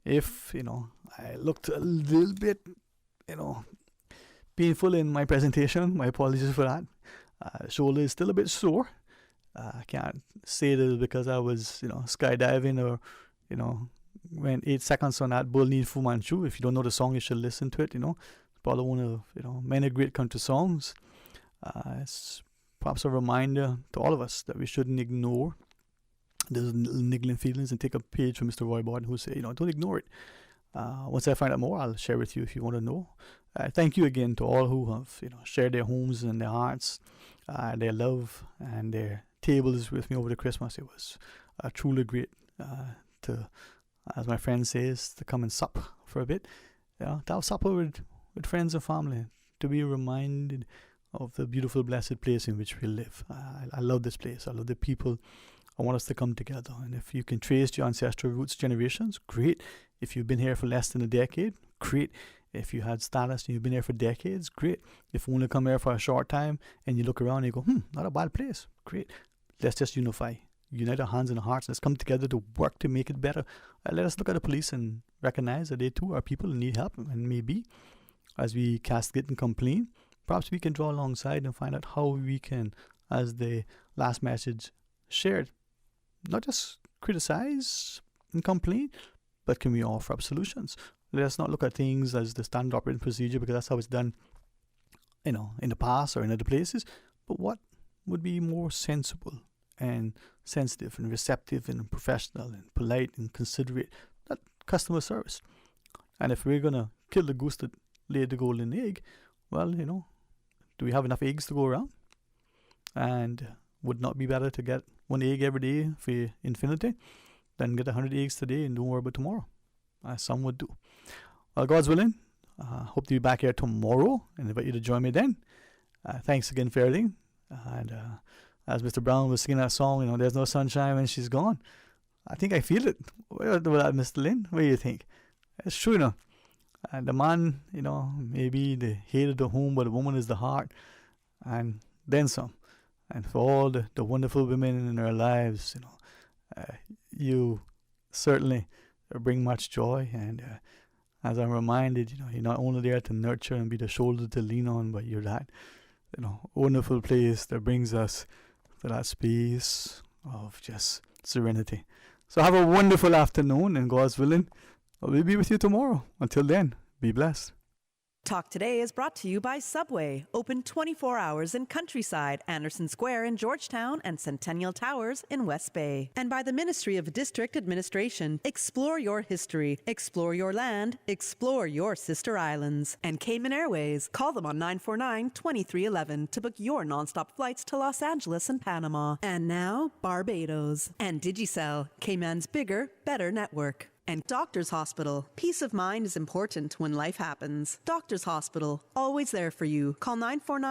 If, I looked a little bit, painful in my presentation, my apologies for that. Shoulder is still a bit sore. I can't say that because I was, skydiving or, went 8 seconds on that Bull Need Fu Manchu. If you don't know the song, you should listen to it. It's probably one of, many great country songs. It's perhaps a reminder to all of us that we shouldn't ignore those niggling feelings and take a page from Mr. Roy Borden, who say, don't ignore it. Once I find out more, I'll share with you if you want to know. Thank you again to all who have, shared their homes and their hearts, their love and their tables with me over the Christmas. It was truly great to, as my friend says, to come and sup for a bit. To have supper with friends and family, to be reminded of the beautiful, blessed place in which we live. I love this place. I love the people. I want us to come together. And if you can trace your ancestral roots generations, great. If you've been here for less than a decade, great. If you had status and you've been here for decades, great. If you only come here for a short time and you look around and you go, not a bad place, great. Let's just unify. Unite our hands and our hearts. Let's come together to work to make it better. Let us look at the police and recognize that they too are people and need help. And maybe as we castigate and complain, perhaps we can draw alongside and find out how we can, as the last message shared, not just criticize and complain, but can we offer up solutions? Let us not look at things as the standard operating procedure because that's how it's done, in the past or in other places. But what would be more sensible and sensitive and receptive and professional and polite and considerate? That customer service. And if we're going to kill the goose that laid the golden egg, well, do we have enough eggs to go around? And would it not be better to get one egg every day for infinity than get 100 eggs today and don't worry about tomorrow, as some would do? Well, God's willing, hope to be back here tomorrow and invite you to join me then. Thanks again for everything. And as Mr. Brown was singing that song, there's no sunshine when she's gone. I think I feel it. What about that, Mr. Lynn? What do you think? It's true, And the man, maybe the head of the home, but the woman is the heart. And then some. And for all the wonderful women in our lives, you certainly bring much joy. And as I'm reminded, you're not only there to nurture and be the shoulder to lean on, but you're that, wonderful place that brings us to that space of just serenity. So have a wonderful afternoon, and God's willing, we'll be with you tomorrow. Until then, be blessed. Talk Today is brought to you by Subway, open 24 hours in Countryside, Anderson Square in Georgetown, and Centennial Towers in West Bay. And by the Ministry of District Administration. Explore your history, explore your land, explore your sister islands. And Cayman Airways. Call them on 949-2311 to book your nonstop flights to Los Angeles and Panama. And now, Barbados. And Digicel, Cayman's bigger, better network. And Doctors Hospital. Peace of mind is important when life happens. Doctors Hospital, always there for you. Call 949